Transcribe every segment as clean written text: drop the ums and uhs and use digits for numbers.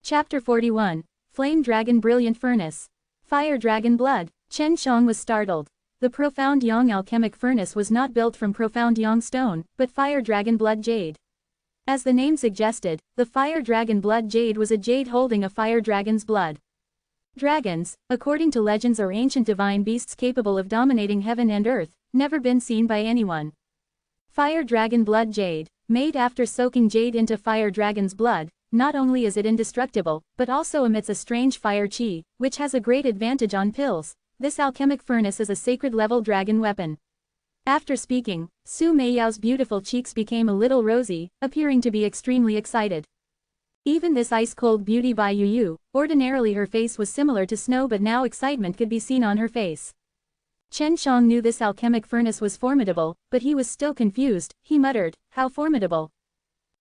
Chapter 41. Flame Dragon Brilliant Furnace. Fire Dragon Blood. Chen Xiang was startled. The profound Yang alchemic furnace was not built from profound Yang stone, but Fire Dragon Blood Jade. As the name suggested, the Fire Dragon Blood Jade was a jade holding a fire dragon's blood. Dragons, according to legends, are ancient divine beasts capable of dominating heaven and earth, never been seen by anyone. Fire Dragon Blood Jade, made after soaking jade into fire dragon's blood, not only is it indestructible, but also emits a strange fire chi, which has a great advantage on pills. This alchemic furnace is a sacred-level dragon weapon. After speaking, Su Meiyao's beautiful cheeks became a little rosy, appearing to be extremely excited. Even this ice-cold beauty Bai Yuyu, ordinarily her face was similar to snow, but now excitement could be seen on her face. Chen Xiang knew this alchemic furnace was formidable, but he was still confused. He muttered, "How formidable?"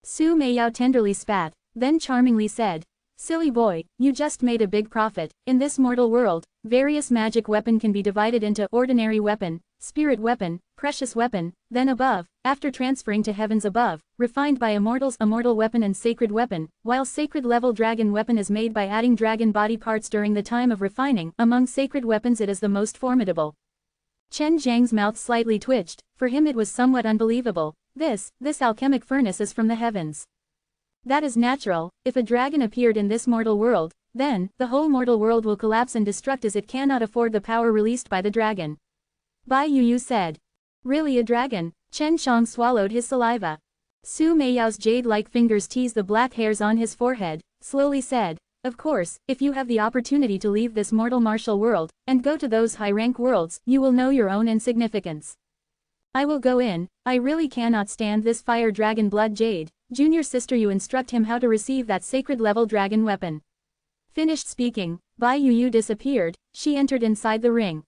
Su Meiyao tenderly spat, then charmingly said, "Silly boy, you just made a big profit. In this mortal world, various magic weapon can be divided into ordinary weapon, spirit weapon, precious weapon, then above, after transferring to heavens above, refined by immortals, immortal weapon and sacred weapon, while sacred level dragon weapon is made by adding dragon body parts during the time of refining. Among sacred weapons it is the most formidable." Chen Zhang's mouth slightly twitched. For him it was somewhat unbelievable. This alchemic furnace is from the heavens. That is natural. If a dragon appeared in this mortal world, then the whole mortal world will collapse and destruct, as it cannot afford the power released by the dragon. Bai Yuyu said. "Really, a dragon?" Chen Xiang swallowed his saliva. Su Meiyao's jade-like fingers teased the black hairs on his forehead, slowly said, "Of course, if you have the opportunity to leave this mortal martial world, and go to those high-rank worlds, you will know your own insignificance. I will go in. I really cannot stand this fire dragon blood jade. Junior sister, you instruct him how to receive that sacred-level dragon weapon." Finished speaking, Bai Yuyu disappeared. She entered inside the ring.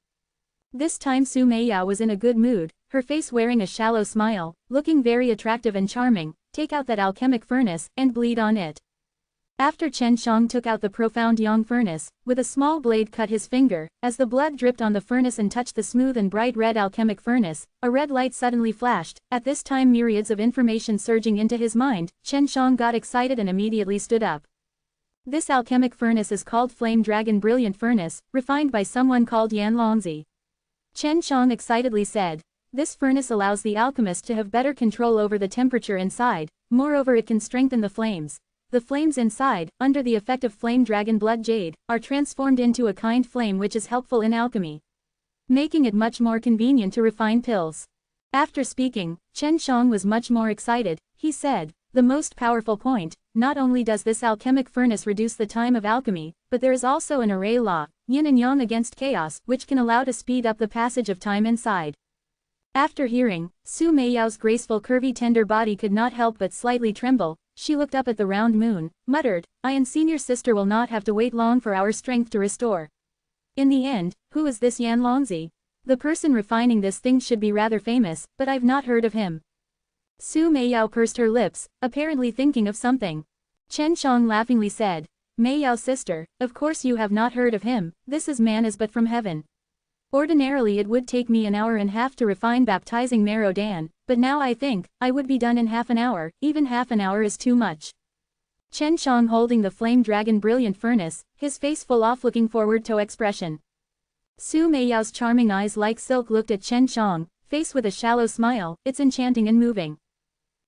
This time Su Meiyao was in a good mood, her face wearing a shallow smile, looking very attractive and charming. "Take out that alchemic furnace, and bleed on it." After Chen Xiang took out the profound Yang furnace, with a small blade cut his finger, as the blood dripped on the furnace and touched the smooth and bright red alchemic furnace, a red light suddenly flashed. At this time, myriads of information surging into his mind, Chen Xiang got excited and immediately stood up. This alchemic furnace is called Flame Dragon Brilliant Furnace, refined by someone called Yan Longzi. Chen Xiang excitedly said, "This furnace allows the alchemist to have better control over the temperature inside, moreover it can strengthen the flames. The flames inside, under the effect of Flame Dragon Blood Jade, are transformed into a kind flame which is helpful in alchemy, making it much more convenient to refine pills." After speaking, Chen Xiang was much more excited. He said, "The most powerful point, not only does this alchemic furnace reduce the time of alchemy, but there is also an array law, yin and yang against chaos, which can allow to speed up the passage of time inside." After hearing, Su Meiyao's graceful curvy tender body could not help but slightly tremble. She looked up at the round moon, muttered, "I and senior sister will not have to wait long for our strength to restore." In the end, who is this Yan Longzi? The person refining this thing should be rather famous, but I've not heard of him. Su Meiyao pursed her lips, apparently thinking of something. Chen Xiang laughingly said, "Meiyao sister, of course you have not heard of him. This is man is but from heaven. Ordinarily it would take me an hour and a half to refine baptizing Marrow Dan, but now I think I would be done in half an hour. Even half an hour is too much." Chen Xiang holding the Flame Dragon Brilliant Furnace, his face full of looking forward to expression. Su Meiyao's charming eyes like silk looked at Chen Xiang, face with a shallow smile. "It's enchanting and moving."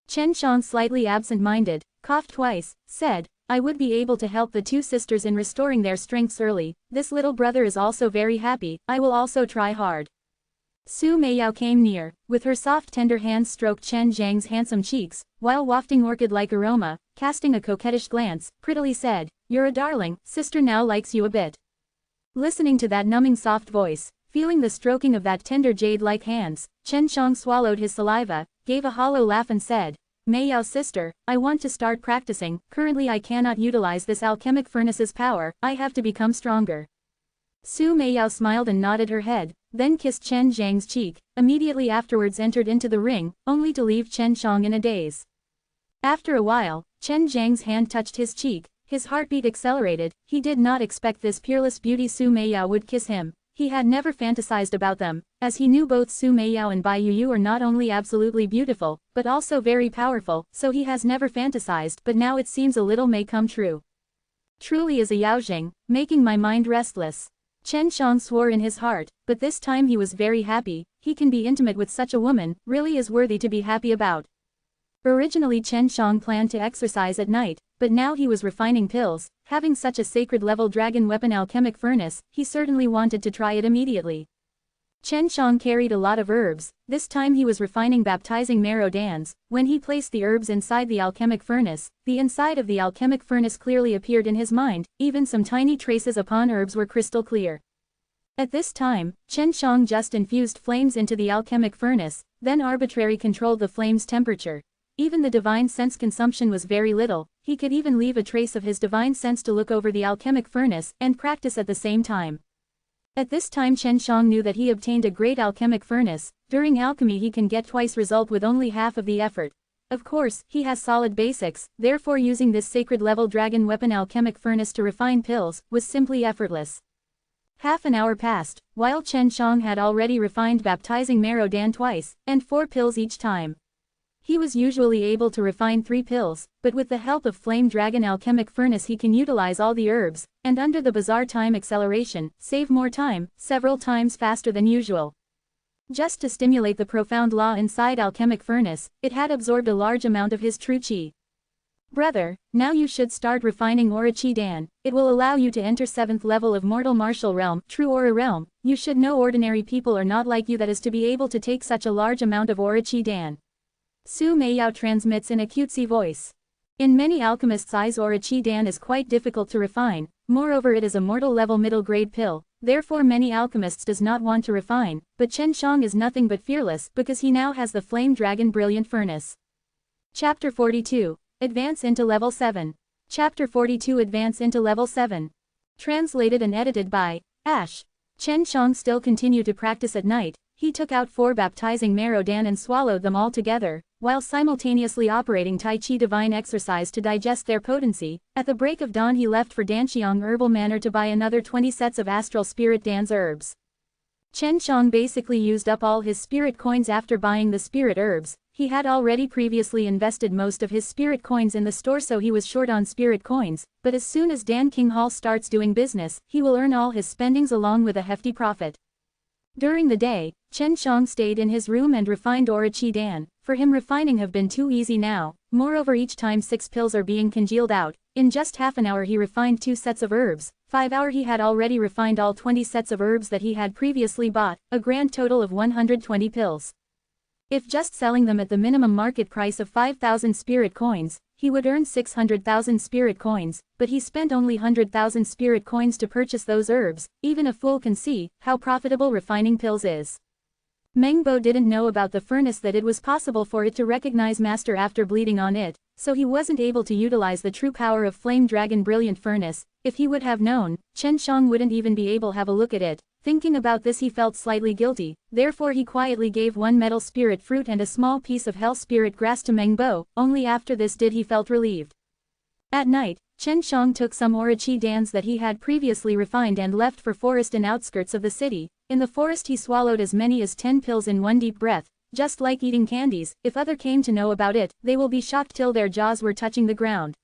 Chen Xiang, slightly absent-minded, coughed twice, said, "I would be able to help the two sisters in restoring their strengths early. This little brother is also very happy. I will also try hard." Su Meiyao came near, with her soft tender hands stroked Chen Zhang's handsome cheeks, while wafting orchid-like aroma, casting a coquettish glance, prettily said, "You're a darling, sister now likes you a bit." Listening to that numbing soft voice, feeling the stroking of that tender jade-like hands, Chen Xiang swallowed his saliva, gave a hollow laugh and said, "Meiyao sister, I want to start practicing. Currently I cannot utilize this alchemic furnace's power. I have to become stronger." Su Meiyao smiled and nodded her head, then kissed Chen Zhang's cheek, immediately afterwards entered into the ring, only to leave Chen Xiang in a daze. After a while, Chen Zhang's hand touched his cheek, his heartbeat accelerated. He did not expect this peerless beauty Su Meiyao would kiss him. He had never fantasized about them, as he knew both Su Meiyao and Bai Yuyu are not only absolutely beautiful, but also very powerful, so he has never fantasized, but now it seems a little may come true. Truly is a Yaojing, making my mind restless. Chen Shang swore in his heart, but this time he was very happy. He can be intimate with such a woman, really is worthy to be happy about. Originally Chen Shang planned to exercise at night, but now he was refining pills. Having such a sacred level dragon weapon alchemic furnace, he certainly wanted to try it immediately. Chen Shang carried a lot of herbs. This time he was refining baptizing marrow dans. When he placed the herbs inside the alchemic furnace, the inside of the alchemic furnace clearly appeared in his mind, even some tiny traces upon herbs were crystal clear. At this time, Chen Shang just infused flames into the alchemic furnace, then arbitrarily controlled the flame's temperature. Even the divine sense consumption was very little. He could even leave a trace of his divine sense to look over the alchemic furnace and practice at the same time. At this time Chen Shang knew that he obtained a great alchemic furnace. During alchemy he can get twice result with only half of the effort. Of course, he has solid basics, therefore using this sacred level dragon weapon alchemic furnace to refine pills was simply effortless. Half an hour passed, while Chen Shang had already refined baptizing marrow dan twice, and 4 pills each time. He was usually able to refine 3 pills, but with the help of Flame Dragon Alchemic Furnace he can utilize all the herbs, and under the bizarre time acceleration, save more time, several times faster than usual. Just to stimulate the profound law inside Alchemic Furnace, it had absorbed a large amount of his true chi. Brother, now you should start refining Aura Chi Dan. It will allow you to enter 7th level of mortal martial realm, true Aura realm. You should know ordinary people are not like you that is to be able to take such a large amount of Aura Chi Dan. Su Meiyao transmits in a cutesy voice. In many alchemists' eyes Aura Chi Dan is quite difficult to refine, moreover it is a mortal level middle grade pill, therefore many alchemists does not want to refine, but Chen Shang is nothing but fearless because he now has the Flame Dragon Brilliant Furnace. Chapter 42. Advance into Level 7. Chapter 42 Advance into Level 7. Translated and edited by Ash. Chen Shang still continued to practice at night. He took out 4 baptizing marrow dan and swallowed them all together, while simultaneously operating Tai Chi divine exercise to digest their potency. At the break of dawn he left for Danxiang Herbal Manor to buy another 20 sets of astral spirit dan's herbs. Chen Shang basically used up all his spirit coins after buying the spirit herbs. He had already previously invested most of his spirit coins in the store so he was short on spirit coins, but as soon as Dan King Hall starts doing business, he will earn all his spendings along with a hefty profit. During the day, Chen Shang stayed in his room and refined Aura Chi Dan. For him refining have been too easy now, moreover each time 6 pills are being congealed out. In just half an hour he refined 2 sets of herbs, 5 hours he had already refined all 20 sets of herbs that he had previously bought, a grand total of 120 pills. If just selling them at the minimum market price of 5,000 spirit coins, he would earn 600,000 spirit coins, but he spent only 100,000 spirit coins to purchase those herbs. Even a fool can see how profitable refining pills is. Meng Bo didn't know about the furnace that it was possible for it to recognize master after bleeding on it, so he wasn't able to utilize the true power of Flame Dragon Brilliant Furnace. If he would have known, Chen Shang wouldn't even be able to have a look at it. Thinking about this he felt slightly guilty, therefore he quietly gave 1 metal spirit fruit and a small piece of hell spirit grass to Meng Bo. Only after this did he felt relieved. At night, Chen Shang took some Aura Chi dans that he had previously refined and left for forest and outskirts of the city. In the forest he swallowed as many as 10 pills in one deep breath, just like eating candies. If other came to know about it, they will be shocked till their jaws were touching the ground.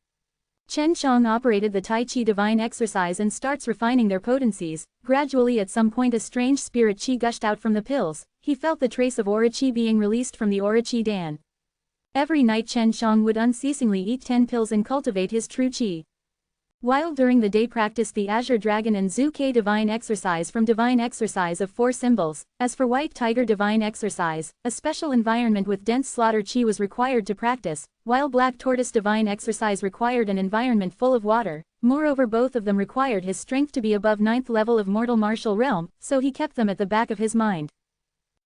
Chen Shang operated the Tai Chi divine exercise and starts refining their potencies. Gradually at some point a strange spirit chi gushed out from the pills. He felt the trace of Aura Chi being released from the Aura Chi Dan. Every night Chen Shang would unceasingly eat 10 pills and cultivate his true chi. While during the day practiced the Azure Dragon and Zhu Ke divine exercise from divine exercise of 4 symbols. As for White Tiger divine exercise, a special environment with dense slaughter chi was required to practice, while Black Tortoise divine exercise required an environment full of water. Moreover both of them required his strength to be above 9th level of mortal martial realm, so he kept them at the back of his mind.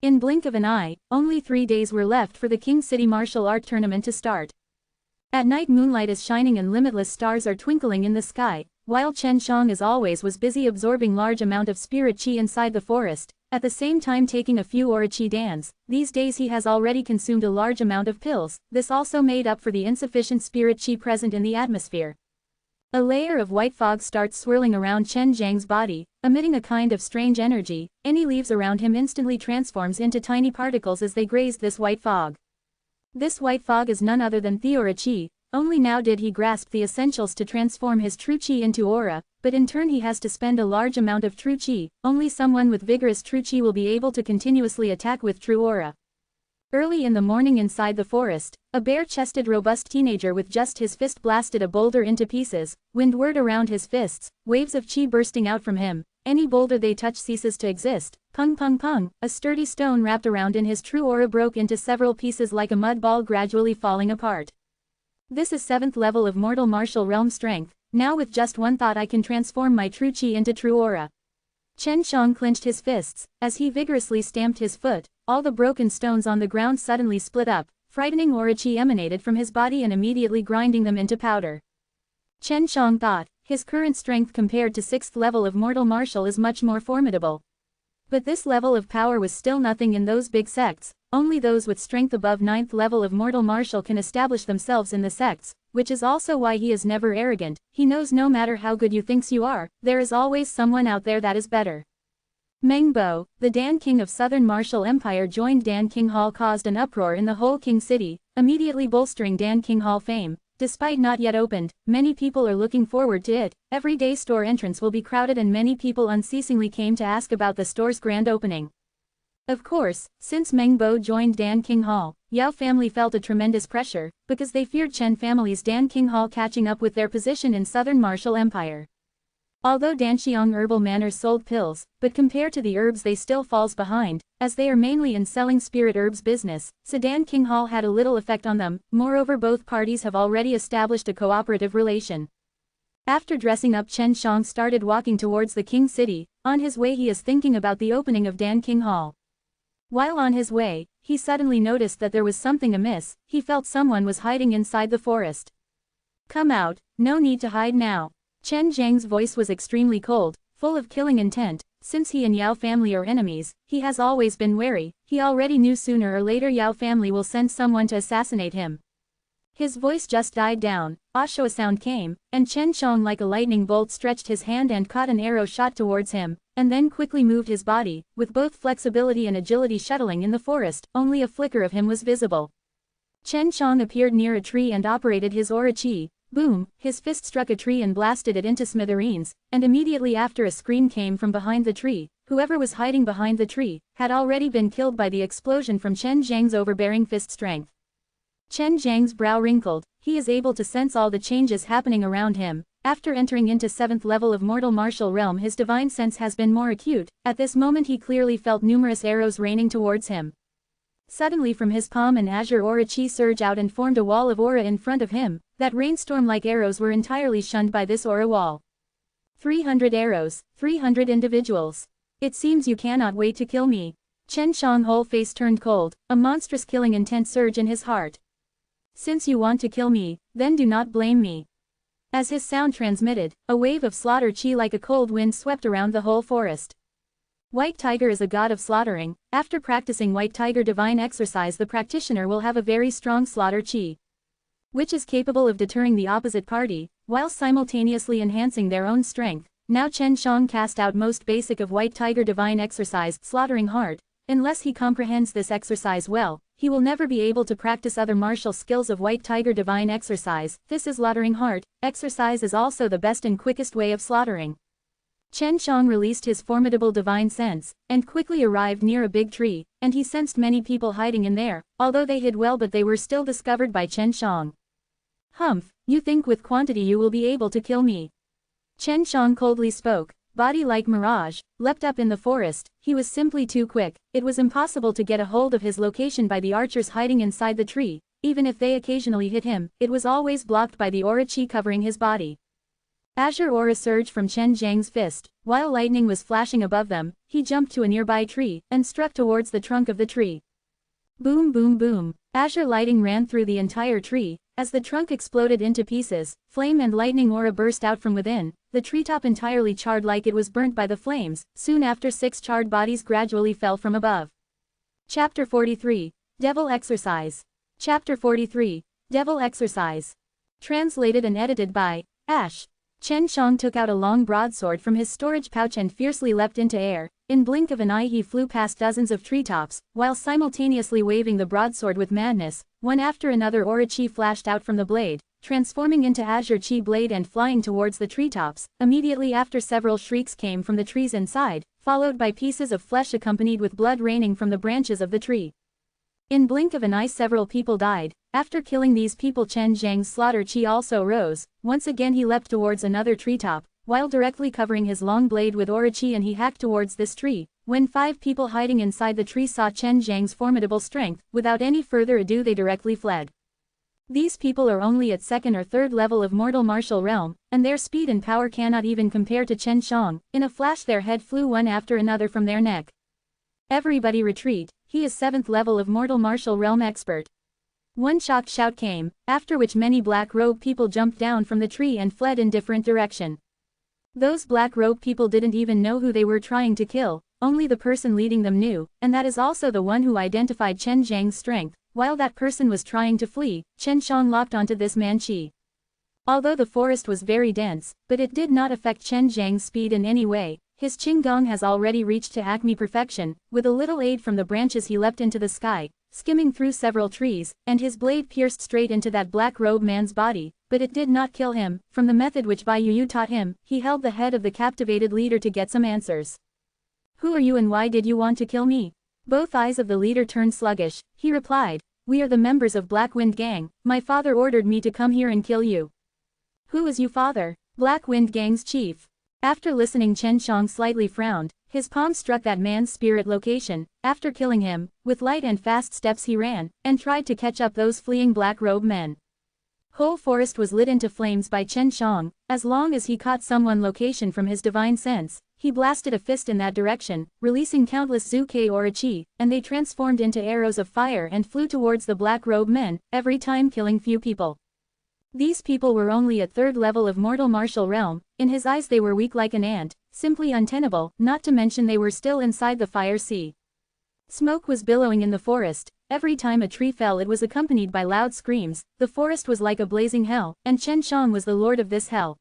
In blink of an eye, only 3 days were left for the King City Martial Art Tournament to start. At night moonlight is shining and limitless stars are twinkling in the sky, while Chen Shang as always was busy absorbing large amount of spirit chi inside the forest, at the same time taking a few Aura Chi dans. These days he has already consumed a large amount of pills, this also made up for the insufficient spirit chi present in the atmosphere. A layer of white fog starts swirling around Chen Zhang's body, emitting a kind of strange energy. Any leaves around him instantly transforms into tiny particles as they graze this white fog. This white fog is none other than Theora Chi, Only now did he grasp the essentials to transform his true chi into aura, but in turn he has to spend a large amount of true chi. Only someone with vigorous true chi will be able to continuously attack with true aura. Early in the morning inside the forest, a bare-chested robust teenager with just his fist blasted a boulder into pieces, windward around his fists, waves of chi bursting out from him. Any boulder they touch ceases to exist. Pung pung pung, a sturdy stone wrapped around in his true aura broke into several pieces like a mud ball gradually falling apart. This is 7th level of mortal martial realm strength. Now with just one thought I can transform my true chi into true aura. Chen Xiang clenched his fists. As he vigorously stamped his foot, all the broken stones on the ground suddenly split up. Frightening aura chi emanated from his body and immediately grinding them into powder. Chen Xiang thought, his current strength compared to 6th level of mortal martial is much more formidable. But this level of power was still nothing in those big sects. Only those with strength above 9th level of mortal martial can establish themselves in the sects, which is also why he is never arrogant. He knows no matter how good you think you are, there is always someone out there that is better. Meng Bo, the Dan King of Southern Martial Empire, joined Dan King Hall, caused an uproar in the whole King City, immediately bolstering Dan King Hall fame. Despite not yet opened, many people are looking forward to it. Every day store entrance will be crowded and many people unceasingly came to ask about the store's grand opening. Of course, since Meng Bo joined Dan King Hall, Yao family felt a tremendous pressure, because they feared Chen family's Dan King Hall catching up with their position in Southern Martial Empire. Although Danxiang Herbal Manor sold pills, but compared to the herbs they still falls behind, as they are mainly in selling spirit herbs business, so Dan King Hall had a little effect on them. Moreover, both parties have already established a cooperative relation. After dressing up, Chen Xiang started walking towards the King City. On his way he is thinking about the opening of Dan King Hall. While on his way, he suddenly noticed that there was something amiss. He felt someone was hiding inside the forest. Come out, no need to hide now. Chen Zhang's voice was extremely cold, full of killing intent. Since he and Yao family are enemies, he has always been wary. He already knew sooner or later Yao family will send someone to assassinate him. His voice just died down. A sound came, and Chen Xiang like a lightning bolt stretched his hand and caught an arrow shot towards him, and then quickly moved his body, with both flexibility and agility shuttling in the forest. Only a flicker of him was visible. Chen Xiang appeared near a tree and operated his aura chi. Boom, his fist struck a tree and blasted it into smithereens, and immediately after a scream came from behind the tree. Whoever was hiding behind the tree had already been killed by the explosion from Chen Zhang's overbearing fist strength. Chen Zhang's brow wrinkled. He is able to sense all the changes happening around him. After entering into 7th level of mortal martial realm, his divine sense has been more acute. At this moment he clearly felt numerous arrows raining towards him. Suddenly from his palm an azure aura chi surged out and formed a wall of aura in front of him. That rainstorm-like arrows were entirely shunned by this aura wall. 300 arrows, 300 individuals. It seems you cannot wait to kill me. Chen Xiang's whole face turned cold, a monstrous killing intent surged in his heart. Since you want to kill me, then do not blame me. As his sound transmitted, a wave of slaughter chi like a cold wind swept around the whole forest. White Tiger is a god of slaughtering. After practicing White Tiger divine exercise, the practitioner will have a very strong slaughter chi, which is capable of deterring the opposite party, while simultaneously enhancing their own strength. Now Chen Xiang cast out most basic of White Tiger divine exercise, slaughtering heart. Unless he comprehends this exercise well, he will never be able to practice other martial skills of White Tiger divine exercise. This is slaughtering heart. Exercise is also the best and quickest way of slaughtering. Chen Xiang released his formidable divine sense, and quickly arrived near a big tree, and he sensed many people hiding in there. Although they hid well, but they were still discovered by Chen Xiang. Humph, you think with quantity you will be able to kill me? Chen Xiang coldly spoke. Body like mirage, leapt up in the forest. He was simply too quick. It was impossible to get a hold of his location by the archers hiding inside the tree. Even if they occasionally hit him, it was always blocked by the aura chi covering his body. Azure aura surged from Chen Zhang's fist. While lightning was flashing above them, he jumped to a nearby tree, and struck towards the trunk of the tree. Boom boom boom. Azure lighting ran through the entire tree. As the trunk exploded into pieces, flame and lightning aura burst out from within. The treetop entirely charred like it was burnt by the flames. Soon after 6 charred bodies gradually fell from above. Chapter 43. Devil Exercise. Chapter 43. Devil Exercise. Translated and edited by Ash. Chen Xiang took out a long broadsword from his storage pouch and fiercely leapt into air. In blink of an eye he flew past dozens of treetops, while simultaneously waving the broadsword with madness. One after another aura chi flashed out from the blade. transforming into azure chi blade and flying towards the treetops. Immediately after, several shrieks came from the trees inside, followed by pieces of flesh accompanied with blood raining from the branches of the tree. In blink of an eye, several people died. After killing these people, Chen Zhang's slaughter chi also rose. Once again he leapt towards another treetop, while directly covering his long blade with aura chi, and he hacked towards this tree. When 5 people hiding inside the tree saw Chen Zhang's formidable strength, without any further ado they directly fled. These people are only at 2nd or 3rd level of mortal martial realm, and their speed and power cannot even compare to Chen Shang. In a flash their head flew one after another from their neck. Everybody retreat, he is 7th level of mortal martial realm expert. One shocked shout came, after which many black robe people jumped down from the tree and fled in different direction. Those black robe people didn't even know who they were trying to kill, only the person leading them knew, and that is also the one who identified Chen Zhang's strength. While that person was trying to flee, Chen Shang locked onto this man chi. Although the forest was very dense, but it did not affect Chen Zhang's speed in any way. His Qinggong has already reached to acme perfection. With a little aid from the branches he leapt into the sky, skimming through several trees, and his blade pierced straight into that black robe man's body, but it did not kill him. From the method which Bai Yu taught him, he held the head of the captivated leader to get some answers. Who are you and why did you want to kill me? Both eyes of the leader turned sluggish. He replied, we are the members of Black Wind Gang. My father ordered me to come here and kill you. Who is you father? Black Wind Gang's chief. After listening, Chen Shang slightly frowned. His palm struck that man's spirit location. After killing him, with light and fast steps he ran, and tried to catch up those fleeing black robe men. Whole forest was lit into flames by Chen Shang. As long as he caught someone location from his divine sense, he blasted a fist in that direction, releasing countless Zuke aura chi, and they transformed into arrows of fire and flew towards the black robe men, every time killing few people. These people were only at 3rd level of mortal martial realm. In his eyes they were weak like an ant, simply untenable, not to mention they were still inside the fire sea. Smoke was billowing in the forest. Every time a tree fell it was accompanied by loud screams. The forest was like a blazing hell, and Chen Shang was the lord of this hell.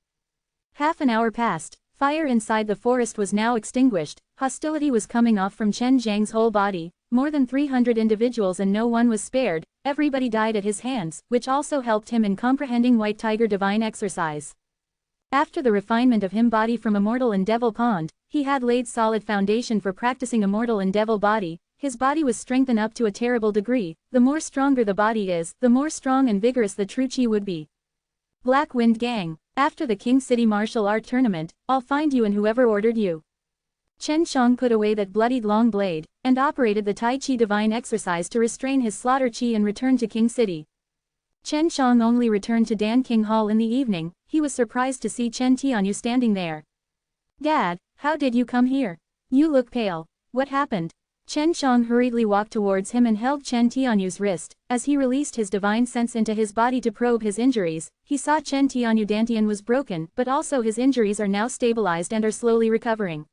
Half an hour passed. Fire inside the forest was now extinguished. Hostility was coming off from Chen Zhang's whole body. More than 300 individuals and no one was spared. Everybody died at his hands, which also helped him in comprehending White Tiger divine exercise. After the refinement of him body from Immortal and Devil Pond, he had laid solid foundation for practicing Immortal and Devil body. His body was strengthened up to a terrible degree. The more stronger the body is, the more strong and vigorous the true chi would be. Black Wind Gang. After the King City Martial Art Tournament, I'll find you and whoever ordered you. Chen Shang put away that bloodied long blade, and operated the Tai Chi divine exercise to restrain his slaughter chi and return to King City. Chen Shang only returned to Dan King Hall in the evening. He was surprised to see Chen Tianyu standing there. Dad, how did you come here? You look pale. What happened? Chen Shang hurriedly walked towards him and held Chen Tianyu's wrist. As he released his divine sense into his body to probe his injuries, he saw Chen Tianyu Dantian was broken, but also his injuries are now stabilized and are slowly recovering.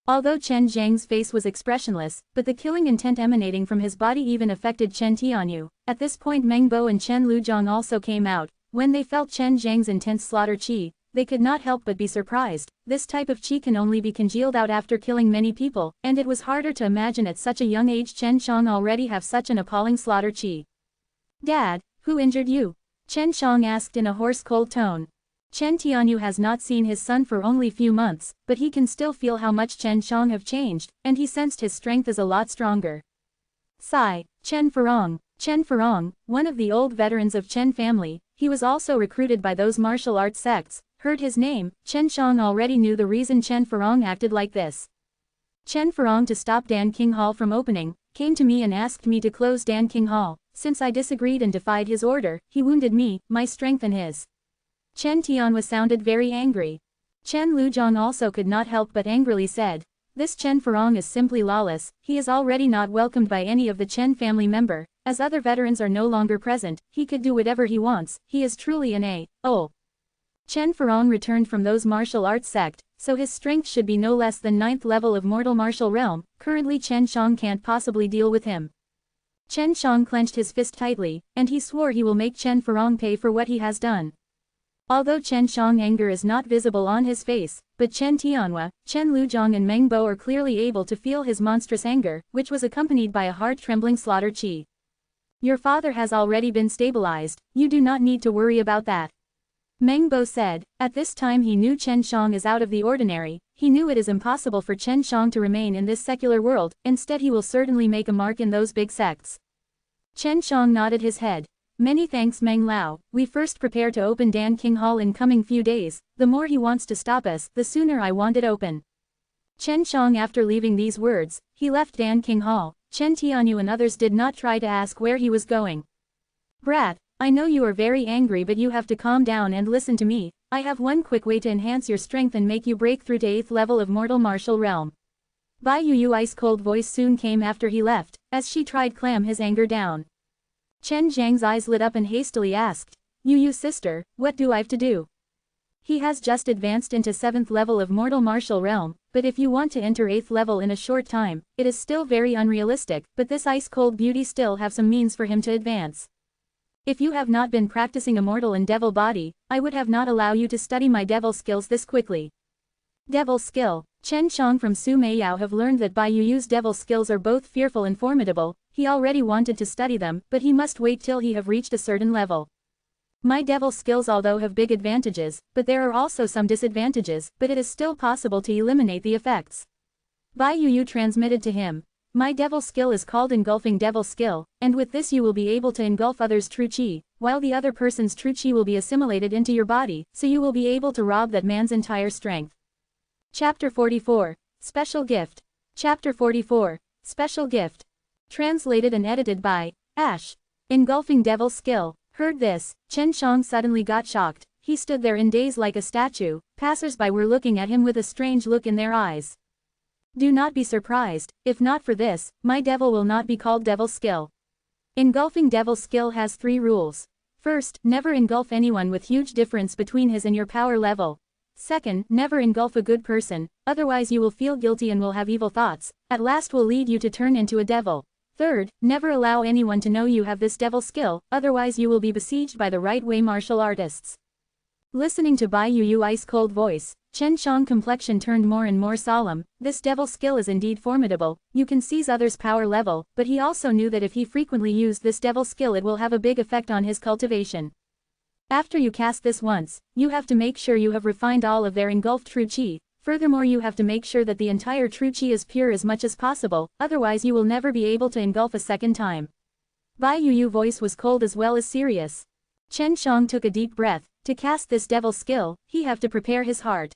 Although Chen Zhang's face was expressionless, but the killing intent emanating from his body even affected Chen Tianyu. At this point Meng Bo and Chen Luzhong also came out. When they felt Chen Zhang's intense slaughter chi, they could not help but be surprised. This type of chi can only be congealed out after killing many people, and it was harder to imagine at such a young age Chen Shang already have such an appalling slaughter chi. Dad, who injured you? Chen Shang asked in a hoarse cold tone. Chen Tianyu has not seen his son for only few months, but he can still feel how much Chen Shang have changed, and he sensed his strength is a lot stronger. Sigh, Chen Farong, one of the old veterans of Chen family, he was also recruited by those martial arts sects, heard his name. Chen Shang already knew the reason Chen Farong acted like this. Chen Farong, to stop Dan King Hall from opening, came to me and asked me to close Dan King Hall. Since I disagreed and defied his order, he wounded me, my strength and his. Chen Tianyu sounded very angry. Chen Luzhong also could not help but angrily said, this Chen Farong is simply lawless. He is already not welcomed by any of the Chen family member. As other veterans are no longer present, he could do whatever he wants. He is truly an a-oh. Chen Farong returned from those martial arts sect, so his strength should be no less than 9th level of mortal martial realm. Currently Chen Shang can't possibly deal with him. Chen Shang clenched his fist tightly, and he swore he will make Chen Farong pay for what he has done. Although Chen Shang's anger is not visible on his face, but Chen Tianyu, Chen Luzhong and Meng Bo are clearly able to feel his monstrous anger, which was accompanied by a heart-trembling slaughter chi. Your father has already been stabilized, you do not need to worry about that. Meng Bo said. At this time he knew Chen Shang is out of the ordinary, he knew it is impossible for Chen Shang to remain in this secular world, instead he will certainly make a mark in those big sects. Chen Shang nodded his head. Many thanks Meng Lao, we first prepare to open Dan King Hall in coming few days, the more he wants to stop us, the sooner I want it open. Chen Shang after leaving these words, he left Dan King Hall. Chen Tianyu and others did not try to ask where he was going. Brat, I know you are very angry but you have to calm down and listen to me, I have one quick way to enhance your strength and make you break through to 8th level of mortal martial realm. Bai Yu ice cold voice soon came after he left, as she tried clam his anger down. Chen Zhang's eyes lit up and hastily asked, Yu sister, what do I've to do? He has just advanced into 7th level of mortal martial realm, but if you want to enter 8th level in a short time, it is still very unrealistic, but this ice-cold beauty still have some means for him to advance. If you have not been practicing immortal and devil body, I would have not allow you to study my devil skills this quickly. Devil skill. Chen Shang from Su Meiyao have learned that Bai Yu's devil skills are both fearful and formidable, he already wanted to study them, but he must wait till he have reached a certain level. My devil skills although have big advantages, but there are also some disadvantages, but it is still possible to eliminate the effects. Bai Yu transmitted to him. My devil skill is called engulfing devil skill, and with this you will be able to engulf others' true chi, while the other person's true chi will be assimilated into your body, so you will be able to rob that man's entire strength. Chapter 44. Special Gift. Chapter 44. Special Gift. Translated and edited by Ash. Engulfing devil skill. Heard this, Chen Shang suddenly got shocked, he stood there in daze like a statue, passers-by were looking at him with a strange look in their eyes. Do not be surprised, if not for this, my devil will not be called devil skill. Engulfing devil skill has 3 rules. First, never engulf anyone with huge difference between his and your power level. Second, never engulf a good person, otherwise you will feel guilty and will have evil thoughts, at last will lead you to turn into a devil. Third, never allow anyone to know you have this devil skill, otherwise you will be besieged by the right-way martial artists. Listening to Bai Yu's ice-cold voice, Chen Shang's complexion turned more and more solemn. This devil skill is indeed formidable, you can seize others' power level, but he also knew that if he frequently used this devil skill it will have a big effect on his cultivation. After you cast this once, you have to make sure you have refined all of their engulfed true chi. Furthermore you have to make sure that the entire true chi is pure as much as possible, otherwise you will never be able to engulf a second time. Bai Yu's voice was cold as well as serious. Chen Shang took a deep breath. To cast this devil skill, he have to prepare his heart.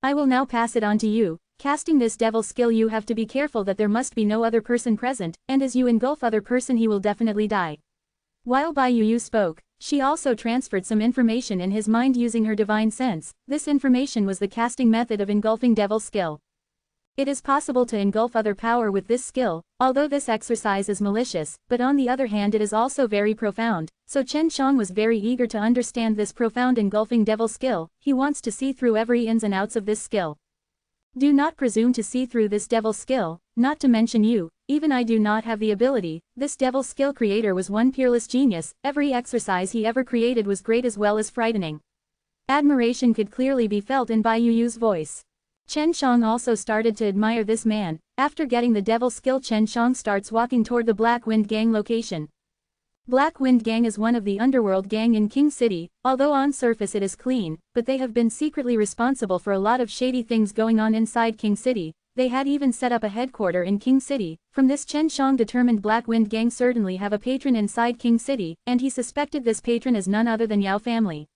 I will now pass it on to you. Casting this devil skill you have to be careful that there must be no other person present, and as you engulf other person he will definitely die. While Bai Yu spoke, she also transferred some information in his mind using her divine sense. This information was the casting method of engulfing devil skill. It is possible to engulf other power with this skill, although this exercise is malicious, but on the other hand it is also very profound, so Chen Shang was very eager to understand this profound engulfing devil skill, he wants to see through every ins and outs of this skill. Do not presume to see through this devil skill, not to mention you, even I do not have the ability, this devil skill creator was one peerless genius, every exercise he ever created was great as well as frightening. Admiration could clearly be felt in Bai Yu's voice. Chen Shang also started to admire this man. After getting the devil skill Chen Shang starts walking toward the Black Wind Gang location. Black Wind Gang is one of the underworld gang in King City, although on surface it is clean, but they have been secretly responsible for a lot of shady things going on inside King City. They had even set up a headquarter in King City. From this Chen Shang determined Black Wind Gang certainly have a patron inside King City, and he suspected this patron is none other than Yao family.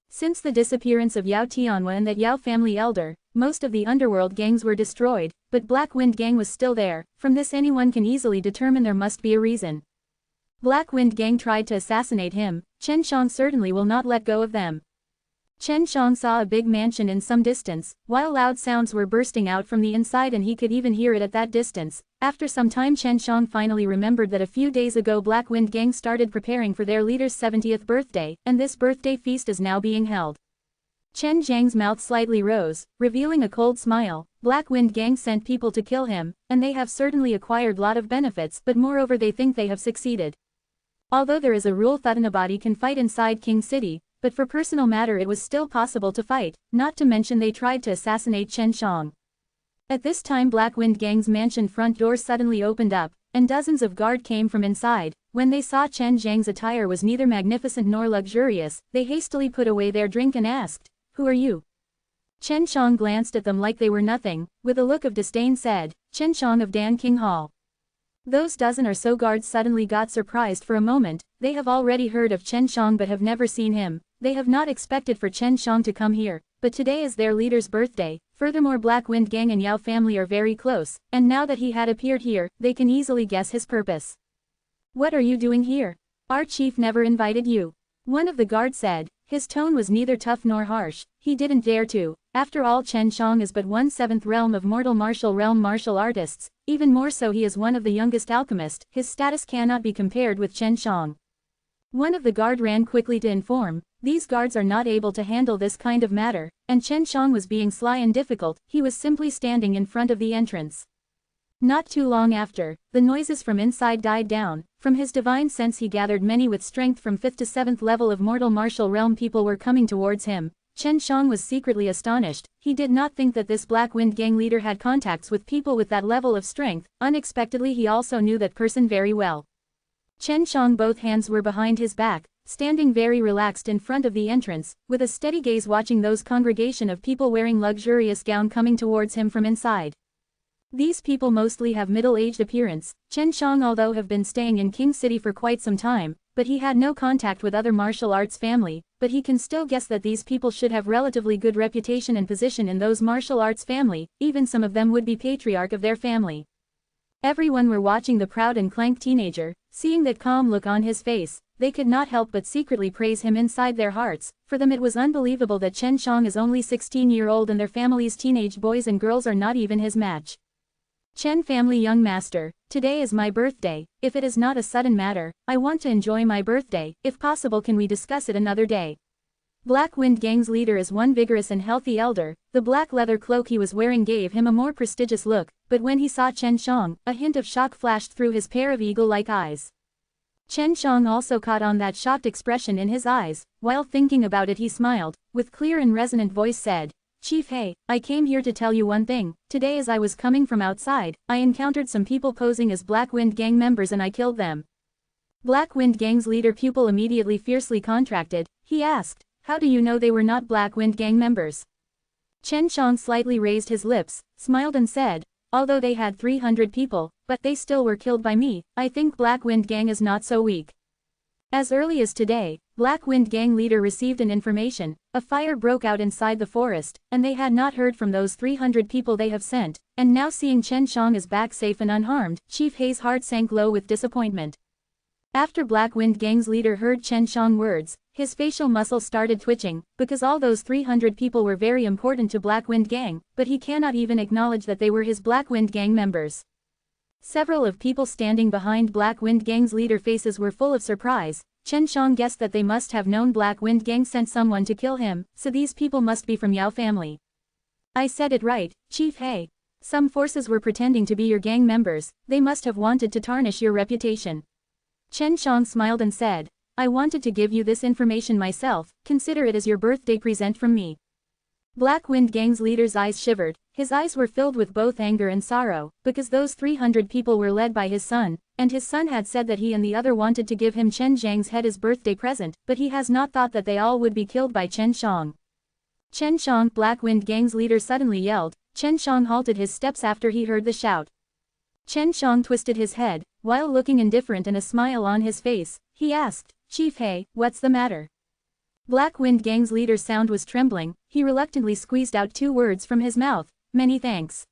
Since the disappearance of Yao Tianhua and that Yao family elder, most of the underworld gangs were destroyed, but Black Wind Gang was still there. From this anyone can easily determine there must be a reason. Black Wind Gang tried to assassinate him, Chen Shang certainly will not let go of them. Chen Shang saw a big mansion in some distance, while loud sounds were bursting out from the inside and he could even hear it at that distance. After some time Chen Shang finally remembered that a few days ago Black Wind Gang started preparing for their leader's 70th birthday, and this birthday feast is now being held. Chen Zhang's mouth slightly rose, revealing a cold smile. Black Wind Gang sent people to kill him, and they have certainly acquired lot of benefits, but moreover they think they have succeeded. Although there is a rule that nobody can fight inside King City, but for personal matter it was still possible to fight, not to mention they tried to assassinate Chen Shang. At this time Black Wind Gang's mansion front door suddenly opened up, and dozens of guard came from inside. When they saw Chen Zhang's attire was neither magnificent nor luxurious, they hastily put away their drink and asked, "Who are you?" Chen Shang glanced at them like they were nothing, with a look of disdain said, "Chen Shang of Dan King Hall." Those dozen or so guards suddenly got surprised for a moment. They have already heard of Chen Shang but have never seen him. They have not expected for Chen Shang to come here, but today is their leader's birthday. Furthermore, Black Wind Gang and Yao family are very close, and now that he had appeared here, they can easily guess his purpose. "What are you doing here? Our chief never invited you," one of the guards said. His tone was neither tough nor harsh. He didn't dare to. After all, Chen Shang is but 1/7 realm of mortal martial realm martial artists. Even more so, he is one of the youngest alchemists. His status cannot be compared with Chen Shang. One of the guard ran quickly to inform, "These guards are not able to handle this kind of matter," and Chen Shang was being sly and difficult. He was simply standing in front of the entrance. Not too long after, the noises from inside died down. From his divine sense he gathered many with strength from 5th to 7th level of mortal martial realm people were coming towards him. Chen Shang was secretly astonished. He did not think that this Black Wind Gang leader had contacts with people with that level of strength. Unexpectedly, he also knew that person very well. Chen Shang, both hands were behind his back, standing very relaxed in front of the entrance, with a steady gaze watching those congregation of people wearing luxurious gown coming towards him from inside. These people mostly have middle-aged appearance. Chen Shang, although have been staying in King City for quite some time, but he had no contact with other martial arts family, but he can still guess that these people should have relatively good reputation and position in those martial arts family. Even some of them would be patriarch of their family. Everyone were watching the proud and clank teenager. Seeing that calm look on his face, they could not help but secretly praise him inside their hearts. For them it was unbelievable that Chen Shang is only 16-year-old and their family's teenage boys and girls are not even his match. "Chen family young master, today is my birthday. If it is not a sudden matter, I want to enjoy my birthday. If possible, can we discuss it another day?" Black Wind Gang's leader is one vigorous and healthy elder. The black leather cloak he was wearing gave him a more prestigious look, but when he saw Chen Shang, a hint of shock flashed through his pair of eagle-like eyes. Chen Shang also caught on that shocked expression in his eyes. While thinking about it, he smiled, with clear and resonant voice said, "Chief He, I came here to tell you one thing. Today as I was coming from outside, I encountered some people posing as Black Wind Gang members and I killed them." Black Wind Gang's leader pupil immediately fiercely contracted. He asked, "How do you know they were not Black Wind Gang members?" Chen Shang slightly raised his lips, smiled and said, "Although they had 300 people, but they still were killed by me. I think Black Wind Gang is not so weak." As early as today, Black Wind Gang leader received an information. A fire broke out inside the forest, and they had not heard from those 300 people they have sent, and now seeing Chen Shang is back safe and unharmed, Chief He's heart sank low with disappointment. After Black Wind Gang's leader heard Chen Shang's words, his facial muscles started twitching, because all those 300 people were very important to Black Wind Gang, but he cannot even acknowledge that they were his Black Wind Gang members. Several of people standing behind Black Wind Gang's leader faces were full of surprise. Chen Shang guessed that they must have known Black Wind Gang sent someone to kill him, so these people must be from Yao family. "I said it right, Chief He. Some forces were pretending to be your gang members. They must have wanted to tarnish your reputation." Chen Shang smiled and said, "I wanted to give you this information myself. Consider it as your birthday present from me." Black Wind Gang's leader's eyes shivered. His eyes were filled with both anger and sorrow, because those 300 people were led by his son, and his son had said that he and the other wanted to give him Chen Zhang's head as birthday present, but he has not thought that they all would be killed by Chen Shang. "Chen Shang!" Black Wind Gang's leader suddenly yelled. Chen Shang halted his steps after he heard the shout. Chen Shang twisted his head, while looking indifferent and a smile on his face. He asked, "Chief He, what's the matter?" Black Wind Gang's leader's sound was trembling. He reluctantly squeezed out 2 words from his mouth. "Many thanks."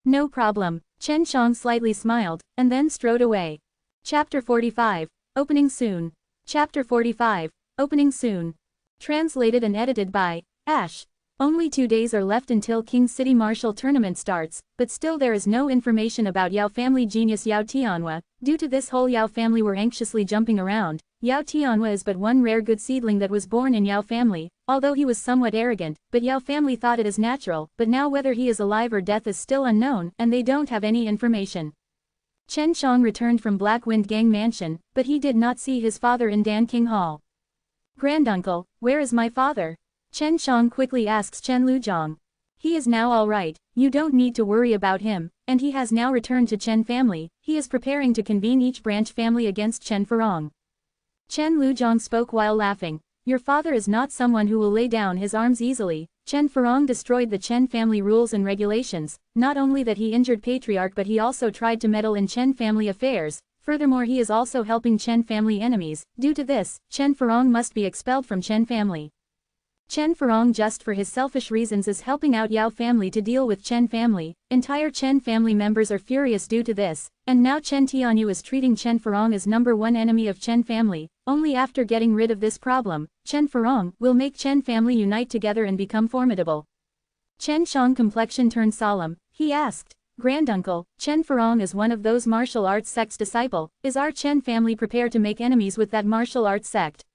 "No problem." Chen Shang slightly smiled, and then strode away. Chapter 45. Opening soon. Chapter 45. Opening soon. Translated and edited by Ash. Only 2 days are left until King City Martial Tournament starts, but still there is no information about Yao family genius Yao Tianhua. Due to this, whole Yao family were anxiously jumping around. Yao Tianhua is but one rare good seedling that was born in Yao family, although he was somewhat arrogant, but Yao family thought it as natural, but now whether he is alive or death is still unknown, and they don't have any information. Chen Shang returned from Black Wind Gang mansion, but he did not see his father in Dan King Hall. "Granduncle, where is my father?" Chen Shang quickly asks Chen Luzhong. "He is now all right, you don't need to worry about him," and he has now returned to Chen family. He is preparing to convene each branch family against Chen Furong. Chen Luzhong spoke while laughing. Your father is not someone who will lay down his arms easily. Chen Furong destroyed the Chen family rules and regulations. Not only that he injured Patriarch, but he also tried to meddle in Chen family affairs. Furthermore, he is also helping Chen family enemies. Due to this, Chen Furong must be expelled from Chen family. Chen Furong, just for his selfish reasons, is helping out Yao family to deal with Chen family. Entire Chen family members are furious due to this, and now Chen Tianyu is treating Chen Furong as #1 enemy of Chen family. Only after getting rid of this problem, Chen Furong will make Chen family unite together and become formidable. Chen Shang complexion turned solemn. He asked, Granduncle, Chen Furong is one of those martial arts sect's disciple. Is our Chen family prepared to make enemies with that martial arts sect?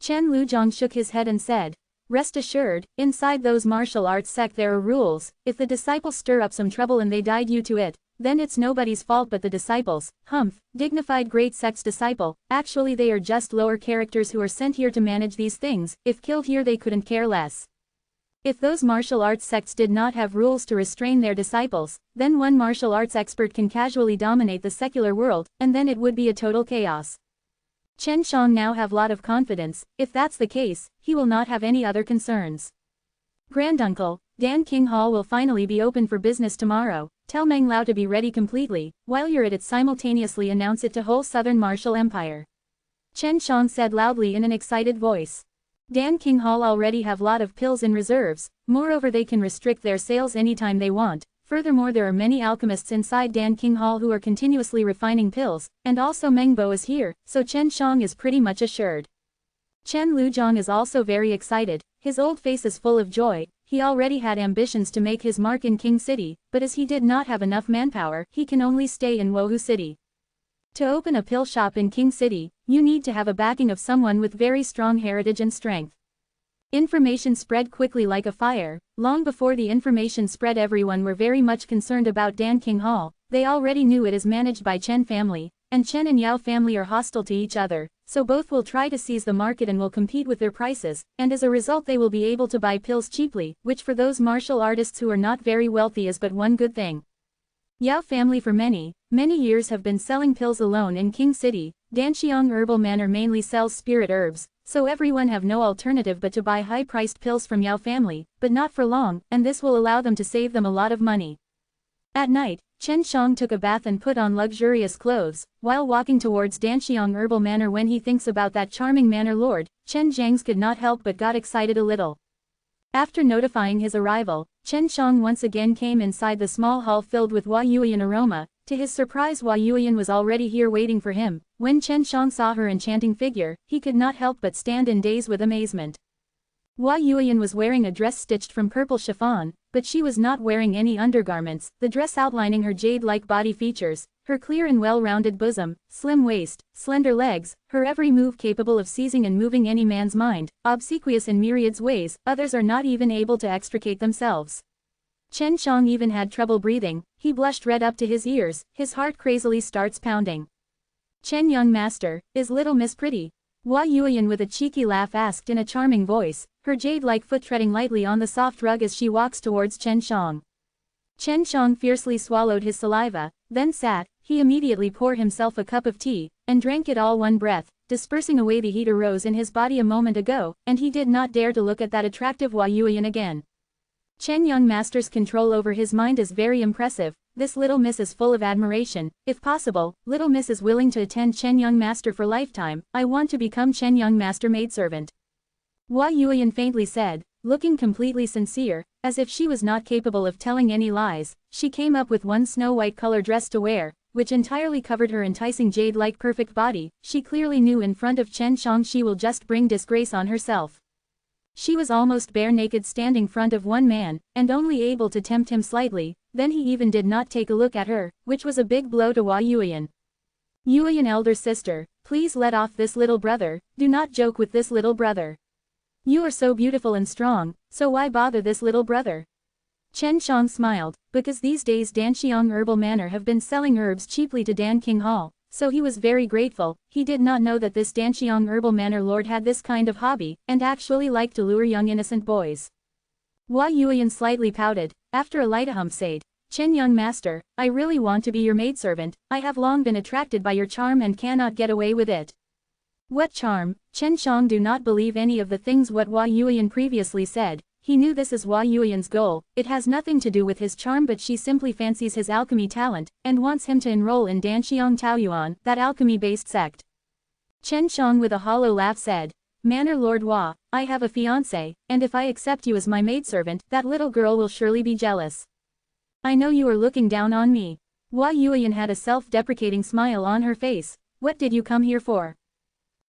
Chen Luzhong shook his head and said, Rest assured, inside those martial arts sect there are rules. If the disciples stir up some trouble and they die due to it, then it's nobody's fault but the disciples. Humph, dignified great sect's disciple. Actually they are just lower characters who are sent here to manage these things. If killed here they couldn't care less. If those martial arts sects did not have rules to restrain their disciples, then one martial arts expert can casually dominate the secular world, and then it would be a total chaos. Chen Shang now have lot of confidence. If that's the case, he will not have any other concerns. Granduncle, Dan King Hall will finally be open for business tomorrow. Tell Meng Lao to be ready completely. While you're at it, simultaneously announce it to whole Southern Martial Empire. Chen Shang said loudly in an excited voice. Dan King Hall already have lot of pills in reserves. Moreover, they can restrict their sales anytime they want. Furthermore, there are many alchemists inside Dan King Hall who are continuously refining pills, and also Meng Bo is here, so Chen Shang is pretty much assured. Chen Luzhong is also very excited. His old face is full of joy. He already had ambitions to make his mark in King City, but as he did not have enough manpower, he can only stay in Wohu City. To open a pill shop in King City, you need to have a backing of someone with very strong heritage and strength. Information spread quickly like a fire. Long before the information spread, everyone were very much concerned about Dan King Hall. They already knew it is managed by Chen family, and Chen and Yao family are hostile to each other, so both will try to seize the market and will compete with their prices, and as a result they will be able to buy pills cheaply, which for those martial artists who are not very wealthy is but one good thing. Yao family for many years have been selling pills alone in King City. Danxiang Herbal Manor mainly sells spirit herbs, so everyone have no alternative but to buy high-priced pills from Yao family, but not for long, and this will allow them to save them a lot of money. At night, Chen Shang took a bath and put on luxurious clothes, while walking towards Danxiang Herbal Manor. When he thinks about that charming manor lord, Chen Zhang's could not help but got excited a little. After notifying his arrival, Chen Shang once again came inside the small hall filled with Hua Yuyan aroma. To his surprise, Hua Yuyan was already here waiting for him. When Chen Shang saw her enchanting figure, he could not help but stand in daze with amazement. Hua Yuyan was wearing a dress stitched from purple chiffon, but she was not wearing any undergarments, the dress outlining her jade-like body features, her clear and well-rounded bosom, slim waist, slender legs, her every move capable of seizing and moving any man's mind, obsequious in myriads ways, others are not even able to extricate themselves. Chen Shang even had trouble breathing. He blushed red up to his ears, his heart crazily starts pounding. Chen young master, is little miss pretty? Hua Yuyan with a cheeky laugh asked in a charming voice, her jade-like foot treading lightly on the soft rug as she walks towards Chen Shang. Chen Shang fiercely swallowed his saliva, then sat. He immediately poured himself a cup of tea, and drank it all one breath, dispersing away the heat arose in his body a moment ago, and he did not dare to look at that attractive Hua Yuyan again. Chen young master's control over his mind is very impressive. This little miss is full of admiration. If possible, little miss is willing to attend Chen young master for lifetime. I want to become Chen young master maidservant. Hua Yuyan faintly said, looking completely sincere, as if she was not capable of telling any lies. She came up with one snow-white color dress to wear, which entirely covered her enticing jade-like perfect body. She clearly knew in front of Chen Shang she will just bring disgrace on herself. She was almost bare naked standing front of one man, and only able to tempt him slightly. Then he even did not take a look at her, which was a big blow to Hua Yuyan. Yuyan elder sister, please let off this little brother, do not joke with this little brother. You are so beautiful and strong, so why bother this little brother? Chen Shang smiled, because these days Danxiang Herbal Manor have been selling herbs cheaply to Dan King Hall, so he was very grateful. He did not know that this Danxiang Herbal Manor lord had this kind of hobby, and actually liked to lure young innocent boys. Hua Yuyan slightly pouted. After a light hump said, Chen young master, I really want to be your maidservant, I have long been attracted by your charm and cannot get away with it. What charm? Chen Shang do not believe any of the things what Hua Yuyan previously said. He knew this is Hua Yuyan's goal, it has nothing to do with his charm but she simply fancies his alchemy talent, and wants him to enroll in Danxiang Taoyuan, that alchemy-based sect. Chen Shang with a hollow laugh said, Manor Lord Hua, I have a fiancé, and if I accept you as my maidservant, that little girl will surely be jealous. I know you are looking down on me. Hua Yuyan had a self-deprecating smile on her face. What did you come here for?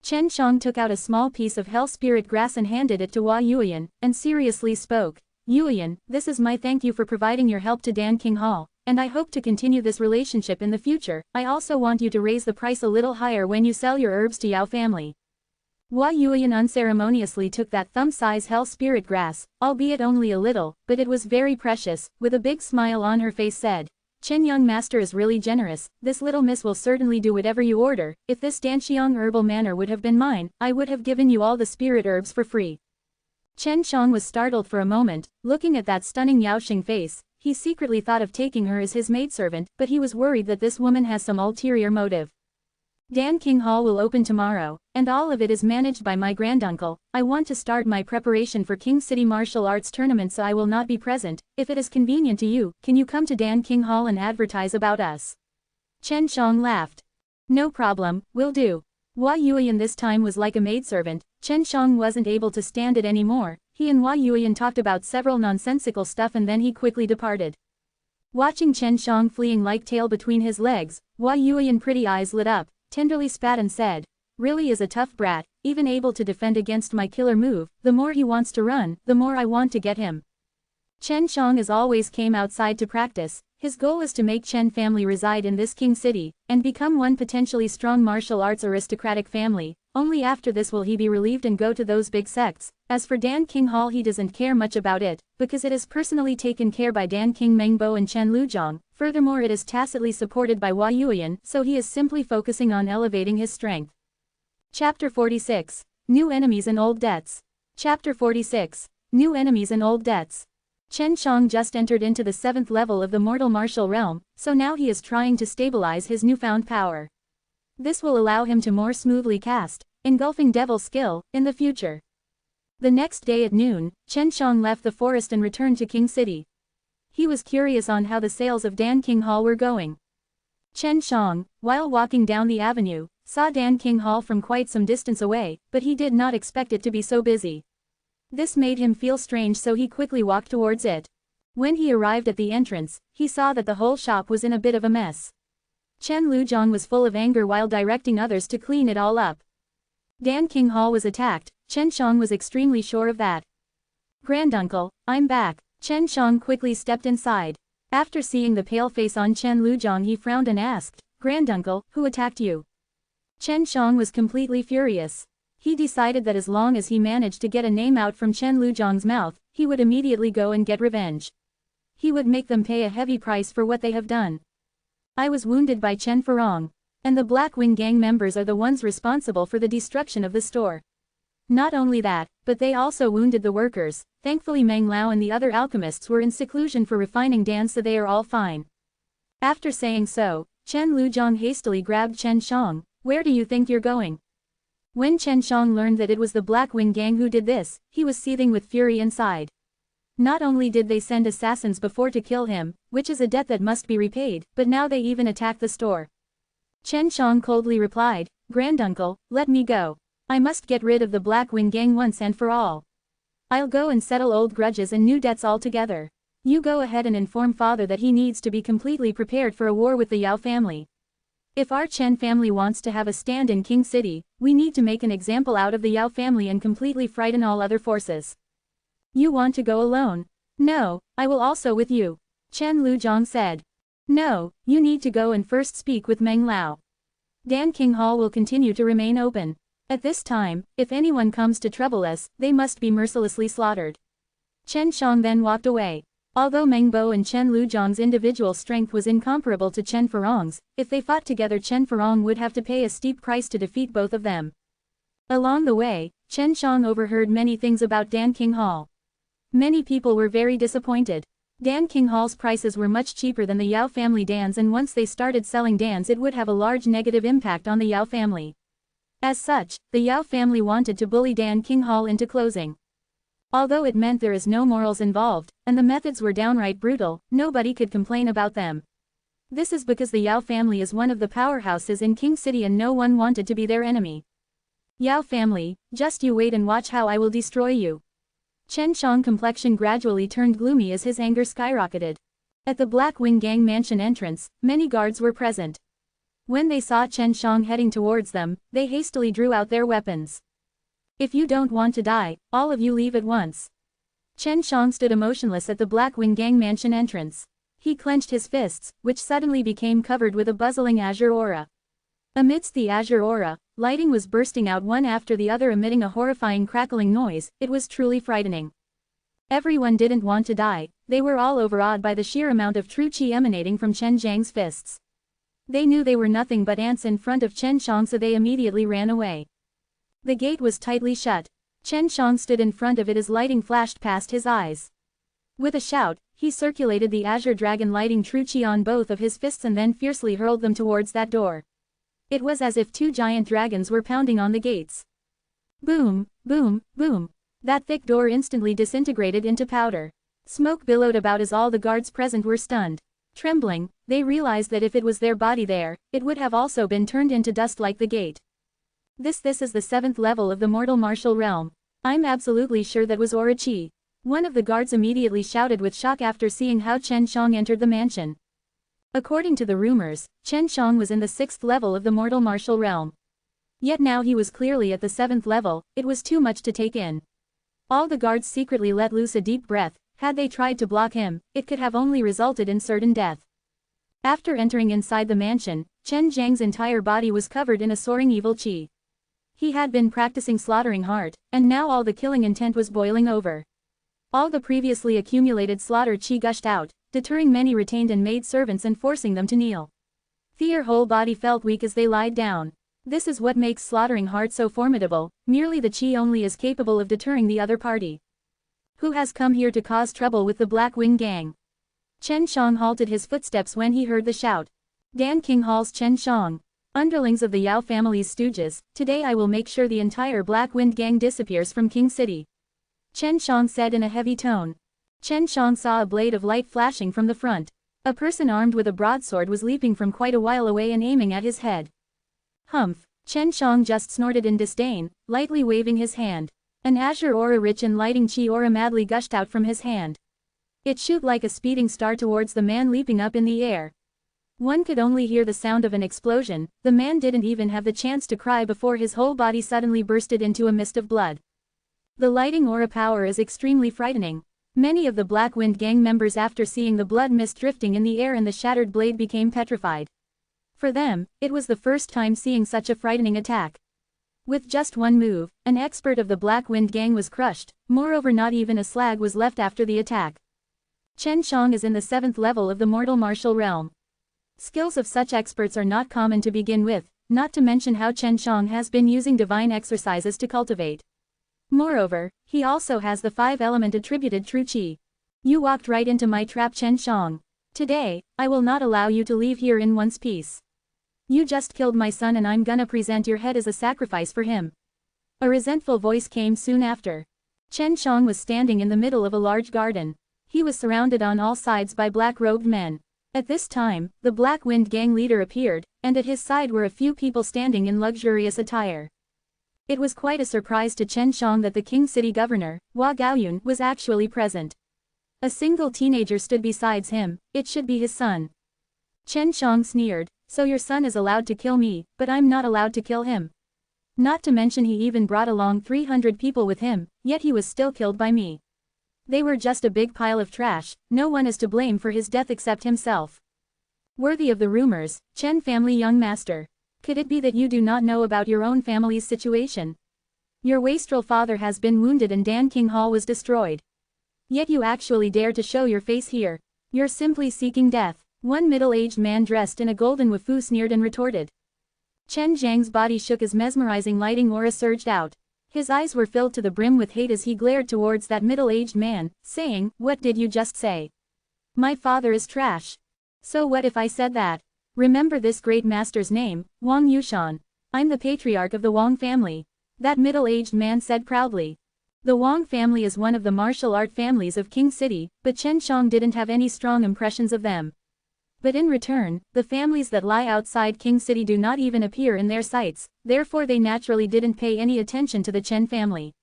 Chen Shang took out a small piece of hell spirit grass and handed it to Hua Yuyan, and seriously spoke. Yuyan, this is my thank you for providing your help to Dan King Hall, and I hope to continue this relationship in the future. I also want you to raise the price a little higher when you sell your herbs to Yao family. Hua Yuyan unceremoniously took that thumb-size hell spirit grass, albeit only a little, but it was very precious, with a big smile on her face said, Chen young master is really generous, this little miss will certainly do whatever you order. If this Danxiang herbal manor would have been mine, I would have given you all the spirit herbs for free. Chen Shang was startled for a moment, looking at that stunning Yaoxing face. He secretly thought of taking her as his maidservant, but he was worried that this woman has some ulterior motive. Dan King Hall will open tomorrow, and all of it is managed by my granduncle. I want to start my preparation for King City Martial Arts tournament, so I will not be present. If it is convenient to you, can you come to Dan King Hall and advertise about us? Chen Shang laughed. No problem, will do. Hua Yuyan this time was like a maidservant. Chen Shang wasn't able to stand it anymore. He and Hua Yuyan talked about several nonsensical stuff and then he quickly departed. Watching Chen Shang fleeing like tail between his legs, Hua Yuyan pretty eyes lit up, tenderly spat and said, really is a tough brat, even able to defend against my killer move. The more he wants to run, the more I want to get him. Chen Shang as always came outside to practice. His goal is to make Chen family reside in this king city, and become one potentially strong martial arts aristocratic family. Only after this will he be relieved and go to those big sects. As for Dan King Hall, he doesn't care much about it, because it is personally taken care by Dan King Mengbo and Chen Luzhong. Furthermore, it is tacitly supported by Hua Yuyan, so he is simply focusing on elevating his strength. Chapter 46. New Enemies and Old Debts. Chapter 46. New Enemies and Old Debts. Chen Shang just entered into the 7th level of the mortal martial realm, so now he is trying to stabilize his newfound power. This will allow him to more smoothly cast engulfing devil skill in the future. The next day at noon, Chen Shang left the forest and returned to King City. He was curious on how the sales of Dan King Hall were going. Chen Shang, while walking down the avenue, saw Dan King Hall from quite some distance away, but he did not expect it to be so busy. This made him feel strange, so he quickly walked towards it. When he arrived at the entrance, he saw that the whole shop was in a bit of a mess. Chen Luzhong was full of anger while directing others to clean it all up. Dan King Hall was attacked. Chen Shang was extremely sure of that. Granduncle, I'm back. Chen Shang quickly stepped inside. After seeing the pale face on Chen Luzhong, he frowned and asked, Granduncle, who attacked you? Chen Shang was completely furious. He decided that as long as he managed to get a name out from Chen Luzhong's mouth, he would immediately go and get revenge. He would make them pay a heavy price for what they have done. I was wounded by Chen Farong, and the Black Wing Gang members are the ones responsible for the destruction of the store. Not only that, but they also wounded the workers. Thankfully Meng Lao and the other alchemists were in seclusion for refining Dan, so they are all fine. After saying so, Chen Luzhong hastily grabbed Chen Shang. Where do you think you're going? When Chen Shang learned that it was the Black Wing Gang who did this, he was seething with fury inside. Not only did they send assassins before to kill him, which is a debt that must be repaid, but now they even attacked the store. Chen Shang coldly replied, Granduncle, let me go. I must get rid of the Black Wing Gang once and for all. I'll go and settle old grudges and new debts altogether. You go ahead and inform father that he needs to be completely prepared for a war with the Yao family. If our Chen family wants to have a stand in King City, we need to make an example out of the Yao family and completely frighten all other forces. You want to go alone? No, I will also with you. Chen Luzhong said. No, you need to go and first speak with Meng Lao. Dan King Hall will continue to remain open. At this time, if anyone comes to trouble us, they must be mercilessly slaughtered. Chen Shang then walked away. Although Meng Bo and Chen Luzhong's individual strength was incomparable to Chen Farong's, if they fought together Chen Farong would have to pay a steep price to defeat both of them. Along the way, Chen Shang overheard many things about Dan King Hall. Many people were very disappointed. Dan King Hall's prices were much cheaper than the Yao family Dans, and once they started selling Dans it would have a large negative impact on the Yao family. As such, the Yao family wanted to bully Dan King Hall into closing. Although it meant there is no morals involved, and the methods were downright brutal, nobody could complain about them. This is because the Yao family is one of the powerhouses in King City and no one wanted to be their enemy. Yao family, just you wait and watch how I will destroy you. Chen Shang's complexion gradually turned gloomy as his anger skyrocketed. At the Black Wing Gang mansion entrance, many guards were present. When they saw Chen Shang heading towards them, they hastily drew out their weapons. If you don't want to die, all of you leave at once. Chen Shang stood emotionless at the Black Wing Gang mansion entrance. He clenched his fists, which suddenly became covered with a bustling azure aura. Amidst the azure aura, lighting was bursting out one after the other, emitting a horrifying crackling noise. It was truly frightening. Everyone didn't want to die, they were all overawed by the sheer amount of true qi emanating from Chen Zhang's fists. They knew they were nothing but ants in front of Chen Shang, so they immediately ran away. The gate was tightly shut. Chen Shang stood in front of it as lighting flashed past his eyes. With a shout, he circulated the azure dragon lighting true qi on both of his fists and then fiercely hurled them towards that door. It was as if two giant dragons were pounding on the gates. Boom, boom, boom. That thick door instantly disintegrated into powder. Smoke billowed about as all the guards present were stunned. Trembling, they realized that if it was their body there, it would have also been turned into dust like the gate. This is the 7th level of the mortal martial realm. I'm absolutely sure that was aura qi. One of the guards immediately shouted with shock after seeing how Chen Shang entered the mansion. According to the rumors, Chen Shang was in the 6th level of the mortal martial realm. Yet now he was clearly at the 7th level. It was too much to take in. All the guards secretly let loose a deep breath. Had they tried to block him, it could have only resulted in certain death. After entering inside the mansion, Chen Zhang's entire body was covered in a soaring evil qi. He had been practicing slaughtering hard, and now all the killing intent was boiling over. All the previously accumulated slaughter qi gushed out, deterring many retained and maid servants and forcing them to kneel. Their whole body felt weak as they lied down. This is what makes slaughtering hard so formidable, merely the qi only is capable of deterring the other party. Who has come here to cause trouble with the Black Wing Gang? Chen Shang halted his footsteps when he heard the shout. Dan King Hall's Chen Shang. Underlings of the Yao family's stooges, today I will make sure the entire Black Wind Gang disappears from King City. Chen Shang said in a heavy tone. Chen Shang saw a blade of light flashing from the front. A person armed with a broadsword was leaping from quite a while away and aiming at his head. Humph! Chen Shang just snorted in disdain, lightly waving his hand. An azure aura rich in lighting qi aura madly gushed out from his hand. It shot like a speeding star towards the man leaping up in the air. One could only hear the sound of an explosion. The man didn't even have the chance to cry before his whole body suddenly bursted into a mist of blood. The lighting aura power is extremely frightening. Many of the Black Wind Gang members, after seeing the blood mist drifting in the air and the shattered blade, became petrified. For them, it was the first time seeing such a frightening attack. With just one move, an expert of the Black Wind Gang was crushed. Moreover, not even a slag was left after the attack. Chen Shang is in the 7th level of the mortal martial realm. Skills of such experts are not common to begin with, not to mention how Chen Shang has been using divine exercises to cultivate. Moreover, he also has the 5-element attributed true qi. You walked right into my trap, Chen Shang. Today, I will not allow you to leave here in one piece. You just killed my son and I'm gonna present your head as a sacrifice for him. A resentful voice came soon after. Chen Shang was standing in the middle of a large garden. He was surrounded on all sides by black-robed men. At this time, the Black Wind Gang leader appeared, and at his side were a few people standing in luxurious attire. It was quite a surprise to Chen Shang that the King City governor, Hua Gaoyun, was actually present. A single teenager stood beside him. It should be his son. Chen Shang sneered. So your son is allowed to kill me, but I'm not allowed to kill him. Not to mention he even brought along 300 people with him, yet he was still killed by me. They were just a big pile of trash. No one is to blame for his death except himself. Worthy of the rumors, Chen family young master. Could it be that you do not know about your own family's situation? Your wastrel father has been wounded and Dan King Hall was destroyed. Yet you actually dare to show your face here. You're simply seeking death. One middle-aged man dressed in a golden wafu sneered and retorted. Chen Zhang's body shook as mesmerizing lighting aura surged out. His eyes were filled to the brim with hate as he glared towards that middle-aged man, saying, "What did you just say? My father is trash. So what if I said that? Remember this great master's name, Wang Yushan. I'm the patriarch of the Wang family. That middle-aged man said proudly. The Wang family is one of the martial art families of King City, but Chen Shang didn't have any strong impressions of them. But in return, the families that lie outside King City do not even appear in their sights, therefore they naturally didn't pay any attention to the Chen family.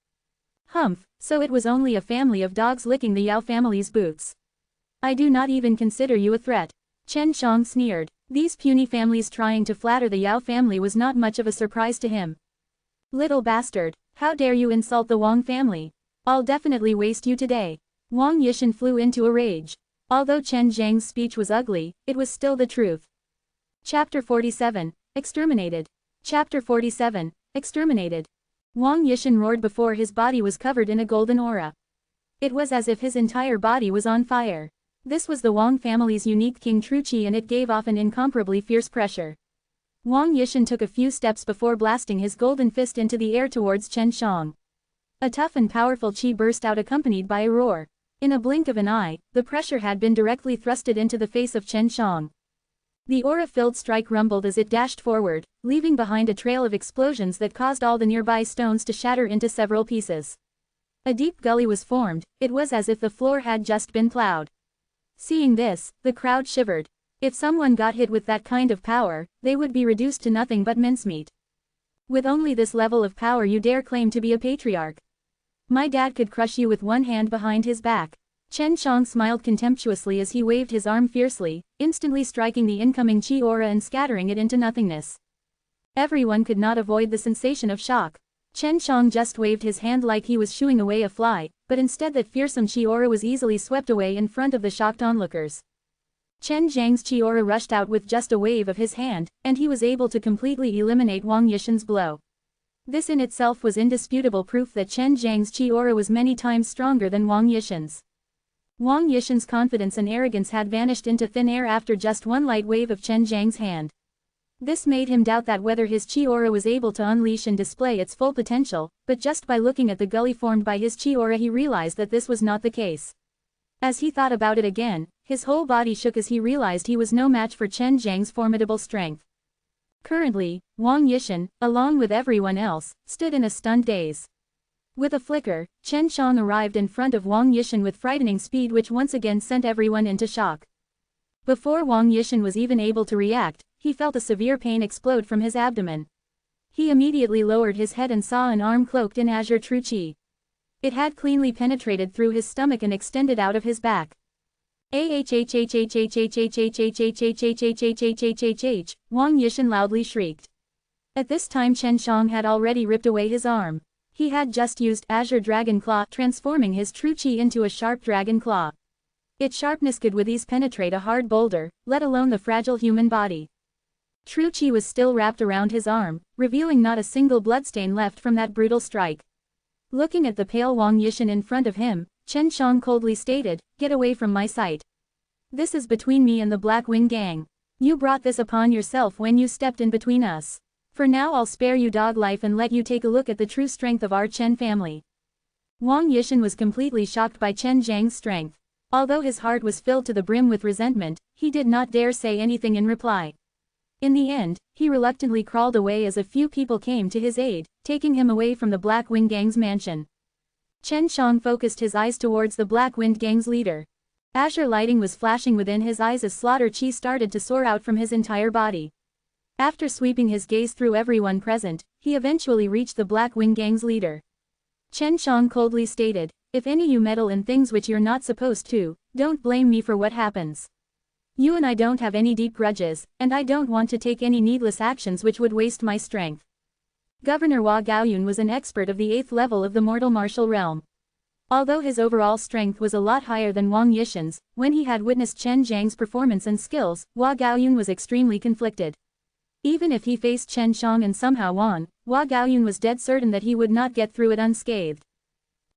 Humph, so it was only a family of dogs licking the Yao family's boots. I do not even consider you a threat. Chen Shang sneered. These puny families trying to flatter the Yao family was not much of a surprise to him. Little bastard, how dare you insult the Wang family? I'll definitely waste you today. Wang Yishan flew into a rage. Although Chen Zhang's speech was ugly, it was still the truth. Chapter 47, Exterminated. Chapter 47, Exterminated. Wang Yishan roared before his body was covered in a golden aura. It was as if his entire body was on fire. This was the Wang family's unique King Tru Qi and it gave off an incomparably fierce pressure. Wang Yishan took a few steps before blasting his golden fist into the air towards Chen Shang. A tough and powerful qi burst out accompanied by a roar. In a blink of an eye, the pressure had been directly thrusted into the face of Chen Shang. The aura-filled strike rumbled as it dashed forward, leaving behind a trail of explosions that caused all the nearby stones to shatter into several pieces. A deep gully was formed, it was as if the floor had just been plowed. Seeing this, the crowd shivered. If someone got hit with that kind of power, they would be reduced to nothing but mincemeat. With only this level of power you dare claim to be a patriarch. My dad could crush you with one hand behind his back. Chen Shang smiled contemptuously as he waved his arm fiercely, instantly striking the incoming chi aura and scattering it into nothingness. Everyone could not avoid the sensation of shock. Chen Shang just waved his hand like he was shooing away a fly, but instead that fearsome chi aura was easily swept away in front of the shocked onlookers. Chen Zhang's chi aura rushed out with just a wave of his hand, and he was able to completely eliminate Wang Yishan's blow. This in itself was indisputable proof that Chen Zhang's chi aura was many times stronger than Wang Yishan's. Wang Yishan's confidence and arrogance had vanished into thin air after just one light wave of Chen Zhang's hand. This made him doubt that whether his chi aura was able to unleash and display its full potential, but just by looking at the gully formed by his chi aura he realized that this was not the case. As he thought about it again, his whole body shook as he realized he was no match for Chen Zhang's formidable strength. Currently, Wang Yishan, along with everyone else, stood in a stunned daze. With a flicker, Chen Shang arrived in front of Wang Yishan with frightening speed which once again sent everyone into shock. Before Wang Yishan was even able to react, he felt a severe pain explode from his abdomen. He immediately lowered his head and saw an arm cloaked in azure Tru Qi. It had cleanly penetrated through his stomach and extended out of his back. Wang Yishan loudly shrieked. At this time Chen Shang had already ripped away his arm. He had just used Azure Dragon Claw, transforming his Tru Qi into a sharp dragon claw. Its sharpness could with ease penetrate a hard boulder, let alone the fragile human body. Tru Qi was still wrapped around his arm, revealing not a single bloodstain left from that brutal strike. Looking at the pale Wang Yishan in front of him, Chen Shang coldly stated, "Get away from my sight. This is between me and the Black Wing Gang. You brought this upon yourself when you stepped in between us. For now I'll spare you dog life and let you take a look at the true strength of our Chen family." Wang Yishan was completely shocked by Chen Zhang's strength. Although his heart was filled to the brim with resentment, he did not dare say anything in reply. In the end, he reluctantly crawled away as a few people came to his aid, taking him away from the Black Wing Gang's mansion. Chen Shang focused his eyes towards the Black Wind Gang's leader. Azure lighting was flashing within his eyes as slaughter chi started to soar out from his entire body. After sweeping his gaze through everyone present, he eventually reached the Black Wing Gang's leader. Chen Shang coldly stated, "If any you meddle in things which you're not supposed to, don't blame me for what happens. You and I don't have any deep grudges, and I don't want to take any needless actions which would waste my strength." Governor Hua Gaoyun was an expert of the 8th level of the mortal martial realm. Although his overall strength was a lot higher than Wang Yishan's, when he had witnessed Chen Zhang's performance and skills, Hua Gaoyun was extremely conflicted. Even if he faced Chen Shang and somehow won, Hua Gaoyun was dead certain that he would not get through it unscathed.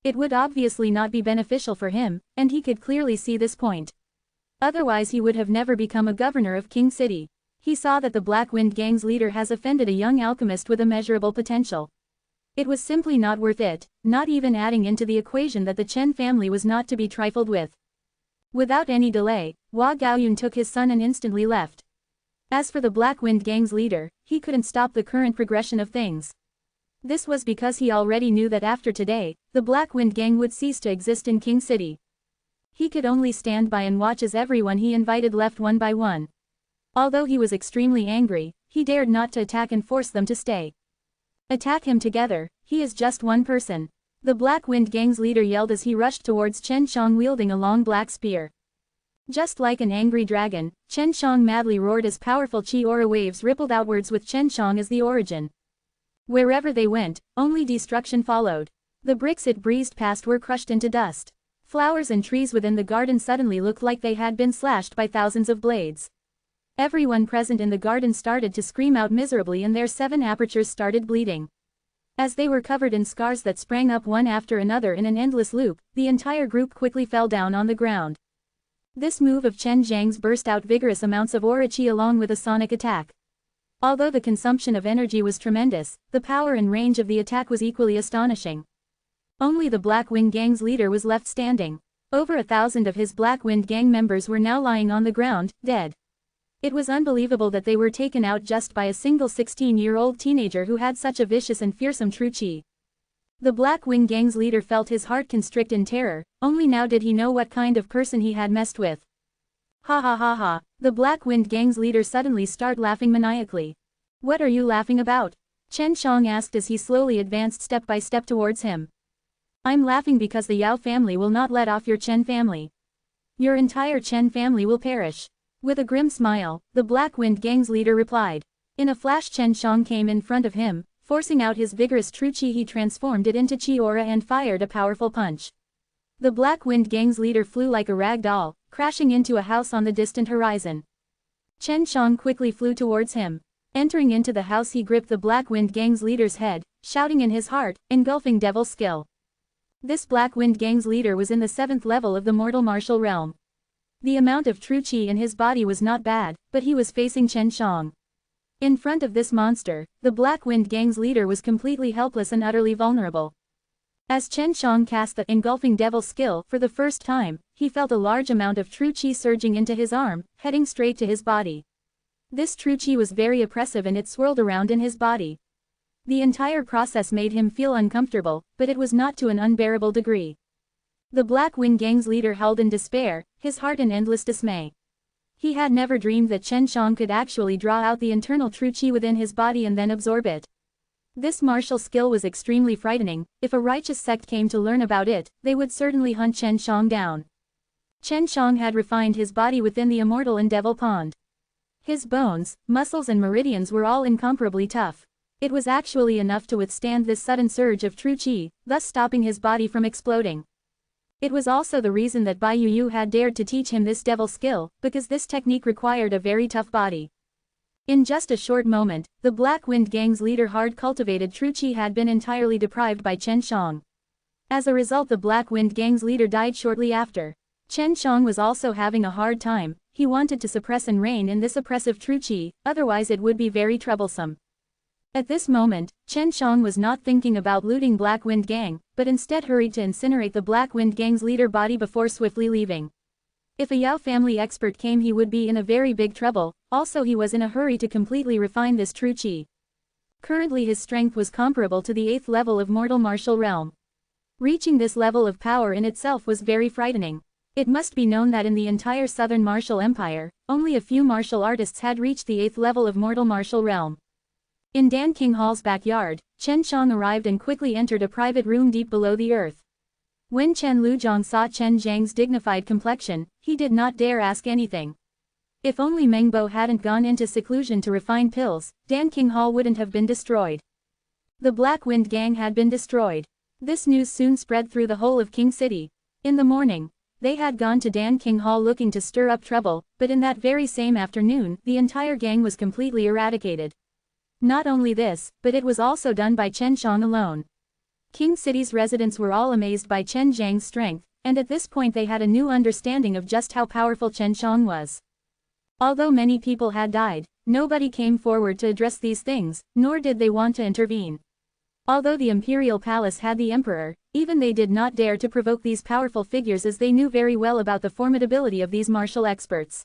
It would obviously not be beneficial for him, and he could clearly see this point. Otherwise he would have never become a governor of King City. He saw that the Black Wind Gang's leader has offended a young alchemist with immeasurable potential. It was simply not worth it, not even adding into the equation that the Chen family was not to be trifled with. Without any delay, Hua Gaoyun took his son and instantly left. As for the Black Wind Gang's leader, he couldn't stop the current progression of things. This was because he already knew that after today, the Black Wind Gang would cease to exist in King City. He could only stand by and watch as everyone he invited left one by one. Although he was extremely angry, he dared not to attack and force them to stay. Attack him together, he is just one person. The Black Wind Gang's leader yelled as he rushed towards Chen Shang wielding a long black spear. Just like an angry dragon, Chen Shang madly roared as powerful chi aura waves rippled outwards with Chen Shang as the origin. Wherever they went, only destruction followed. The bricks it breezed past were crushed into dust. Flowers and trees within the garden suddenly looked like they had been slashed by thousands of blades. Everyone present in the garden started to scream out miserably and their 7 apertures started bleeding. As they were covered in scars that sprang up one after another in an endless loop, the entire group quickly fell down on the ground. This move of Chen Zhang's burst out vigorous amounts of aura chi along with a sonic attack. Although the consumption of energy was tremendous, the power and range of the attack was equally astonishing. Only the Black Wind Gang's leader was left standing. Over 1,000 of his Black Wind Gang members were now lying on the ground, dead. It was unbelievable that they were taken out just by a single 16-year-old teenager who had such a vicious and fearsome true chi. The Black Wind Gang's leader felt his heart constrict in terror, only now did he know what kind of person he had messed with. Ha ha ha ha, the Black Wind Gang's leader suddenly started laughing maniacally. What are you laughing about? Chen Shang asked as he slowly advanced step by step towards him. I'm laughing because the Yao family will not let off your Chen family. Your entire Chen family will perish. With a grim smile, the Black Wind Gang's leader replied. In a flash Chen Shang came in front of him, forcing out his vigorous true chi. He transformed it into chi aura and fired a powerful punch. The Black Wind Gang's leader flew like a rag doll, crashing into a house on the distant horizon. Chen Shang quickly flew towards him. Entering into the house he gripped the Black Wind Gang's leader's head, shouting in his heart, engulfing devil skill. This Black Wind Gang's leader was in the 7th level of the mortal martial realm. The amount of true chi in his body was not bad, but he was facing Chen Shang. In front of this monster, the Black Wind Gang's leader was completely helpless and utterly vulnerable. As Chen Shang cast the engulfing devil skill for the first time, he felt a large amount of true chi surging into his arm, heading straight to his body. This true chi was very oppressive and it swirled around in his body. The entire process made him feel uncomfortable, but it was not to an unbearable degree. The Black Wind Gang's leader howled in despair, his heart in endless dismay. He had never dreamed that Chen Shang could actually draw out the internal true chi within his body and then absorb it. This martial skill was extremely frightening. If a righteous sect came to learn about it, they would certainly hunt Chen Shang down. Chen Shang had refined his body within the Immortal and Devil Pond. His bones, muscles and meridians were all incomparably tough. It was actually enough to withstand this sudden surge of true chi, thus stopping his body from exploding. It was also the reason that Bai Yu had dared to teach him this devil skill, because this technique required a very tough body. In just a short moment, the Black Wind Gang's leader hard cultivated true chi had been entirely deprived by Chen Shang. As a result the Black Wind Gang's leader died shortly after. Chen Shang was also having a hard time. He wanted to suppress and rein in this oppressive true chi, otherwise it would be very troublesome. At this moment, Chen Shang was not thinking about looting Black Wind Gang, but instead hurried to incinerate the Black Wind Gang's leader body before swiftly leaving. If a Yao family expert came he would be in a very big trouble, also he was in a hurry to completely refine this true chi. Currently his strength was comparable to the 8th level of mortal martial realm. Reaching this level of power in itself was very frightening. It must be known that in the entire Southern Martial Empire, only a few martial artists had reached the 8th level of mortal martial realm. In Dan King Hall's backyard, Chen Shang arrived and quickly entered a private room deep below the earth. When Chen Luzhong saw Chen Zhang's dignified complexion, he did not dare ask anything. If only Meng Bo hadn't gone into seclusion to refine pills, Dan King Hall wouldn't have been destroyed. The Black Wind Gang had been destroyed. This news soon spread through the whole of King City. In the morning, they had gone to Dan King Hall looking to stir up trouble, but in that very same afternoon, the entire gang was completely eradicated. Not only this, but it was also done by Chen Shang alone. King City's residents were all amazed by Chen Zhang's strength, and at this point they had a new understanding of just how powerful Chen Shang was. Although many people had died, nobody came forward to address these things, nor did they want to intervene. Although the imperial palace had the emperor, even they did not dare to provoke these powerful figures as they knew very well about the formidability of these martial experts.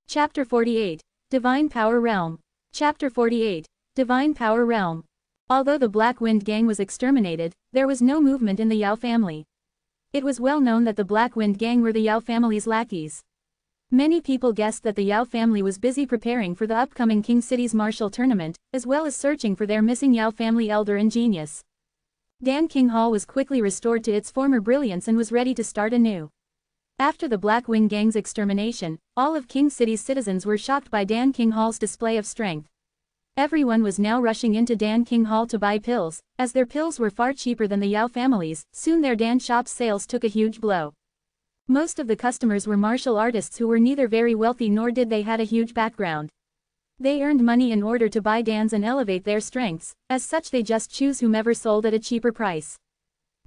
Chapter 48. Divine Power Realm. Chapter 48. Divine Power Realm. Although the Black Wind Gang was exterminated, there was no movement in the Yao family. It was well known that the Black Wind Gang were the Yao family's lackeys. Many people guessed that the Yao family was busy preparing for the upcoming King City's martial tournament, as well as searching for their missing Yao family elder and genius. Dan King Hall was quickly restored to its former brilliance and was ready to start anew. After the Black Wing Gang's extermination, all of King City's citizens were shocked by Dan King Hall's display of strength. Everyone was now rushing into Dan King Hall to buy pills, as their pills were far cheaper than the Yao family's. Soon their Dan shop's sales took a huge blow. Most of the customers were martial artists who were neither very wealthy nor did they had a huge background. They earned money in order to buy Dans and elevate their strengths, as such they just choose whomever sold at a cheaper price.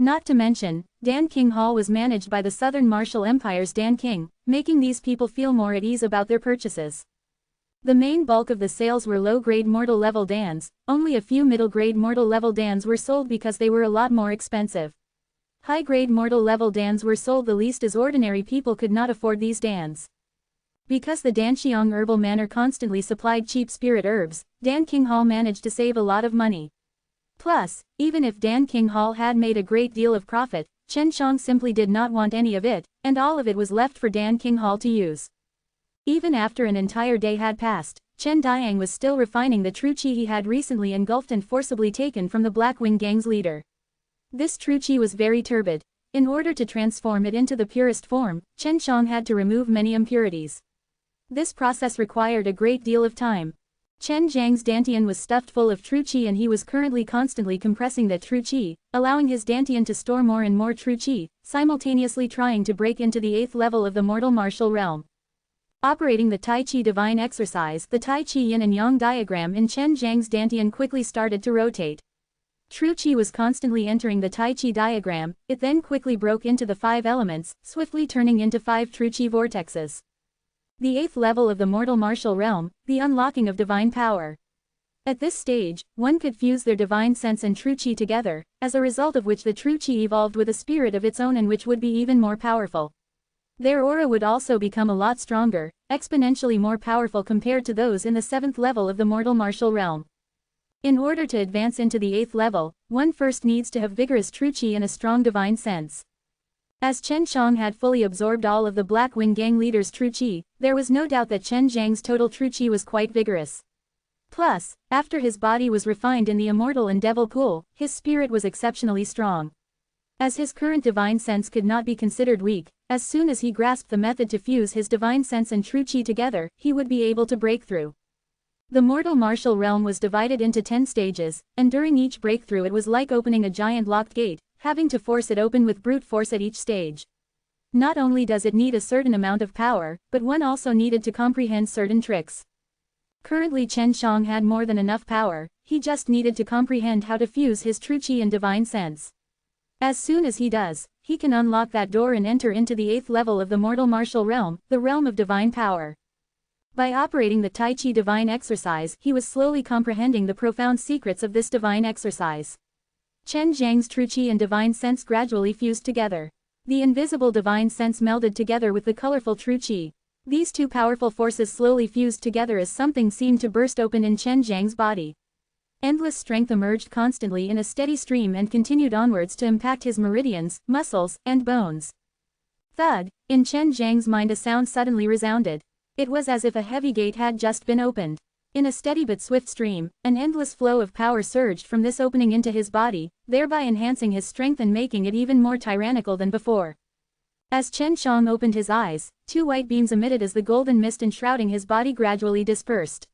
Not to mention, Dan King Hall was managed by the Southern Martial Empire's Dan King, making these people feel more at ease about their purchases. The main bulk of the sales were low-grade mortal-level Dans, only a few middle-grade mortal-level Dans were sold because they were a lot more expensive. High-grade mortal-level Dans were sold the least as ordinary people could not afford these Dans. Because the Danxiang herbal manor constantly supplied cheap spirit herbs, Dan King Hall managed to save a lot of money. Plus, even if Dan King Hall had made a great deal of profit, Chen Shang simply did not want any of it, and all of it was left for Dan King Hall to use. Even after an entire day had passed, Chen Diang was still refining the true qi he had recently engulfed and forcibly taken from the Black Wing Gang's leader. This true qi was very turbid. In order to transform it into the purest form, Chen Shang had to remove many impurities. This process required a great deal of time. Chen Zhang's dantian was stuffed full of true qi and he was currently constantly compressing that true qi, allowing his dantian to store more and more true qi, simultaneously trying to break into the 8th level of the mortal martial realm. Operating the Tai Chi divine exercise, the Tai Chi yin and yang diagram in Chen Zhang's dantian quickly started to rotate. True Qi was constantly entering the Tai Chi diagram, it then quickly broke into the 5 elements, swiftly turning into 5 True Qi vortexes. The 8th level of the mortal martial realm, the unlocking of divine power. At this stage, one could fuse their divine sense and True Qi together, as a result of which the True Qi evolved with a spirit of its own and which would be even more powerful. Their aura would also become a lot stronger, exponentially more powerful compared to those in the 7th level of the mortal martial realm. In order to advance into the 8th level, one first needs to have vigorous true qi and a strong divine sense. As Chen Shang had fully absorbed all of the Black Wing Gang leader's true qi, there was no doubt that Chen Zhang's total true qi was quite vigorous. Plus, after his body was refined in the Immortal and Devil Pool, his spirit was exceptionally strong. As his current divine sense could not be considered weak, as soon as he grasped the method to fuse his divine sense and true qi together, he would be able to break through. The mortal martial realm was divided into 10 stages, and during each breakthrough it was like opening a giant locked gate, having to force it open with brute force at each stage. Not only does it need a certain amount of power, but one also needed to comprehend certain tricks. Currently Chen Shang had more than enough power, he just needed to comprehend how to fuse his true qi and divine sense. As soon as he does, he can unlock that door and enter into the 8th level of the mortal martial realm, the realm of divine power. By operating the Tai Chi divine exercise, he was slowly comprehending the profound secrets of this divine exercise. Chen Zhang's true qi and divine sense gradually fused together. The invisible divine sense melded together with the colorful true qi. These two powerful forces slowly fused together as something seemed to burst open in Chen Zhang's body. Endless strength emerged constantly in a steady stream and continued onwards to impact his meridians, muscles, and bones. Thud! In Chen Zhang's mind a sound suddenly resounded. It was as if a heavy gate had just been opened. In a steady but swift stream, an endless flow of power surged from this opening into his body, thereby enhancing his strength and making it even more tyrannical than before. As Chen Shang opened his eyes, 2 white beams emitted as the golden mist enshrouding his body gradually dispersed.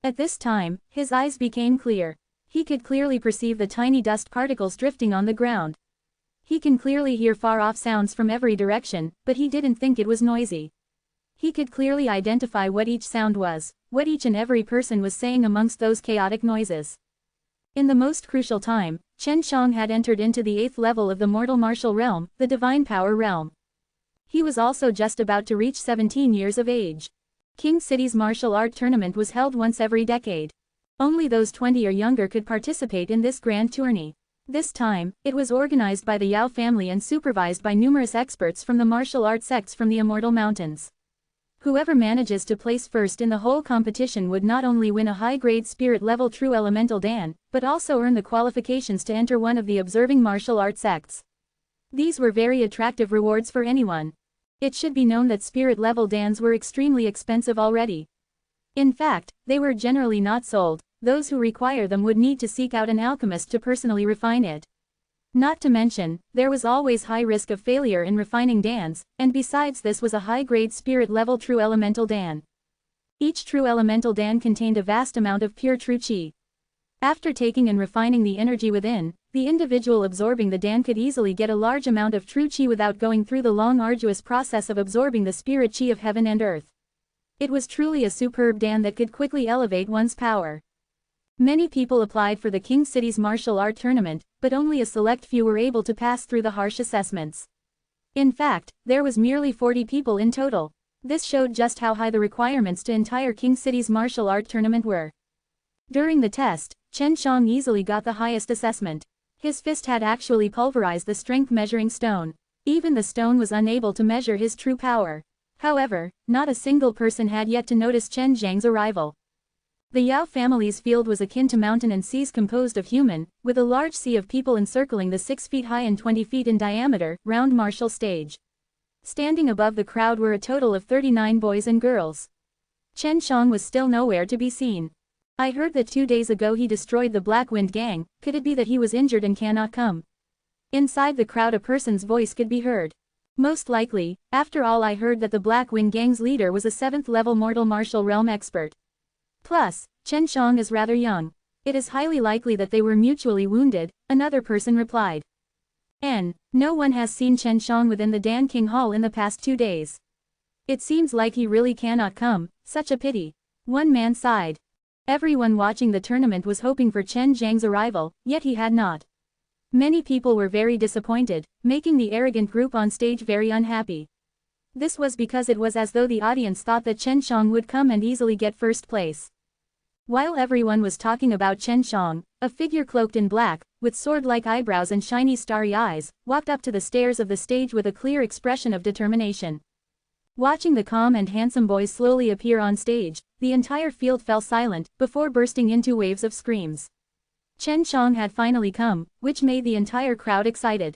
At this time, his eyes became clear. He could clearly perceive the tiny dust particles drifting on the ground. He can clearly hear far-off sounds from every direction, but he didn't think it was noisy. He could clearly identify what each sound was, what each and every person was saying amongst those chaotic noises. In the most crucial time, Chen Shang had entered into the 8th level of the mortal martial realm, the divine power realm. He was also just about to reach 17 years of age. King City's martial art tournament was held once every decade. Only those 20 or younger could participate in this grand tourney. This time, it was organized by the Yao family and supervised by numerous experts from the martial arts sects from the Immortal Mountains. Whoever manages to place first in the whole competition would not only win a high-grade spirit-level true elemental Dan, but also earn the qualifications to enter one of the observing martial arts sects. These were very attractive rewards for anyone. It should be known that spirit-level Dans were extremely expensive already. In fact, they were generally not sold. Those who require them would need to seek out an alchemist to personally refine it. Not to mention, there was always high risk of failure in refining Dans, and besides this was a high-grade spirit-level true elemental Dan. Each true elemental Dan contained a vast amount of pure true chi. After taking and refining the energy within, the individual absorbing the Dan could easily get a large amount of true chi without going through the long arduous process of absorbing the spirit chi of heaven and earth. It was truly a superb Dan that could quickly elevate one's power. Many people applied for the King City's martial art tournament, but only a select few were able to pass through the harsh assessments. In fact, there was merely 40 people in total. This showed just how high the requirements to entire King City's martial art tournament were. During the test, Chen Shang easily got the highest assessment. His fist had actually pulverized the strength measuring stone. Even the stone was unable to measure his true power. However, not a single person had yet to notice Chen Zhang's arrival. The Yao family's field was akin to mountain and seas composed of human, with a large sea of people encircling the 6 feet high and 20 feet in diameter, round martial stage. Standing above the crowd were a total of 39 boys and girls. Chen Shang was still nowhere to be seen. I heard that 2 days ago he destroyed the Black Wind Gang. Could it be that he was injured and cannot come? Inside the crowd a person's voice could be heard. Most likely, after all I heard that the Black Wind Gang's leader was a 7th level mortal martial realm expert. Plus, Chen Shang is rather young. It is highly likely that they were mutually wounded, another person replied. No one has seen Chen Shang within the Dan King Hall in the past 2 days. It seems like he really cannot come, such a pity. One man sighed. Everyone watching the tournament was hoping for Chen Zhang's arrival, yet he had not. Many people were very disappointed, making the arrogant group on stage very unhappy. This was because it was as though the audience thought that Chen Shang would come and easily get first place. While everyone was talking about Chen Shang, a figure cloaked in black, with sword-like eyebrows and shiny starry eyes, walked up to the stairs of the stage with a clear expression of determination. Watching the calm and handsome boy slowly appear on stage, the entire field fell silent, before bursting into waves of screams. Chen Shang had finally come, which made the entire crowd excited.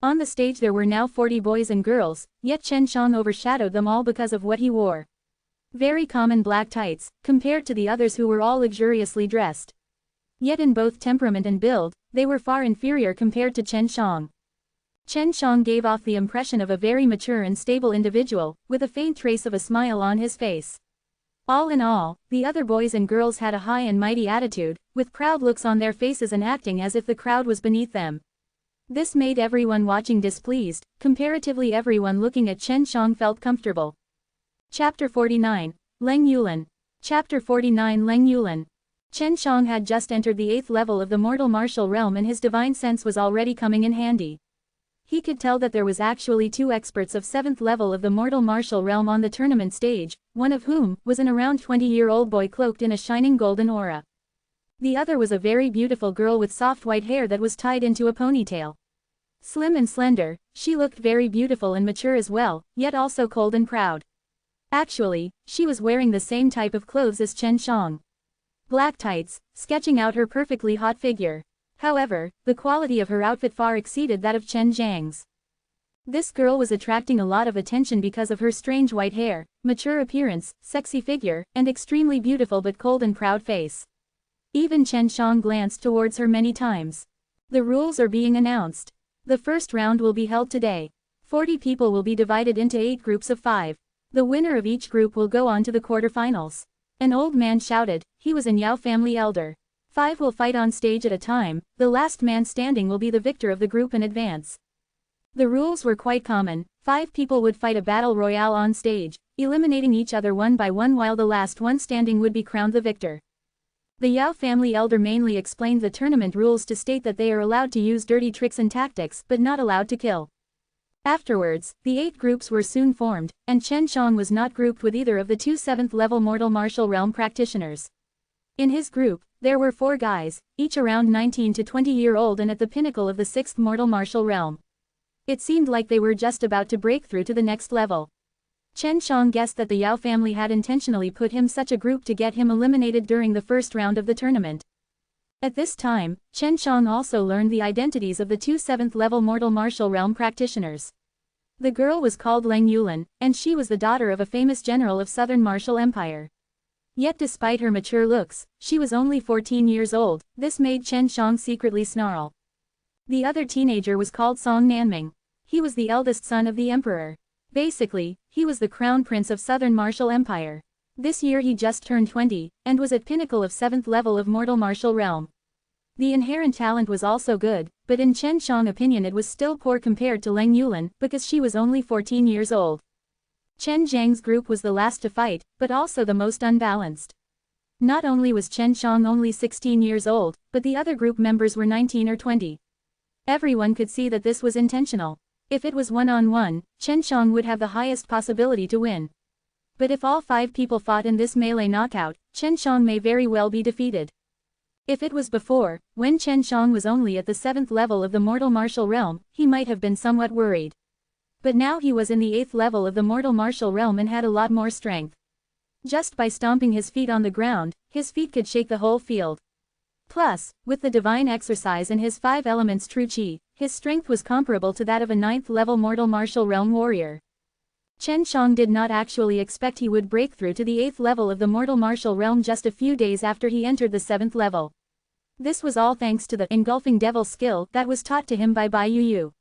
On the stage there were now 40 boys and girls, yet Chen Shang overshadowed them all because of what he wore. Very common black tights, compared to the others who were all luxuriously dressed. Yet in both temperament and build, they were far inferior compared to Chen Shang. Chen Shang gave off the impression of a very mature and stable individual, with a faint trace of a smile on his face. All in all, the other boys and girls had a high and mighty attitude, with proud looks on their faces and acting as if the crowd was beneath them. This made everyone watching displeased. Comparatively everyone looking at Chen Shang felt comfortable. Chapter 49, Leng Yulan. Chapter 49 Leng Yulan. Chen Shang had just entered the 8th level of the mortal martial realm and his divine sense was already coming in handy. He could tell that there was actually 2 experts of 7th level of the mortal martial realm on the tournament stage, one of whom was an around 20-year-old boy cloaked in a shining golden aura. The other was a very beautiful girl with soft white hair that was tied into a ponytail. Slim and slender, she looked very beautiful and mature as well, yet also cold and proud. Actually, she was wearing the same type of clothes as Chen Shang. Black tights, sketching out her perfectly hot figure. However, the quality of her outfit far exceeded that of Chen Zhang's. This girl was attracting a lot of attention because of her strange white hair, mature appearance, sexy figure, and extremely beautiful but cold and proud face. Even Chen Shang glanced towards her many times. The rules are being announced. The first round will be held today. 40 people will be divided into 8 groups of 5. The winner of each group will go on to the quarterfinals. An old man shouted. He was an Yao family elder. 5 will fight on stage at a time. The last man standing will be the victor of the group and advance. The rules were quite common. 5 people would fight a battle royale on stage, eliminating each other one by one while the last one standing would be crowned the victor. The Yao family elder mainly explained the tournament rules to state that they are allowed to use dirty tricks and tactics but not allowed to kill. Afterwards, the 8 groups were soon formed, and Chen Shang was not grouped with either of the 2 7th level mortal martial realm practitioners. In his group, there were 4 guys, each around 19 to 20-year-old and at the pinnacle of the 6th mortal martial realm. It seemed like they were just about to break through to the next level. Chen Xiang guessed that the Yao family had intentionally put him such a group to get him eliminated during the first round of the tournament. At this time, Chen Xiang also learned the identities of the 2 7th-level mortal martial realm practitioners. The girl was called Leng Yulan, and she was the daughter of a famous general of Southern Martial Empire. Yet despite her mature looks, she was only 14 years old. This made Chen Xiang secretly snarl. The other teenager was called Song Nanming. He was the eldest son of the emperor. Basically, he was the crown prince of Southern Martial Empire. This year he just turned 20, and was at pinnacle of 7th level of mortal martial realm. The inherent talent was also good, but in Chen Xiang's opinion it was still poor compared to Leng Yulan, because she was only 14 years old. Chen Zhang's group was the last to fight, but also the most unbalanced. Not only was Chen Xiang only 16 years old, but the other group members were 19 or 20. Everyone could see that this was intentional. If it was one-on-one, Chen Xiang would have the highest possibility to win. But if all 5 people fought in this melee knockout, Chen Xiang may very well be defeated. If it was before, when Chen Xiang was only at the 7th level of the mortal martial realm, he might have been somewhat worried. But now he was in the 8th level of the mortal martial realm and had a lot more strength. Just by stomping his feet on the ground, his feet could shake the whole field. Plus, with the divine exercise and his 5 elements true qi, his strength was comparable to that of a 9th level mortal martial realm warrior. Chen Xiang did not actually expect he would break through to the 8th level of the mortal martial realm just a few days after he entered the 7th level. This was all thanks to the engulfing devil skill that was taught to him by Bai Yu.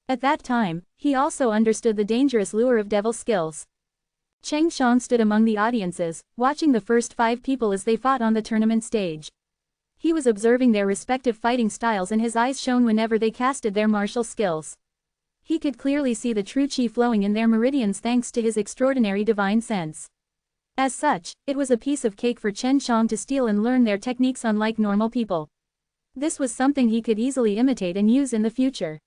At that time, he also understood the dangerous lure of devil skills. Chen Xiang stood among the audiences, watching the first 5 people as they fought on the tournament stage. He was observing their respective fighting styles and his eyes shone whenever they casted their martial skills. He could clearly see the true qi flowing in their meridians thanks to his extraordinary divine sense. As such, it was a piece of cake for Chen Xiang to steal and learn their techniques unlike normal people. This was something he could easily imitate and use in the future.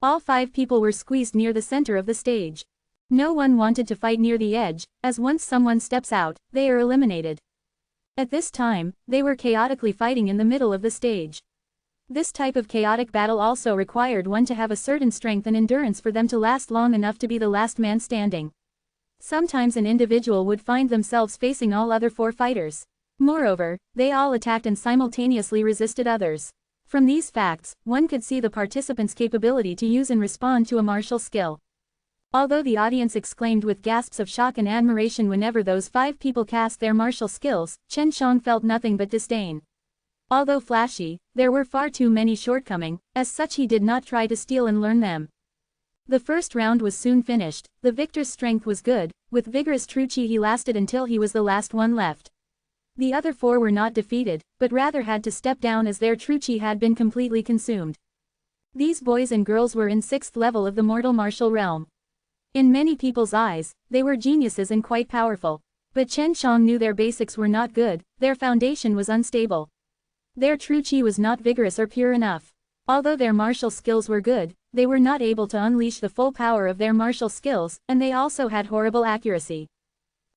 All 5 people were squeezed near the center of the stage. No one wanted to fight near the edge, as once someone steps out, they are eliminated. At this time, they were chaotically fighting in the middle of the stage. This type of chaotic battle also required one to have a certain strength and endurance for them to last long enough to be the last man standing. Sometimes an individual would find themselves facing all other 4 fighters. Moreover, they all attacked and simultaneously resisted others. From these facts, one could see the participants' capability to use and respond to a martial skill. Although the audience exclaimed with gasps of shock and admiration whenever those 5 people cast their martial skills, Chen Xiang felt nothing but disdain. Although flashy, there were far too many shortcomings, as such he did not try to steal and learn them. The first round was soon finished. The victor's strength was good, with vigorous true qi he lasted until he was the last one left. The other 4 were not defeated, but rather had to step down as their true qi had been completely consumed. These boys and girls were in 6th level of the mortal martial realm. In many people's eyes, they were geniuses and quite powerful. But Chen Xiang knew their basics were not good, their foundation was unstable. Their true qi was not vigorous or pure enough. Although their martial skills were good, they were not able to unleash the full power of their martial skills, and they also had horrible accuracy.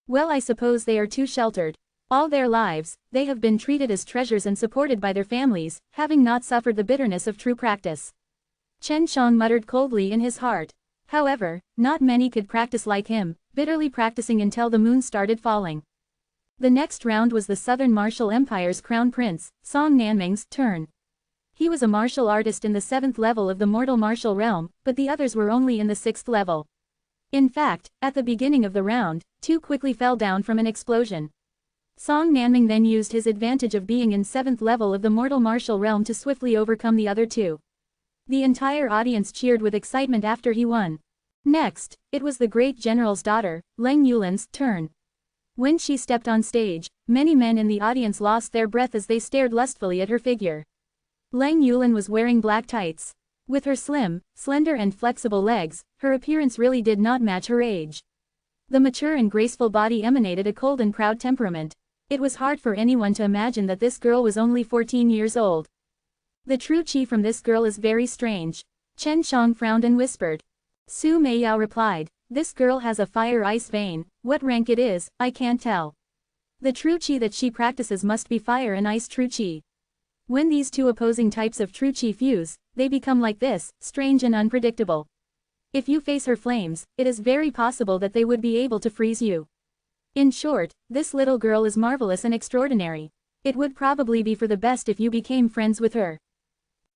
Well, I suppose they are too sheltered. All their lives, they have been treated as treasures and supported by their families, having not suffered the bitterness of true practice. Chen Xiang muttered coldly in his heart. However, not many could practice like him, bitterly practicing until the moon started falling. The next round was the Southern Martial Empire's crown prince, Song Nanming's, turn. He was a martial artist in the 7th level of the mortal martial realm, but the others were only in the 6th level. In fact, at the beginning of the round, 2 quickly fell down from an explosion. Song Nanming then used his advantage of being in 7th level of the mortal martial realm to swiftly overcome the other 2. The entire audience cheered with excitement after he won. Next, it was the great general's daughter, Leng Yulan's, turn. When she stepped on stage, many men in the audience lost their breath as they stared lustfully at her figure. Leng Yulan was wearing black tights. With her slim, slender and flexible legs, her appearance really did not match her age. The mature and graceful body emanated a cold and proud temperament. It was hard for anyone to imagine that this girl was only 14 years old. The true qi from this girl is very strange. Chen Xiang frowned and whispered. Su Meiyao replied, this girl has a fire-ice vein, what rank it is, I can't tell. The true chi that she practices must be fire and ice true chi. When these two opposing types of true chi fuse, they become like this, strange and unpredictable. If you face her flames, it is very possible that they would be able to freeze you. In short, this little girl is marvelous and extraordinary. It would probably be for the best if you became friends with her.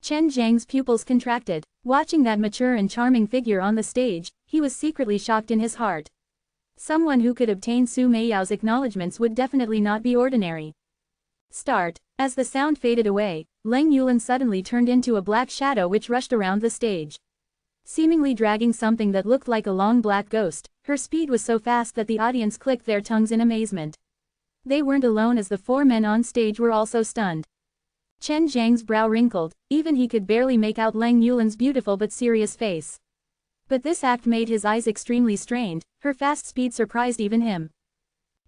Chen Zhang's pupils contracted. Watching that mature and charming figure on the stage, he was secretly shocked in his heart. Someone who could obtain Su Meiyao's acknowledgements would definitely not be ordinary. Start. As the sound faded away, Leng Yulin suddenly turned into a black shadow which rushed around the stage. Seemingly dragging something that looked like a long black ghost, her speed was so fast that the audience clicked their tongues in amazement. They weren't alone, as the four men on stage were also stunned. Chen Zhang's brow wrinkled, even he could barely make out Leng Yulin's beautiful but serious face. But this act made his eyes extremely strained, her fast speed surprised even him.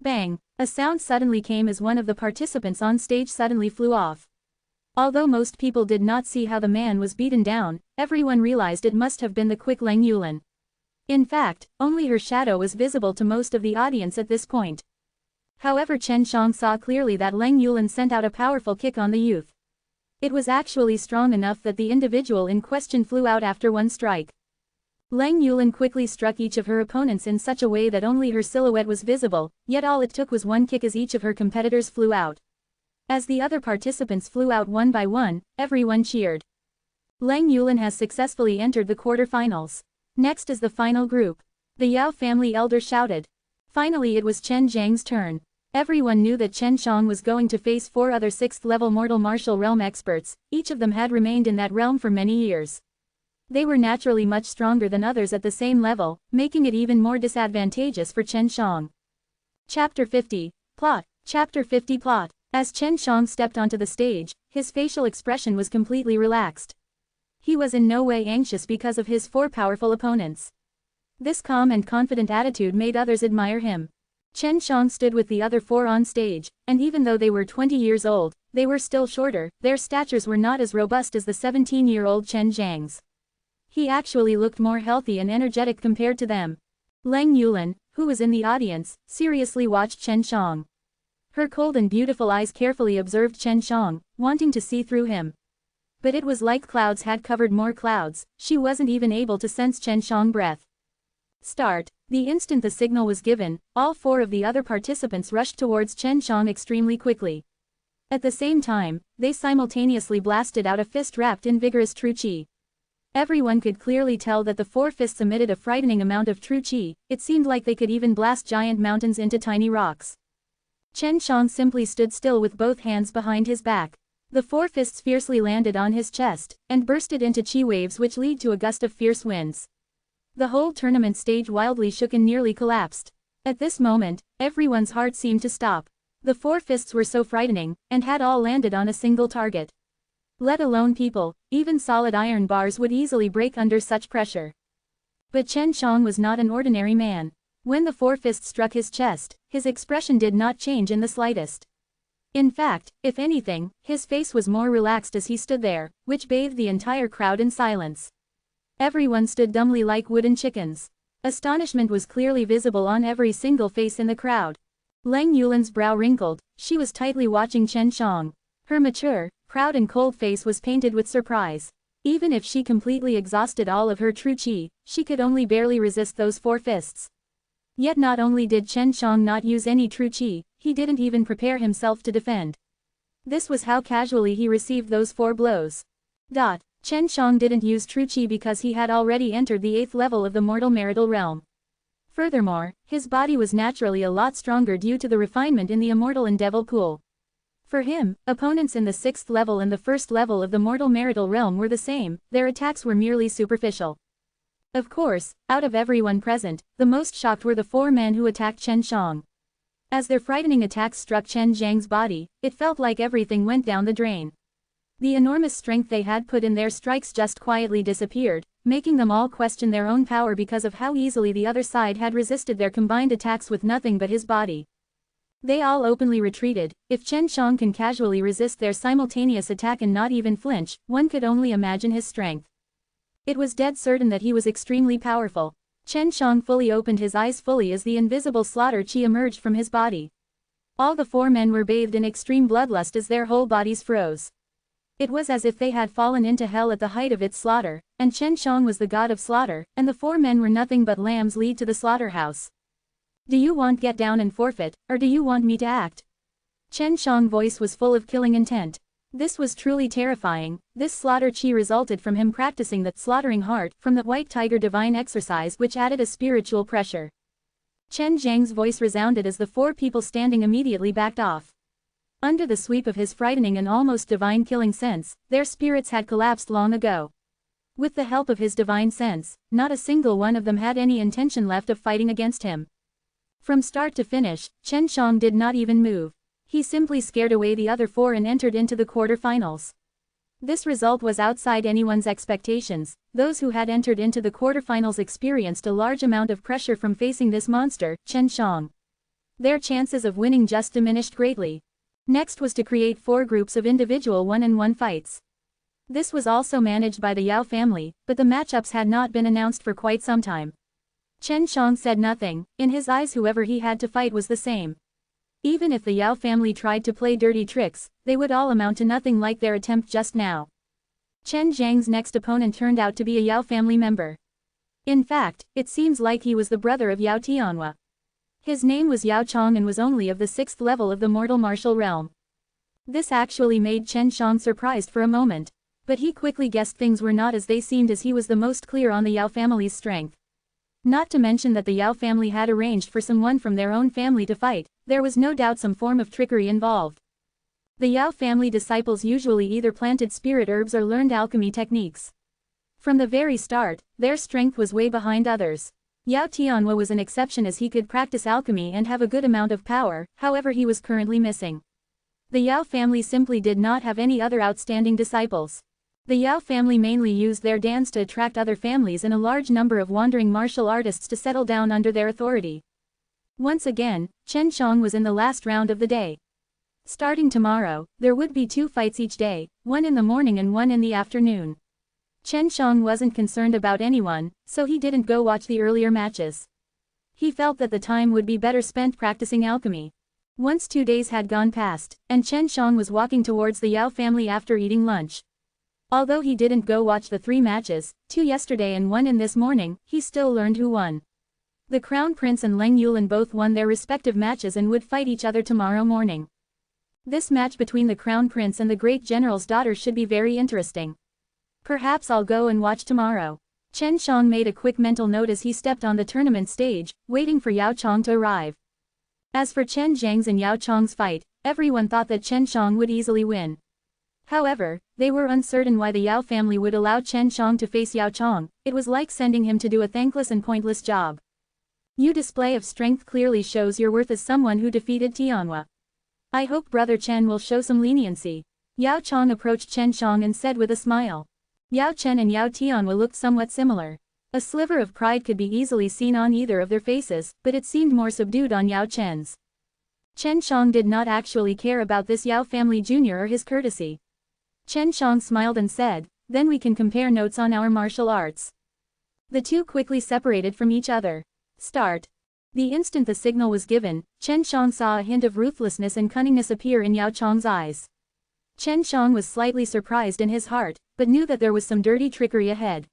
Bang! A sound suddenly came as one of the participants on stage suddenly flew off. Although most people did not see how the man was beaten down, everyone realized it must have been the quick Leng Yulin. In fact, only her shadow was visible to most of the audience at this point. However, Chen Shang saw clearly that Leng Yulin sent out a powerful kick on the youth. It was actually strong enough that the individual in question flew out after one strike. Leng Yulin quickly struck each of her opponents in such a way that only her silhouette was visible, yet all it took was one kick as each of her competitors flew out. As the other participants flew out one by one, everyone cheered. Leng Yulin has successfully entered the quarter-finals. Next is the final group. The Yao family elder shouted. Finally it was Chen Zhang's turn. Everyone knew that Chen Shang was going to face four other 6th-level mortal martial realm experts, each of them had remained in that realm for many years. They were naturally much stronger than others at the same level, making it even more disadvantageous for Chen Shang. Chapter 50. Plot. Chapter 50 Plot. As Chen Shang stepped onto the stage, his facial expression was completely relaxed. He was in no way anxious because of his four powerful opponents. This calm and confident attitude made others admire him. Chen Shang stood with the other four on stage, and even though they were 20 years old, they were still shorter, their statures were not as robust as the 17-year-old Chen Zhang's. He actually looked more healthy and energetic compared to them. Leng Yulin, who was in the audience, seriously watched Chen Shang. Her cold and beautiful eyes carefully observed Chen Shang, wanting to see through him. But it was like clouds had covered more clouds, she wasn't even able to sense Chen Shang's breath. Start. The instant the signal was given, all four of the other participants rushed towards Chen Shang extremely quickly. At the same time, they simultaneously blasted out a fist wrapped in vigorous true chi. Everyone could clearly tell that the four fists emitted a frightening amount of true chi, it seemed like they could even blast giant mountains into tiny rocks. Chen Shang simply stood still with both hands behind his back. The four fists fiercely landed on his chest, and bursted into chi waves which lead to a gust of fierce winds. The whole tournament stage wildly shook and nearly collapsed. At this moment, everyone's heart seemed to stop. The four fists were so frightening, and had all landed on a single target. Let alone people, even solid iron bars would easily break under such pressure. But Chen Shang was not an ordinary man. When the four fists struck his chest, his expression did not change in the slightest. In fact, if anything, his face was more relaxed as he stood there, which bathed the entire crowd in silence. Everyone stood dumbly like wooden chickens. Astonishment was clearly visible on every single face in the crowd. Leng Yulin's brow wrinkled, she was tightly watching Chen Shang. Her mature, proud and cold face was painted with surprise. Even if she completely exhausted all of her true chi, she could only barely resist those four fists. Yet not only did Chen Shang not use any true chi, he didn't even prepare himself to defend. This was how casually he received those four blows. Chen Shang didn't use true chi because he had already entered the 8th level of the mortal marital realm. Furthermore, his body was naturally a lot stronger due to the refinement in the immortal and devil pool. For him, opponents in the 6th level and the 1st level of the mortal marital realm were the same, their attacks were merely superficial. Of course, out of everyone present, the most shocked were the four men who attacked Chen Shang. As their frightening attacks struck Chen Zhang's body, it felt like everything went down the drain. The enormous strength they had put in their strikes just quietly disappeared, making them all question their own power because of how easily the other side had resisted their combined attacks with nothing but his body. They all openly retreated. If Chen Shang can casually resist their simultaneous attack and not even flinch, one could only imagine his strength. It was dead certain that he was extremely powerful. Chen Shang fully opened his eyes fully as the invisible slaughter chi emerged from his body. All the four men were bathed in extreme bloodlust as their whole bodies froze. It was as if they had fallen into hell at the height of its slaughter, and Chen Shang was the god of slaughter, and the four men were nothing but lambs led to the slaughterhouse. Do you want get down and forfeit, or do you want me to act? Chen Shang's voice was full of killing intent. This was truly terrifying. This slaughter chi resulted from him practicing that slaughtering heart from the white tiger divine exercise, which added a spiritual pressure. Chen Zhang's voice resounded as the four people standing immediately backed off. Under the sweep of his frightening and almost divine killing sense, their spirits had collapsed long ago. With the help of his divine sense, not a single one of them had any intention left of fighting against him. From start to finish, Chen Shang did not even move. He simply scared away the other four and entered into the quarterfinals. This result was outside anyone's expectations. Those who had entered into the quarterfinals experienced a large amount of pressure from facing this monster, Chen Shang. Their chances of winning just diminished greatly. Next was to create 4 groups of individual one-on-one fights. This was also managed by the Yao family, but the matchups had not been announced for quite some time. Chen Shang said nothing. In his eyes whoever he had to fight was the same. Even if the Yao family tried to play dirty tricks, they would all amount to nothing like their attempt just now. Chen Zhang's next opponent turned out to be a Yao family member. In fact, it seems like he was the brother of Yao Tianhua. His name was Yao Chong and was only of the 6th level of the mortal martial realm. This actually made Chen Shang surprised for a moment. But he quickly guessed things were not as they seemed, as he was the most clear on the Yao family's strength. Not to mention that the Yao family had arranged for someone from their own family to fight. There was no doubt some form of trickery involved. The Yao family disciples usually either planted spirit herbs or learned alchemy techniques. From the very start, their strength was way behind others. Yao Tianhua was an exception as he could practice alchemy and have a good amount of power, however he was currently missing. The Yao family simply did not have any other outstanding disciples. The Yao family mainly used their dance to attract other families and a large number of wandering martial artists to settle down under their authority. Once again, Chen Shang was in the last round of the day. Starting tomorrow, there would be 2 fights each day, one in the morning and one in the afternoon. Chen Shang wasn't concerned about anyone, so he didn't go watch the earlier matches. He felt that the time would be better spent practicing alchemy. Once 2 days had gone past, and Chen Shang was walking towards the Yao family after eating lunch. Although he didn't go watch the 3 matches, 2 yesterday and 1 in this morning, he still learned who won. The Crown Prince and Leng Yulin both won their respective matches and would fight each other tomorrow morning. This match between the Crown Prince and the Great General's daughter should be very interesting. Perhaps I'll go and watch tomorrow. Chen Shang made a quick mental note as he stepped on the tournament stage, waiting for Yao Chong to arrive. As for Chen Zhang's and Yao Chong's fight, everyone thought that Chen Shang would easily win. However, they were uncertain why the Yao family would allow Chen Shang to face Yao Chong. It was like sending him to do a thankless and pointless job. Your display of strength clearly shows your worth as someone who defeated Tianhua. I hope Brother Chen will show some leniency. Yao Chong approached Chen Shang and said with a smile. Yao Chen and Yao Tianhua looked somewhat similar. A sliver of pride could be easily seen on either of their faces, but it seemed more subdued on Yao Chen's. Chen Shang did not actually care about this Yao family junior or his courtesy. Chen Shang smiled and said, then we can compare notes on our martial arts. The two quickly separated from each other. Start. The instant the signal was given, Chen Shang saw a hint of ruthlessness and cunningness appear in Yao Chong's eyes. Chen Shang was slightly surprised in his heart, but knew that there was some dirty trickery ahead.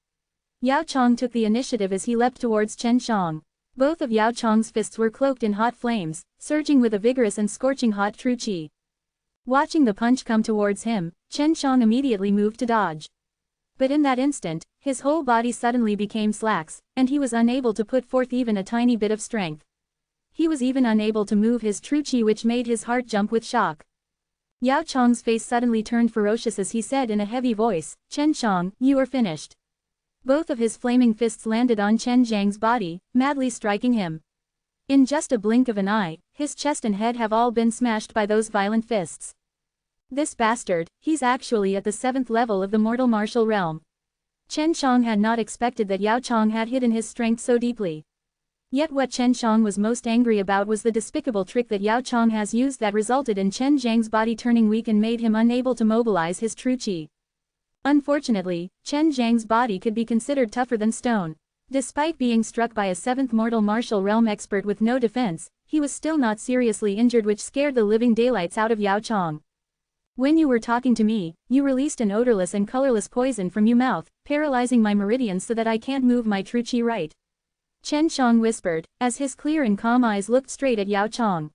Yao Chong took the initiative as he leapt towards Chen Shang. Both of Yao Chong's fists were cloaked in hot flames, surging with a vigorous and scorching hot true qi. Watching the punch come towards him, Chen Shang immediately moved to dodge. But in that instant, his whole body suddenly became lax, and he was unable to put forth even a tiny bit of strength. He was even unable to move his true qi, which made his heart jump with shock. Yao Chong's face suddenly turned ferocious as he said in a heavy voice, Chen Shang, you are finished. Both of his flaming fists landed on Chen Zhang's body, madly striking him. In just a blink of an eye, his chest and head have all been smashed by those violent fists. This bastard, he's actually at the 7th level of the mortal martial realm. Chen Shang had not expected that Yao Chong had hidden his strength so deeply. Yet what Chen Shang was most angry about was the despicable trick that Yao Chong has used that resulted in Chen Zhang's body turning weak and made him unable to mobilize his true qi. Unfortunately, Chen Zhang's body could be considered tougher than stone. Despite being struck by a 7th mortal martial realm expert with no defense, he was still not seriously injured, which scared the living daylights out of Yao Chong. When you were talking to me, you released an odorless and colorless poison from your mouth, paralyzing my meridians so that I can't move my true chi right. Chen Shang whispered, as his clear and calm eyes looked straight at Yao Chong.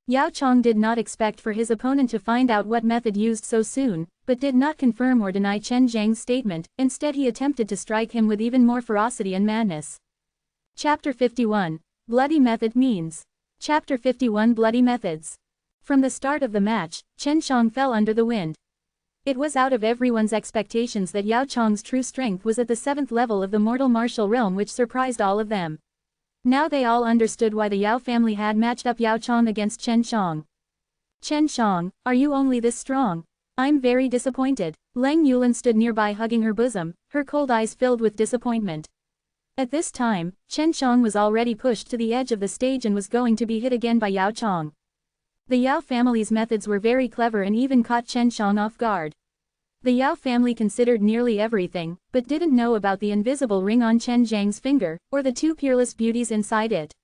Yao Chong did not expect for his opponent to find out what method used so soon, but did not confirm or deny Chen Zhang's statement. Instead, he attempted to strike him with even more ferocity and madness. Chapter 51. Bloody Method Means. Chapter 51 Bloody Methods. From the start of the match, Chen Shang fell under the wind. It was out of everyone's expectations that Yao Chong's true strength was at the 7th level of the mortal martial realm, which surprised all of them. Now they all understood why the Yao family had matched up Yao Chong against Chen Shang. Chen Shang, are you only this strong? I'm very disappointed. Leng Yulan stood nearby hugging her bosom, her cold eyes filled with disappointment. At this time, Chen Shang was already pushed to the edge of the stage and was going to be hit again by Yao Chong. The Yao family's methods were very clever and even caught Chen Shang off guard. The Yao family considered nearly everything, but didn't know about the invisible ring on Chen Zhang's finger, or the 2 peerless beauties inside it.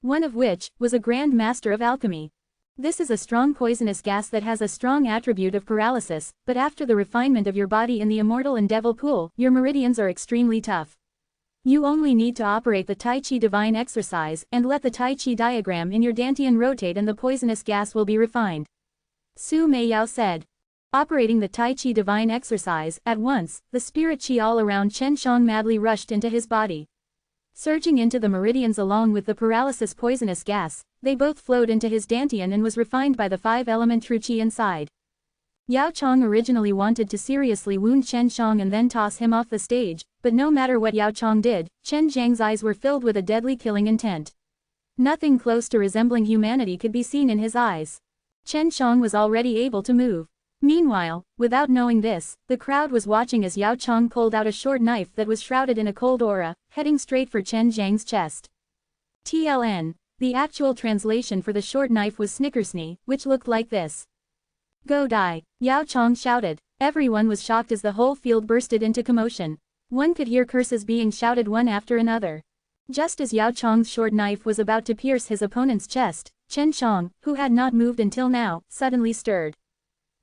One of which was a grand master of alchemy. This is a strong poisonous gas that has a strong attribute of paralysis, but after the refinement of your body in the Immortal and Devil pool, your meridians are extremely tough. You only need to operate the Tai Chi Divine exercise and let the Tai Chi diagram in your dantian rotate and the poisonous gas will be refined. Su Mei Yao said. Operating the Tai Chi Divine exercise, at once, the spirit chi all around Chen Shang madly rushed into his body. Surging into the meridians along with the paralysis poisonous gas, they both flowed into his dantian and was refined by the 5-element true chi inside. Yao Chong originally wanted to seriously wound Chen Shang and then toss him off the stage, but no matter what Yao Chong did, Chen Zhang's eyes were filled with a deadly killing intent. Nothing close to resembling humanity could be seen in his eyes. Chen Shang was already able to move. Meanwhile, without knowing this, the crowd was watching as Yao Chong pulled out a short knife that was shrouded in a cold aura, heading straight for Chen Zhang's chest. TLN. The actual translation for the short knife was Snickersnee, which looked like this. Go die, Yao Chong shouted. Everyone was shocked as the whole field bursted into commotion. One could hear curses being shouted one after another. Just as Yao Chong's short knife was about to pierce his opponent's chest, Chen Shang, who had not moved until now, suddenly stirred.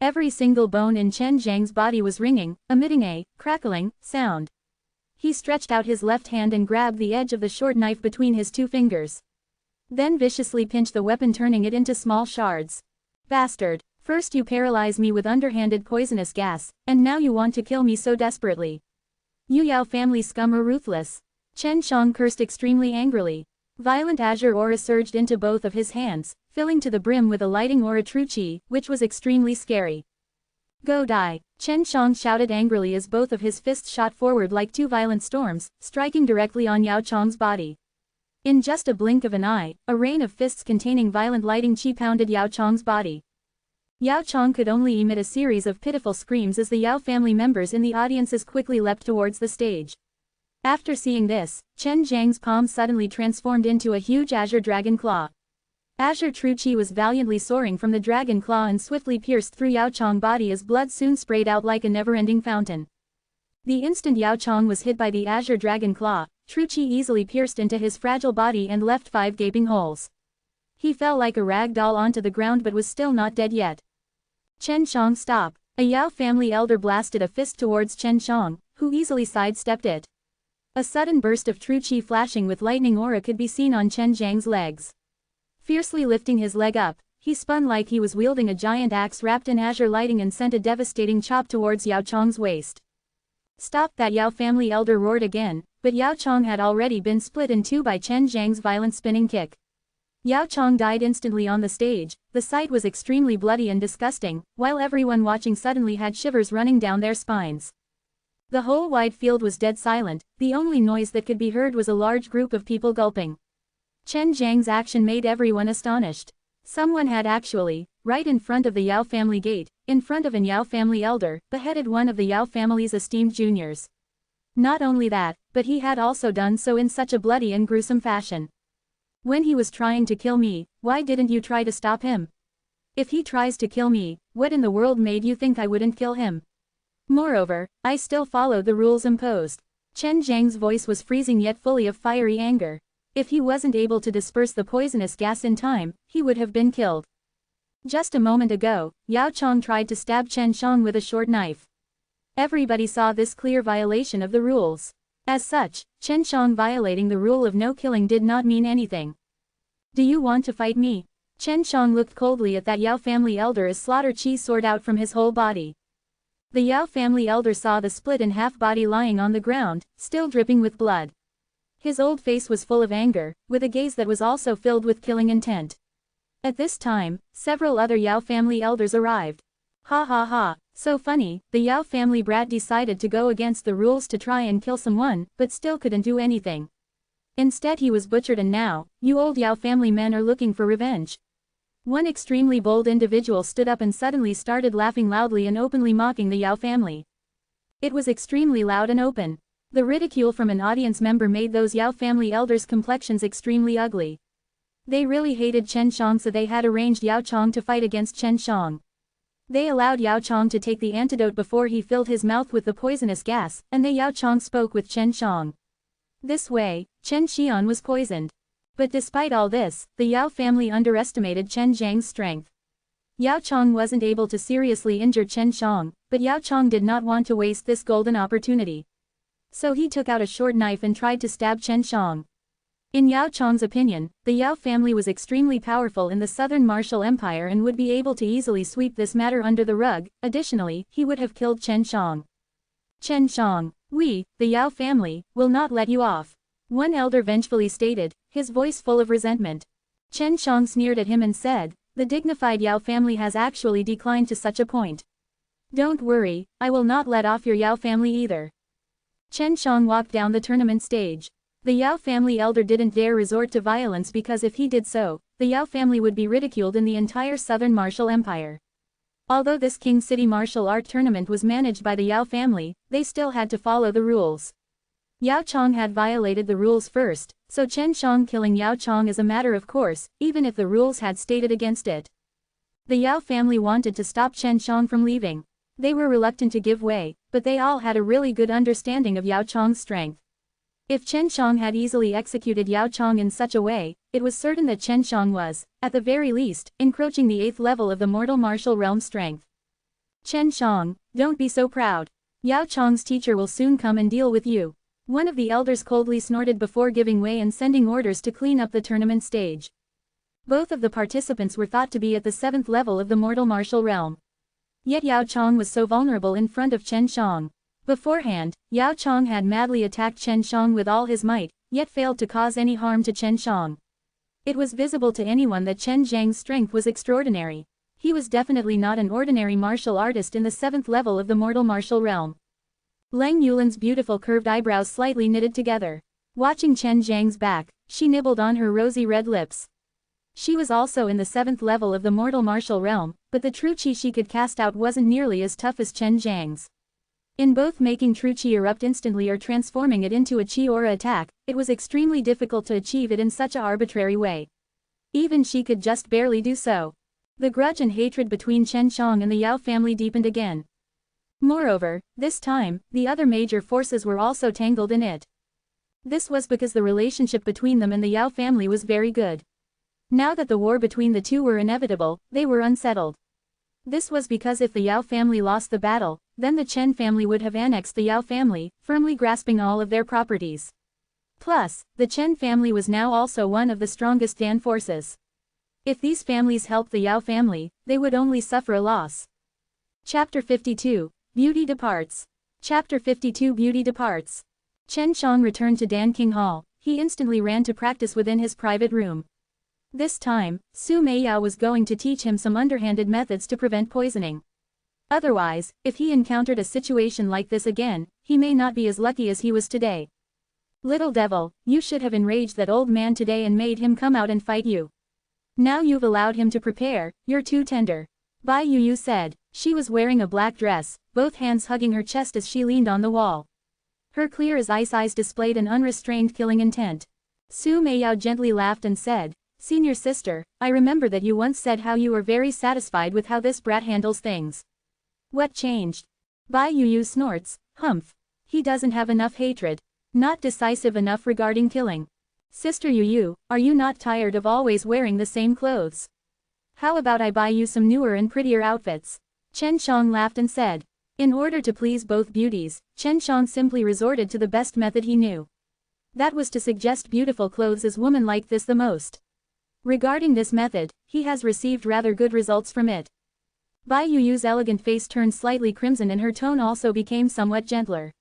Every single bone in Chen Zhang's body was ringing, emitting a crackling sound. He stretched out his left hand and grabbed the edge of the short knife between his 2 fingers. Then viciously pinched the weapon, turning it into small shards. Bastard, first you paralyze me with underhanded poisonous gas, and now you want to kill me so desperately. You Yao family scum are ruthless. Chen Shang cursed extremely angrily. Violent azure aura surged into both of his hands, filling to the brim with a lighting aura true chi, which was extremely scary. Go die, Chen Shang shouted angrily as both of his fists shot forward like 2 violent storms, striking directly on Yao Chong's body. In just a blink of an eye, a rain of fists containing violent lighting chi pounded Yao Chong's body. Yao Chong could only emit a series of pitiful screams as the Yao family members in the audiences quickly leapt towards the stage. After seeing this, Chen Zhang's palm suddenly transformed into a huge azure dragon claw. Azure true chi was valiantly soaring from the dragon claw and swiftly pierced through Yao Chong's body as blood soon sprayed out like a never-ending fountain. The instant Yao Chong was hit by the azure dragon claw, true chi easily pierced into his fragile body and left 5 gaping holes. He fell like a rag doll onto the ground but was still not dead yet. Chen Shang, stop! A Yao family elder blasted a fist towards Chen Shang, who easily sidestepped it. A sudden burst of true chi flashing with lightning aura could be seen on Chen Zhang's legs. Fiercely lifting his leg up, he spun like he was wielding a giant axe wrapped in azure lighting and sent a devastating chop towards Yao Chong's waist. Stop that, Yao family elder roared again, but Yao Chong had already been split in 2 by Chen Zhang's violent spinning kick. Yao Chong died instantly on the stage. The sight was extremely bloody and disgusting, while everyone watching suddenly had shivers running down their spines. The whole wide field was dead silent. The only noise that could be heard was a large group of people gulping. Chen Zhang's action made everyone astonished. Someone had actually, right in front of the Yao family gate, in front of an Yao family elder, beheaded one of the Yao family's esteemed juniors. Not only that, but he had also done so in such a bloody and gruesome fashion. When he was trying to kill me, why didn't you try to stop him? If he tries to kill me, what in the world made you think I wouldn't kill him? Moreover, I still followed the rules imposed. Chen Zhang's voice was freezing yet fully of fiery anger. If he wasn't able to disperse the poisonous gas in time, he would have been killed. Just a moment ago, Yao Chong tried to stab Chen Shang with a short knife. Everybody saw this clear violation of the rules. As such, Chen Shang violating the rule of no killing did not mean anything. Do you want to fight me? Chen Shang looked coldly at that Yao family elder as slaughter cheese soared out from his whole body. The Yao family elder saw the split-in-half body lying on the ground, still dripping with blood. His old face was full of anger, with a gaze that was also filled with killing intent. At this time, several other Yao family elders arrived. Ha ha ha, so funny, the Yao family brat decided to go against the rules to try and kill someone, but still couldn't do anything. Instead he was butchered, and now, you old Yao family men are looking for revenge. One extremely bold individual stood up and suddenly started laughing loudly and openly mocking the Yao family. It was extremely loud and open. The ridicule from an audience member made those Yao family elders' complexions extremely ugly. They really hated Chen Shang, so they had arranged Yao Chong to fight against Chen Shang. They allowed Yao Chong to take the antidote before he filled his mouth with the poisonous gas, and they Yao Chong spoke with Chen Shang. This way, Chen Xian was poisoned. But despite all this, the Yao family underestimated Chen Zhang's strength. Yao Chong wasn't able to seriously injure Chen Shang, but Yao Chong did not want to waste this golden opportunity. So he took out a short knife and tried to stab Chen Shang. In Yao Chong's opinion, the Yao family was extremely powerful in the Southern Martial Empire and would be able to easily sweep this matter under the rug. Additionally, he would have killed Chen Shang. Chen Shang, we, the Yao family, will not let you off. One elder vengefully stated, his voice full of resentment. Chen Shang sneered at him and said, the dignified Yao family has actually declined to such a point. Don't worry, I will not let off your Yao family either. Chen Shang walked down the tournament stage. The Yao family elder didn't dare resort to violence because if he did so, the Yao family would be ridiculed in the entire Southern Martial Empire. Although this King City martial art tournament was managed by the Yao family, they still had to follow the rules. Yao Chong had violated the rules first, so Chen Shang killing Yao Chong is a matter of course, even if the rules had stated against it. The Yao family wanted to stop Chen Shang from leaving. They were reluctant to give way, but they all had a really good understanding of Yao Chong's strength. If Chen Shang had easily executed Yao Chong in such a way, it was certain that Chen Shang was, at the very least, encroaching the 8th level of the mortal martial realm strength. Chen Shang, don't be so proud. Yao Chong's teacher will soon come and deal with you. One of the elders coldly snorted before giving way and sending orders to clean up the tournament stage. Both of the participants were thought to be at the 7th level of the mortal martial realm. Yet Yao Chong was so vulnerable in front of Chen Shang. Beforehand, Yao Chong had madly attacked Chen Shang with all his might, yet failed to cause any harm to Chen Shang. It was visible to anyone that Chen Zhang's strength was extraordinary. He was definitely not an ordinary martial artist in the 7th level of the mortal martial realm. Lang Yulin's beautiful curved eyebrows slightly knitted together. Watching Chen Zhang's back, she nibbled on her rosy red lips. She was also in the 7th level of the mortal martial realm, but the true chi she could cast out wasn't nearly as tough as Chen Zhang's. In both making true chi erupt instantly or transforming it into a chi aura attack, it was extremely difficult to achieve it in such an arbitrary way. Even she could just barely do so. The grudge and hatred between Chen Shang and the Yao family deepened again. Moreover, this time, the other major forces were also tangled in it. This was because the relationship between them and the Yao family was very good. Now that the war between the two were inevitable, they were unsettled. This was because if the Yao family lost the battle, then the Chen family would have annexed the Yao family, firmly grasping all of their properties. Plus, the Chen family was now also one of the strongest Dan forces. If these families helped the Yao family, they would only suffer a loss. Chapter 52, Beauty Departs. Chapter 52 Beauty Departs. Chen Shang returned to Dan King Hall. He instantly ran to practice within his private room. This time, Su Meiyao was going to teach him some underhanded methods to prevent poisoning. Otherwise, if he encountered a situation like this again, he may not be as lucky as he was today. Little devil, you should have enraged that old man today and made him come out and fight you. Now you've allowed him to prepare, you're too tender. Bai Yu said. She was wearing a black dress, both hands hugging her chest as she leaned on the wall. Her clear as ice eyes displayed an unrestrained killing intent. Su Meiyao gently laughed and said, Senior sister, I remember that you once said how you were very satisfied with how this brat handles things. What changed? Bai Yu snorts, humph. He doesn't have enough hatred. Not decisive enough regarding killing. Sister Yu, are you not tired of always wearing the same clothes? How about I buy you some newer and prettier outfits? Chen Shang laughed and said. In order to please both beauties, Chen Shang simply resorted to the best method he knew. That was to suggest beautiful clothes as women like this the most. Regarding this method, he has received rather good results from it. Bai Yu's elegant face turned slightly crimson and her tone also became somewhat gentler.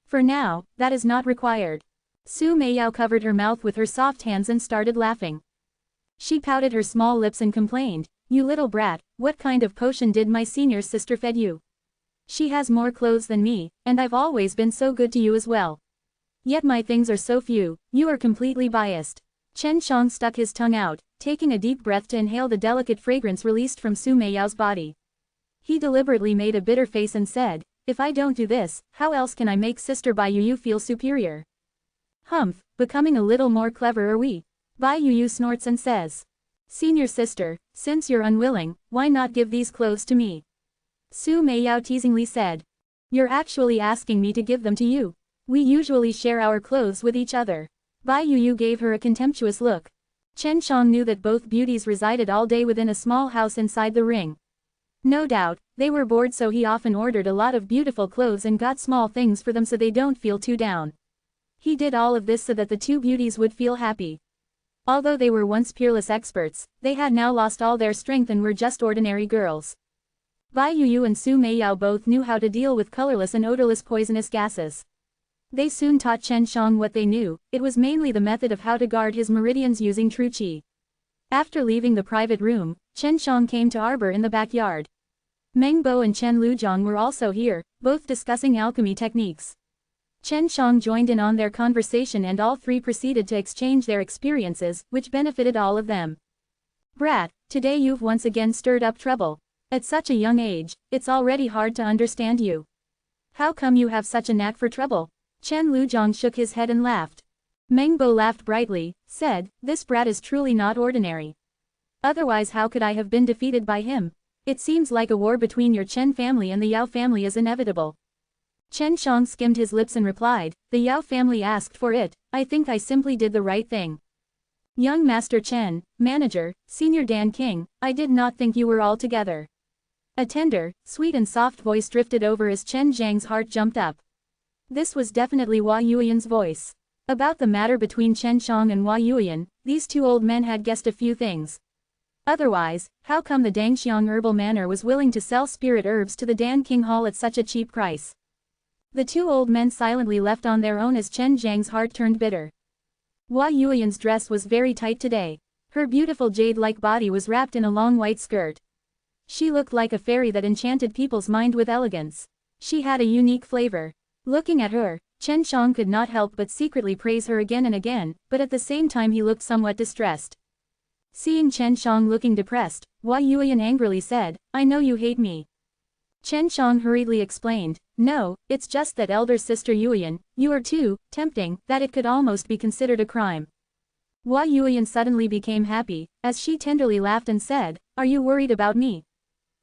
For now, that is not required. Su Meiyao covered her mouth with her soft hands and started laughing. She pouted her small lips and complained, "You little brat, what kind of potion did my senior's sister fed you? She has more clothes than me, and I've always been so good to you as well. Yet my things are so few, you are completely biased." Chen Shang stuck his tongue out, taking a deep breath to inhale the delicate fragrance released from Su Meiyao's body. He deliberately made a bitter face and said, "If I don't do this, how else can I make Sister Bai Yu feel superior?" Humph, becoming a little more clever are we? Bai Yu snorts and says. "Senior sister, since you're unwilling, why not give these clothes to me?" Su Meiyao teasingly said. "You're actually asking me to give them to you. We usually share our clothes with each other." Bai Yu gave her a contemptuous look. Chen Shang knew that both beauties resided all day within a small house inside the ring. No doubt, they were bored, so he often ordered a lot of beautiful clothes and got small things for them so they don't feel too down. He did all of this so that the two beauties would feel happy. Although they were once peerless experts, they had now lost all their strength and were just ordinary girls. Bai Yu and Su Meiyao both knew how to deal with colorless and odorless poisonous gases. They soon taught Chen Shang what they knew. It was mainly the method of how to guard his meridians using true qi. After leaving the private room, Chen Shang came to arbor in the backyard. Meng Bo and Chen Lujiang were also here, both discussing alchemy techniques. Chen Shang joined in on their conversation and all three proceeded to exchange their experiences, which benefited all of them. "Brat, today you've once again stirred up trouble. At such a young age, it's already hard to understand you. How come you have such a knack for trouble?" Chen Lujiang shook his head and laughed. Meng Bo laughed brightly, said, "This brat is truly not ordinary. Otherwise how could I have been defeated by him? It seems like a war between your Chen family and the Yao family is inevitable." Chen Shang skimmed his lips and replied, "The Yao family asked for it, I think I simply did the right thing. Young Master Chen, Manager, Senior Dan King, I did not think you were all together." A tender, sweet and soft voice drifted over as Chen Zhang's heart jumped up. This was definitely Hua Yuyan's voice. About the matter between Chen Shang and Hua Yuyan, these two old men had guessed a few things. Otherwise, how come the Dangxiang Herbal Manor was willing to sell spirit herbs to the Dan King Hall at such a cheap price? The two old men silently left on their own as Chen Zhang's heart turned bitter. Hua Yuyan's dress was very tight today. Her beautiful jade-like body was wrapped in a long white skirt. She looked like a fairy that enchanted people's mind with elegance. She had a unique flavor. Looking at her, Chen Shang could not help but secretly praise her again and again, but at the same time he looked somewhat distressed. Seeing Chen Shang looking depressed, Hua Yuyan angrily said, "I know you hate me." Chen Shang hurriedly explained, "No, it's just that elder sister Yuyan, you are too tempting that it could almost be considered a crime." Hua Yuyan suddenly became happy, as she tenderly laughed and said, "Are you worried about me?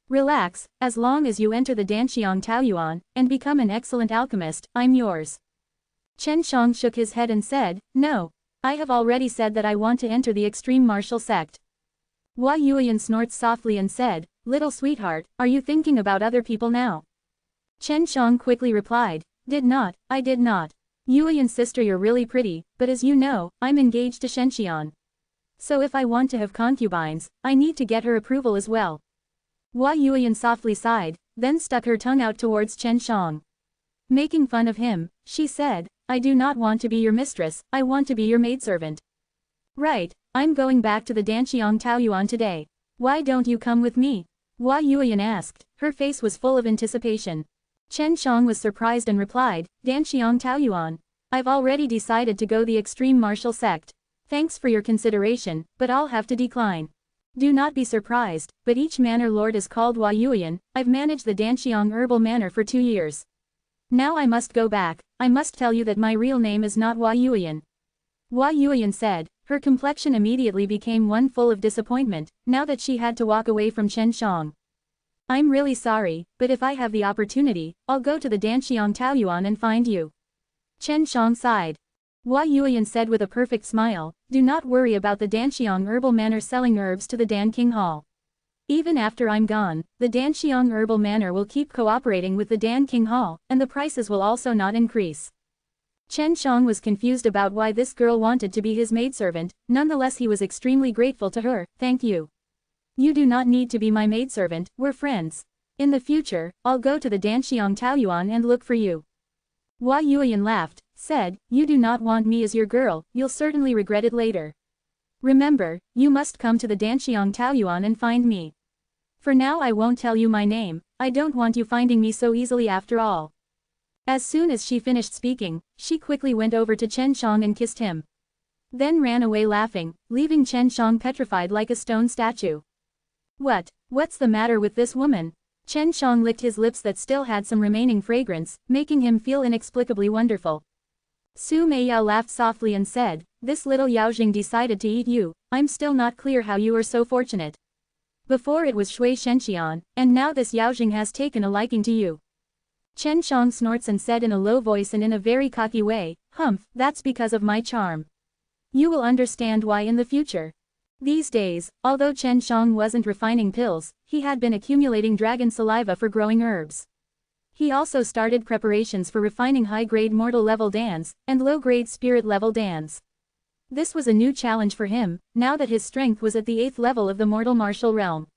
Relax, as long as you enter the Danxiang Taoyuan, and become an excellent alchemist, I'm yours." Chen Shang shook his head and said, "No. I have already said that I want to enter the extreme martial sect." Hua Yuyan snorts softly and said, "Little sweetheart, are you thinking about other people now?" Chen Shang quickly replied, I did not. Yuyan's sister, you're really pretty, but as you know, I'm engaged to Shenxian. So if I want to have concubines, I need to get her approval as well." Hua Yuyan softly sighed, then stuck her tongue out towards Chen Shang. Making fun of him, she said, "I do not want to be your mistress, I want to be your maidservant." "Right, I'm going back to the Danxiang Taoyuan today. Why don't you come with me?" Hua Yuyan asked, her face was full of anticipation. Chen Shang was surprised and replied, "Danxiang Taoyuan. I've already decided to go the extreme martial sect. Thanks for your consideration, but I'll have to decline. Do not be surprised, but each manor lord is called Hua Yuyan. I've managed the Danxiang Herbal Manor for 2 years. Now I must go back. I must tell you that my real name is not Hua Yuyan." Hua Yuyan said, her complexion immediately became one full of disappointment, now that she had to walk away from Chen Shang. "I'm really sorry, but if I have the opportunity, I'll go to the Danxiang Taoyuan and find you." Chen Shang sighed. Hua Yuyan said with a perfect smile, do not worry about the Danxiang Herbal Manor selling herbs to the Dan King Hall. Even after I'm gone, the Danxiang Herbal Manor will keep cooperating with the Dan King Hall, and the prices will also not increase. Chen Shang was confused about why this girl wanted to be his maidservant, nonetheless he was extremely grateful to her, thank you. You do not need to be my maidservant, we're friends. In the future, I'll go to the Danxiang Taoyuan and look for you. Hua Yuyan laughed, said, you do not want me as your girl, you'll certainly regret it later. Remember, you must come to the Danxiang Taoyuan and find me. For now I won't tell you my name, I don't want you finding me so easily after all. As soon as she finished speaking, she quickly went over to Chen Shang and kissed him. Then ran away laughing, leaving Chen Shang petrified like a stone statue. What's the matter with this woman? Chen Shang licked his lips that still had some remaining fragrance, making him feel inexplicably wonderful. Su Meiyao laughed softly and said, this little Yaojing decided to eat you, I'm still not clear how you are so fortunate. Before it was Shui Shenxian, and now this Yaojing has taken a liking to you. Chen Shang snorts and said in a low voice and in a very cocky way, humph, that's because of my charm. You will understand why in the future. These days, although Chen Shang wasn't refining pills, he had been accumulating dragon saliva for growing herbs. He also started preparations for refining high-grade mortal level dans, and low-grade spirit level dans. This was a new challenge for him, now that his strength was at the 8th level of the mortal martial realm.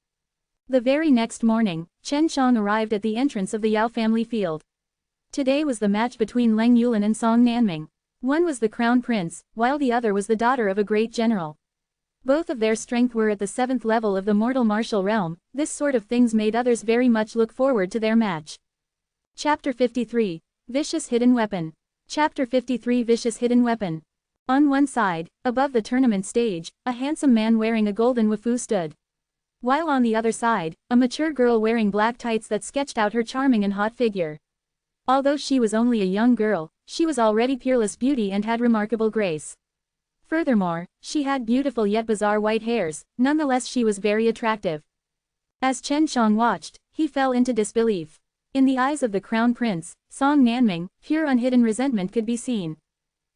The very next morning, Chen Shang arrived at the entrance of the Yao family field. Today was the match between Leng Yulin and Song Nanming. One was the crown prince, while the other was the daughter of a great general. Both of their strength were at the 7th level of the mortal martial realm. This sort of things made others very much look forward to their match. Chapter 53. Vicious Hidden Weapon. Chapter 53 Vicious Hidden Weapon. On one side, above the tournament stage, a handsome man wearing a golden wafu stood. While on the other side, a mature girl wearing black tights that sketched out her charming and hot figure. Although she was only a young girl, she was already peerless beauty and had remarkable grace. Furthermore, she had beautiful yet bizarre white hairs, nonetheless she was very attractive. As Chen Shang watched, he fell into disbelief. In the eyes of the crown prince, Song Nanming, pure unhidden resentment could be seen.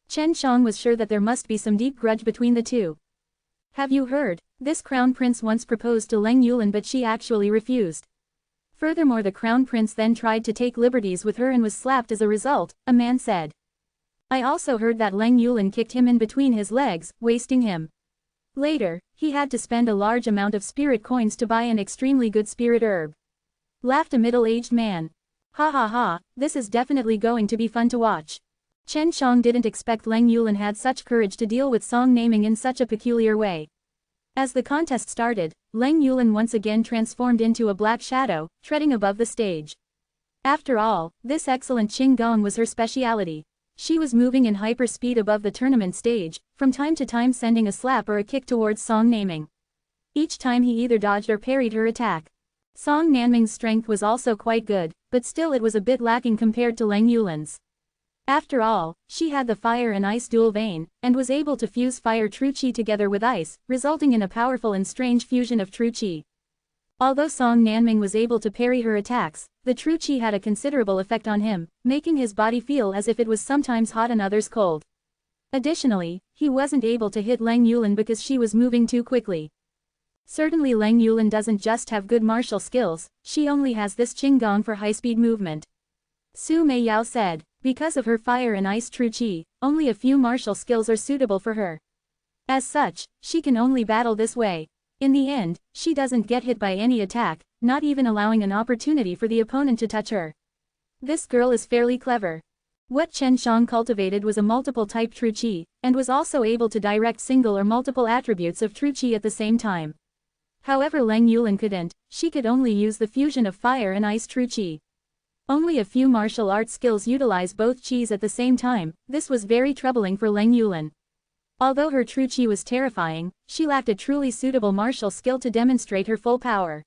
Chen Shang was sure that there must be some deep grudge between the two. Have you heard? This crown prince once proposed to Leng Yulin but she actually refused. Furthermore, the crown prince then tried to take liberties with her and was slapped as a result, a man said. I also heard that Leng Yulin kicked him in between his legs, wasting him. Later, he had to spend a large amount of spirit coins to buy an extremely good spirit herb. Laughed a middle-aged man. Ha ha ha, this is definitely going to be fun to watch. Chen Shang didn't expect Leng Yulin had such courage to deal with Song Naming in such a peculiar way. As the contest started, Leng Yulin once again transformed into a black shadow, treading above the stage. After all, this excellent Qing Gong was her speciality. She was moving in hyper-speed above the tournament stage, from time to time sending a slap or a kick towards Song Naming. Each time he either dodged or parried her attack. Song Nanming's strength was also quite good, but still it was a bit lacking compared to Leng Yulin's. After all, she had the fire and ice dual vein, and was able to fuse fire true qi together with ice, resulting in a powerful and strange fusion of true qi. Although Song Nanming was able to parry her attacks, the true qi had a considerable effect on him, making his body feel as if it was sometimes hot and others cold. Additionally, he wasn't able to hit Leng Yulin because she was moving too quickly. Certainly Leng Yulin doesn't just have good martial skills, she only has this Qing Gong for high-speed movement. Su Meiyao said, because of her fire and ice true qi, only a few martial skills are suitable for her. As such, she can only battle this way. In the end, she doesn't get hit by any attack, not even allowing an opportunity for the opponent to touch her. This girl is fairly clever. What Chen Shang cultivated was a multiple-type true qi, and was also able to direct single or multiple attributes of true qi at the same time. However, Leng Yulin couldn't, she could only use the fusion of fire and ice true qi. Only a few martial arts skills utilize both qis at the same time. This was very troubling for Leng Yulin. Although her true qi was terrifying, she lacked a truly suitable martial skill to demonstrate her full power.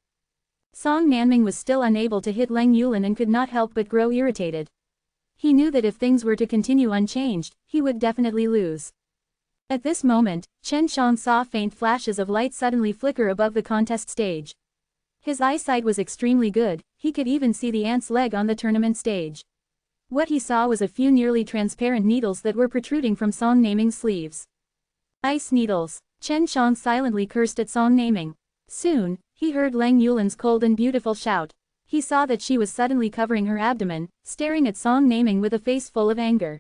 Song Nanming was still unable to hit Leng Yulin and could not help but grow irritated. He knew that if things were to continue unchanged, he would definitely lose. At this moment, Chen Shang saw faint flashes of light suddenly flicker above the contest stage. His eyesight was extremely good, he could even see the ant's leg on the tournament stage. What he saw was a few nearly transparent needles that were protruding from Song Naming's sleeves. Ice needles. Chen Shang silently cursed at Song Naming. Soon, he heard Lang Yulin's cold and beautiful shout. He saw that she was suddenly covering her abdomen, staring at Song Naming with a face full of anger.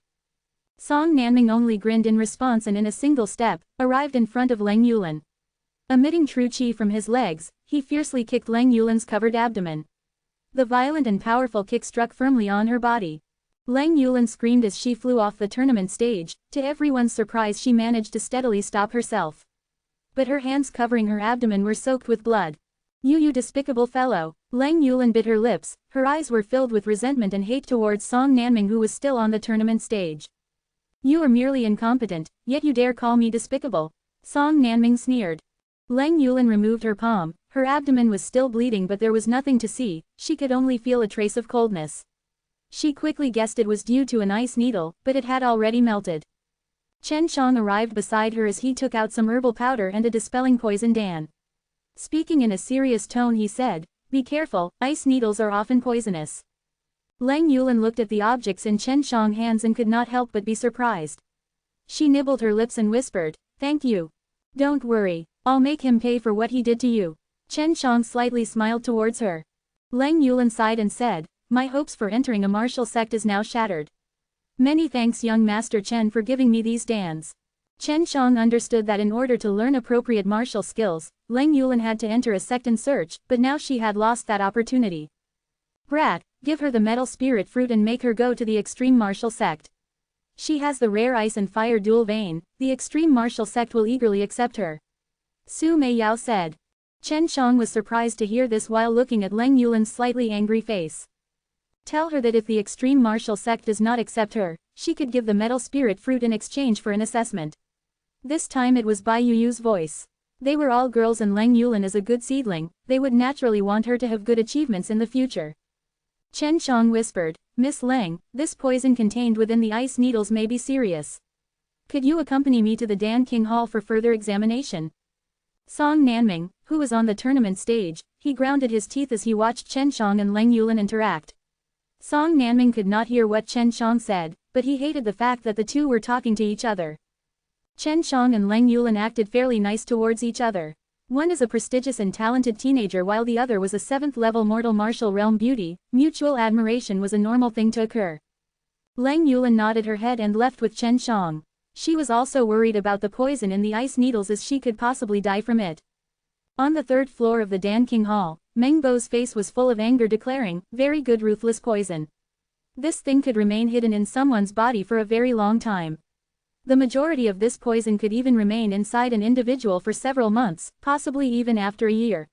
Song Naming only grinned in response and in a single step, arrived in front of Lang Yulin. Emitting true qi from his legs, he fiercely kicked Lang Yulin's covered abdomen. The violent and powerful kick struck firmly on her body. Lang Yulin screamed as she flew off the tournament stage. To everyone's surprise, she managed to steadily stop herself. But her hands covering her abdomen were soaked with blood. You despicable fellow. Lang Yulin bit her lips, her eyes were filled with resentment and hate towards Song Naming, who was still on the tournament stage. You are merely incompetent, yet you dare call me despicable. Song Naming sneered. Lang Yulin removed her palm. Her abdomen was still bleeding, but there was nothing to see. She could only feel a trace of coldness. She quickly guessed it was due to an ice needle, but it had already melted. Chen Shang arrived beside her as he took out some herbal powder and a dispelling poison dan. Speaking in a serious tone, he said, "Be careful, ice needles are often poisonous." Lang Yulin looked at the objects in Chen Shang's hands and could not help but be surprised. She nibbled her lips and whispered, "Thank you. Don't worry, I'll make him pay for what he did to you." Chen Shang slightly smiled towards her. Lang Yulin sighed and said, "My hopes for entering a martial sect is now shattered. Many thanks, young Master Chen, for giving me these dans." Chen Shang understood that in order to learn appropriate martial skills, Lang Yulin had to enter a sect and search, but now she had lost that opportunity. "Brat, give her the metal spirit fruit and make her go to the extreme martial sect. She has the rare ice and fire dual vein, the extreme martial sect will eagerly accept her," Su Mei Yao said. Chen Shang was surprised to hear this while looking at Lang Yulin's slightly angry face. "Tell her that if the extreme martial sect does not accept her, she could give the metal spirit fruit in exchange for an assessment." This time it was Bai Yu's voice. They were all girls and Lang Yulin is a good seedling, they would naturally want her to have good achievements in the future. Chen Shang whispered, "Miss Lang, this poison contained within the ice needles may be serious. Could you accompany me to the Dan King Hall for further examination?" Song Naming, who was on the tournament stage, he grounded his teeth as he watched Chen Shang and Lang Yulin interact. Song Naming could not hear what Chen Shang said, but he hated the fact that the two were talking to each other. Chen Shang and Lang Yulin acted fairly nice towards each other. One is a prestigious and talented teenager while the other was a 7th-level mortal martial realm beauty. Mutual admiration was a normal thing to occur. Lang Yulin nodded her head and left with Chen Shang. She was also worried about the poison in the ice needles as she could possibly die from it. On the 3rd floor of the Dan King Hall, Meng Bo's face was full of anger, declaring, "Very good, ruthless poison. This thing could remain hidden in someone's body for a very long time. The majority of this poison could even remain inside an individual for several months, possibly even after a year.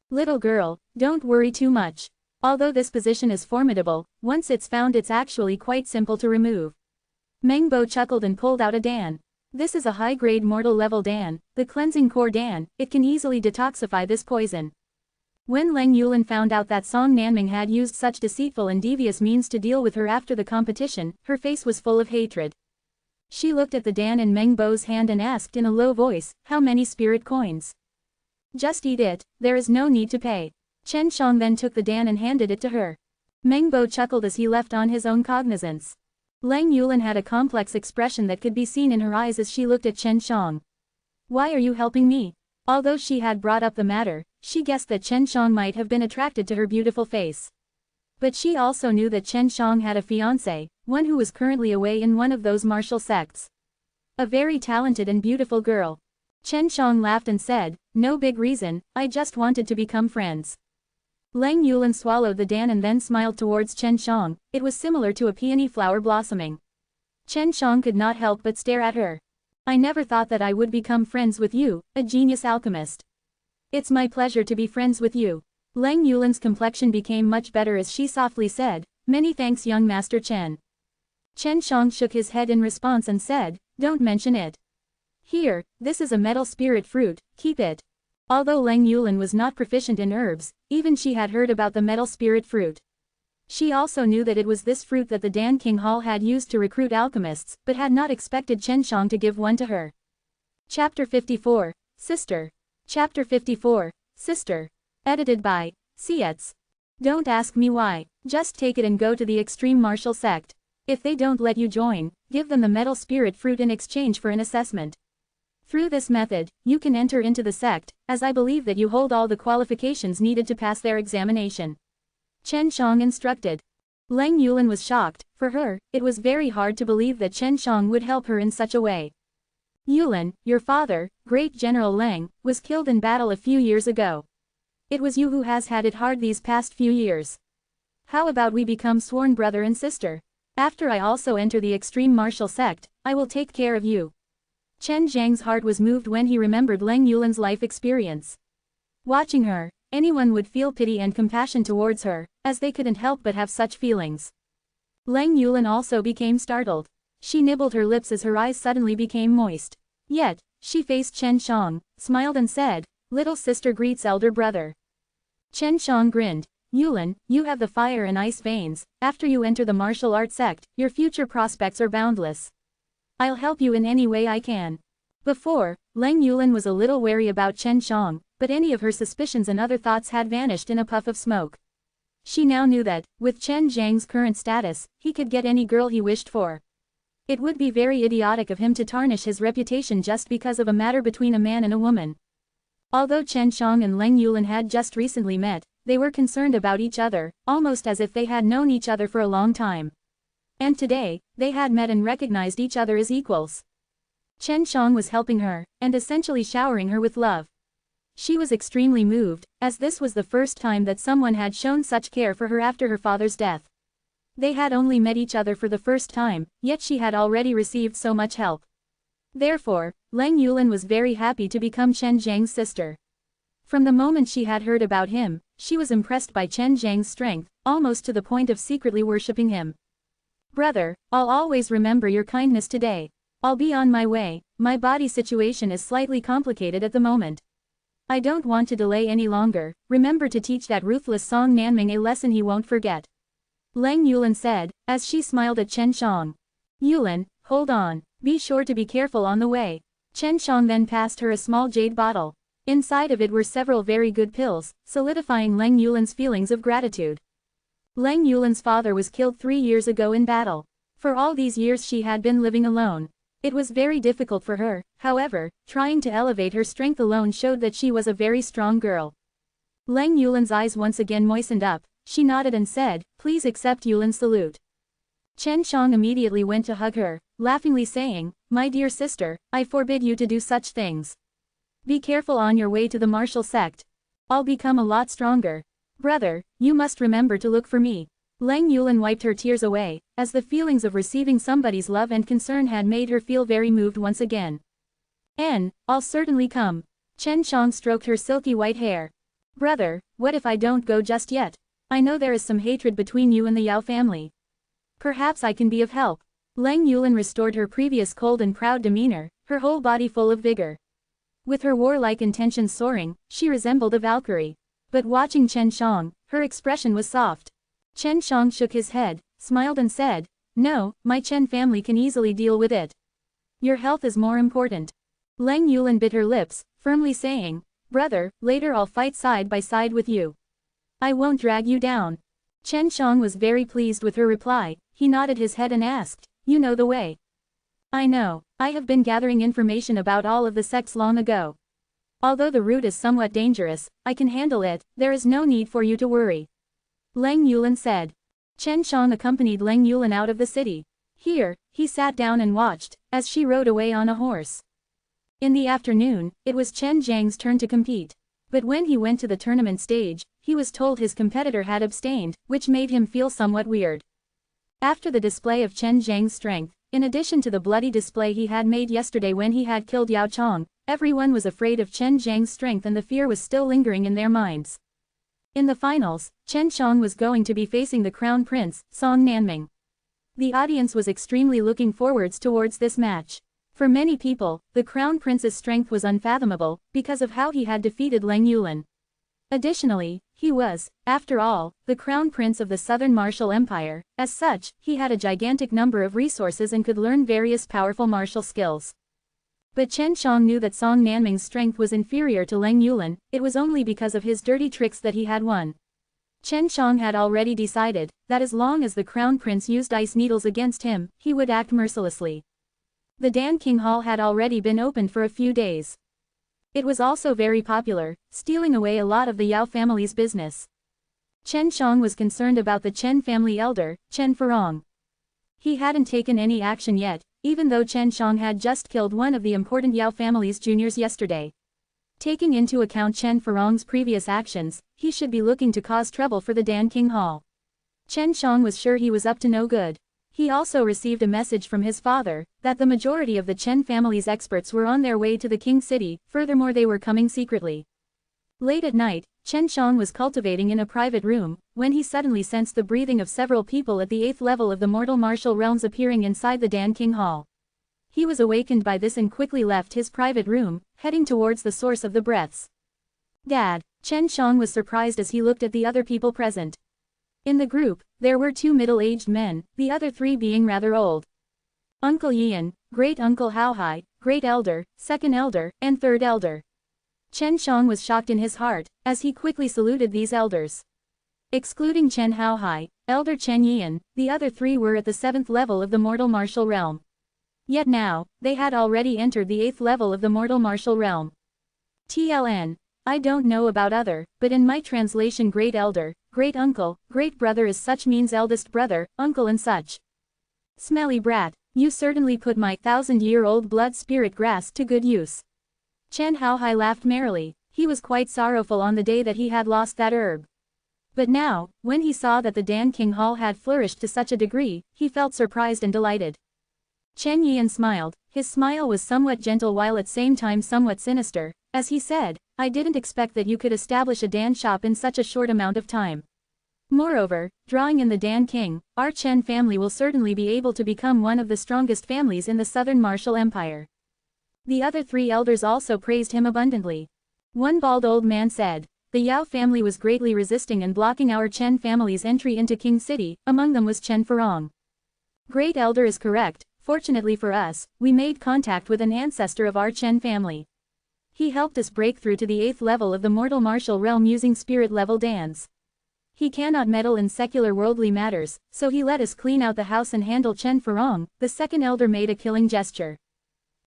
Little girl, don't worry too much. Although this position is formidable, once it's found it's actually quite simple to remove." Meng Bo chuckled and pulled out a dan. "This is a high-grade mortal level dan, the cleansing core dan, it can easily detoxify this poison." When Lang Yulin found out that Song Naming had used such deceitful and devious means to deal with her after the competition, her face was full of hatred. She looked at the dan in Meng Bo's hand and asked in a low voice, "How many spirit coins?" "Just eat it, there is no need to pay." Chen Shang then took the dan and handed it to her. Meng Bo chuckled as he left on his own cognizance. Lang Yulin had a complex expression that could be seen in her eyes as she looked at Chen Shang. "Why are you helping me?" Although she had brought up the matter, she guessed that Chen Shang might have been attracted to her beautiful face. But she also knew that Chen Shang had a fiancé, one who was currently away in one of those martial sects. A very talented and beautiful girl. Chen Shang laughed and said, "No big reason, I just wanted to become friends." Lang Yulin swallowed the dan and then smiled towards Chen Shang. It was similar to a peony flower blossoming. Chen Shang could not help but stare at her. "I never thought that I would become friends with you, a genius alchemist." "It's my pleasure to be friends with you." Lang Yulin's complexion became much better as she softly said, "Many thanks, young Master Chen." Chen Shang shook his head in response and said, "Don't mention it. Here, this is a metal spirit fruit, keep it." Although Lang Yulin was not proficient in herbs, even she had heard about the metal spirit fruit. She also knew that it was this fruit that the Dan King Hall had used to recruit alchemists, but had not expected Chen Shang to give one to her. Chapter 54, Sister. Chapter 54, Sister. Edited by Cietz. Don't ask me why, just take it and go to the extreme martial sect. If they don't let you join, give them the metal spirit fruit in exchange for an assessment. Through this method, you can enter into the sect, as I believe that you hold all the qualifications needed to pass their examination. Chen Shang instructed. Leng Yulin was shocked. For her, it was very hard to believe that Chen Shang would help her in such a way. Yulin, your father, Great General Leng, was killed in battle a few years ago. It was you who has had it hard these past few years. How about we become sworn brother and sister? After I also enter the extreme martial sect, I will take care of you. Chen Zhang's heart was moved when he remembered Leng Yulin's life experience. Watching her, anyone would feel pity and compassion towards her, as they couldn't help but have such feelings. Leng Yulin also became startled. She nibbled her lips as her eyes suddenly became moist. Yet, she faced Chen Shang, smiled and said, "Little sister greets elder brother." Chen Shang grinned. Yulin, you have the fire and ice veins. After you enter the martial art sect, your future prospects are boundless. I'll help you in any way I can. Before, Leng Yulin was a little wary about Chen Shang, but any of her suspicions and other thoughts had vanished in a puff of smoke. She now knew that, with Chen Zhang's current status, he could get any girl he wished for. It would be very idiotic of him to tarnish his reputation just because of a matter between a man and a woman. Although Chen Shang and Leng Yulin had just recently met, they were concerned about each other, almost as if they had known each other for a long time. And today, they had met and recognized each other as equals. Chen Shang was helping her, and essentially showering her with love. She was extremely moved, as this was the first time that someone had shown such care for her after her father's death. They had only met each other for the first time, yet she had already received so much help. Therefore, Leng Yulin was very happy to become Chen Zhang's sister. From the moment she had heard about him, she was impressed by Chen Zhang's strength, almost to the point of secretly worshipping him. Brother, I'll always remember your kindness today. I'll be on my way. My body situation is slightly complicated at the moment. I don't want to delay any longer. Remember to teach that ruthless Song Nanming a lesson he won't forget. Leng Yulin said, as she smiled at Chen Shang. Yulin, hold on. Be sure to be careful on the way. Chen Shang then passed her a small jade bottle. Inside of it were several very good pills, solidifying Leng Yulin's feelings of gratitude. Leng Yulin's father was killed 3 years ago in battle. For all these years she had been living alone. It was very difficult for her, however, trying to elevate her strength alone showed that she was a very strong girl. Leng Yulin's eyes once again moistened up, she nodded and said, "Please accept Yulin's salute." Chen Shang immediately went to hug her, laughingly saying, "My dear sister, I forbid you to do such things. Be careful on your way to the martial sect. I'll become a lot stronger. Brother, you must remember to look for me." Leng Yulin wiped her tears away, as the feelings of receiving somebody's love and concern had made her feel very moved once again. I'll certainly come." Chen Shang stroked her silky white hair. "Brother, what if I don't go just yet? I know there is some hatred between you and the Yao family. Perhaps I can be of help." Leng Yulin restored her previous cold and proud demeanor, her whole body full of vigor. With her warlike intentions soaring, she resembled a Valkyrie. But watching Chen Shang, her expression was soft. Chen Shang shook his head, smiled and said, "No, my Chen family can easily deal with it. Your health is more important." Leng Yulin bit her lips, firmly saying, "Brother, later I'll fight side by side with you. I won't drag you down." Chen Shang was very pleased with her reply. He nodded his head and asked, "You know the way?" "I know. I have been gathering information about all of the sects long ago. Although the route is somewhat dangerous, I can handle it, there is no need for you to worry," Leng Yulin said. Chen Shang accompanied Leng Yulin out of the city. Here, he sat down and watched, as she rode away on a horse. In the afternoon, it was Chen Zhang's turn to compete. But when he went to the tournament stage, he was told his competitor had abstained, which made him feel somewhat weird. After the display of Chen Zhang's strength, in addition to the bloody display he had made yesterday when he had killed Yao Chong, everyone was afraid of Chen Zhang's strength and the fear was still lingering in their minds. In the finals, Chen Shang was going to be facing the crown prince, Song Nanming. The audience was extremely looking forwards towards this match. For many people, the crown prince's strength was unfathomable, because of how he had defeated Leng Yulin. Additionally, he was, after all, the crown prince of the Southern Martial Empire. As such, he had a gigantic number of resources and could learn various powerful martial skills. But Chen Shang knew that Song Nanming's strength was inferior to Leng Yulin, it was only because of his dirty tricks that he had won. Chen Shang had already decided that as long as the crown prince used ice needles against him, he would act mercilessly. The Dan King Hall had already been opened for a few days. It was also very popular, stealing away a lot of the Yao family's business. Chen Shang was concerned about the Chen family elder, Chen Furong. He hadn't taken any action yet, even though Chen Shang had just killed one of the important Yao family's juniors yesterday. Taking into account Chen Furong's previous actions, he should be looking to cause trouble for the Dan King Hall. Chen Shang was sure he was up to no good. He also received a message from his father that the majority of the Chen family's experts were on their way to the King City, furthermore they were coming secretly. Late at night, Chen Shang was cultivating in a private room, when he suddenly sensed the breathing of several people at the 8th level of the mortal martial realms appearing inside the Dan King Hall. He was awakened by this and quickly left his private room, heading towards the source of the breaths. Dad, Chen Shang was surprised as he looked at the other people present. In the group, there were 2 middle-aged men, the other 3 being rather old. Uncle Yian, Great-Uncle Hao Hai, Great Elder, Second Elder, and Third Elder. Chen Shang was shocked in his heart, as he quickly saluted these elders. Excluding Chen Hao Hai, Elder Chen Yian, the other 3 were at the 7th level of the mortal martial realm. Yet now, they had already entered the 8th level of the mortal martial realm. TLN. I don't know about other, but in my translation Great Elder, Great Uncle, Great Brother is such means eldest brother, uncle and such. Smelly brat, you certainly put my 1000-year-old blood spirit grass to good use. Chen Haohai laughed merrily. He was quite sorrowful on the day that he had lost that herb. But now, when he saw that the Dan King Hall had flourished to such a degree, he felt surprised and delighted. Chen Yian smiled. His smile was somewhat gentle while at same time somewhat sinister, as he said, I didn't expect that you could establish a Dan shop in such a short amount of time. Moreover, drawing in the Dan King, our Chen family will certainly be able to become one of the strongest families in the Southern Martial Empire. The other 3 elders also praised him abundantly. One bald old man said, the Yao family was greatly resisting and blocking our Chen family's entry into King City, among them was Chen Furong. Great Elder is correct. Fortunately for us, we made contact with an ancestor of our Chen family. He helped us break through to the 8th level of the mortal martial realm using spirit-level dans. He cannot meddle in secular worldly matters, so he let us clean out the house and handle Chen Furong. The second elder made a killing gesture.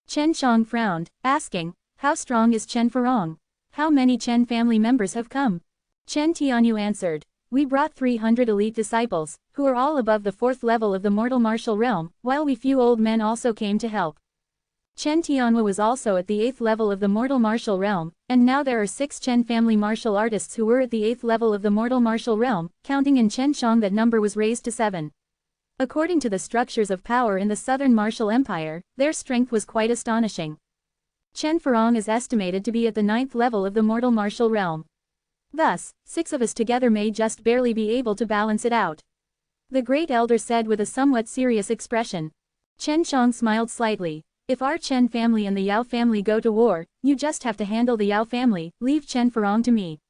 Chen Shang frowned, asking, how strong is Chen Furong? How many Chen family members have come? Chen Tianyu answered, we brought 300 elite disciples, who are all above the 4th level of the mortal martial realm, while we few old men also came to help. Chen Tianhua was also at the 8th level of the mortal martial realm, and now there are 6 Chen family martial artists who were at the 8th level of the mortal martial realm, counting in Chen Shang that number was raised to 7. According to the structures of power in the Southern Martial Empire, their strength was quite astonishing. Chen Furong is estimated to be at the 9th level of the mortal martial realm. Thus, 6 of us together may just barely be able to balance it out. The Great Elder said with a somewhat serious expression. Chen Shang smiled slightly. If our Chen family and the Yao family go to war, you just have to handle the Yao family, leave Chen Furong to me.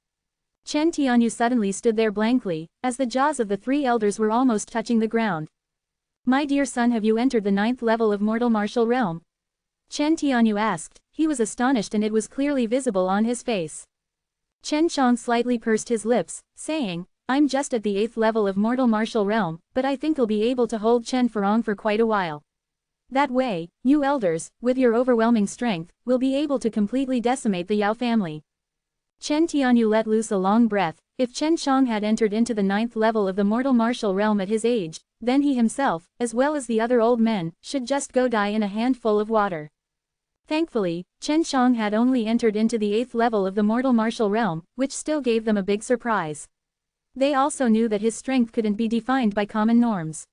Chen Tianyu suddenly stood there blankly, as the jaws of the 3 elders were almost touching the ground. My dear son, have you entered the 9th level of mortal martial realm? Chen Tianyu asked. He was astonished and it was clearly visible on his face. Chen Shang slightly pursed his lips, saying, I'm just at the 8th level of mortal martial realm, but I think I'll be able to hold Chen Furong for quite a while. That way, you elders, with your overwhelming strength, will be able to completely decimate the Yao family. Chen Tianyu let loose a long breath. If Chen Shang had entered into the 9th level of the mortal martial realm at his age, then he himself, as well as the other old men, should just go die in a handful of water. Thankfully, Chen Shang had only entered into the 8th level of the mortal martial realm, which still gave them a big surprise. They also knew that his strength couldn't be defined by common norms.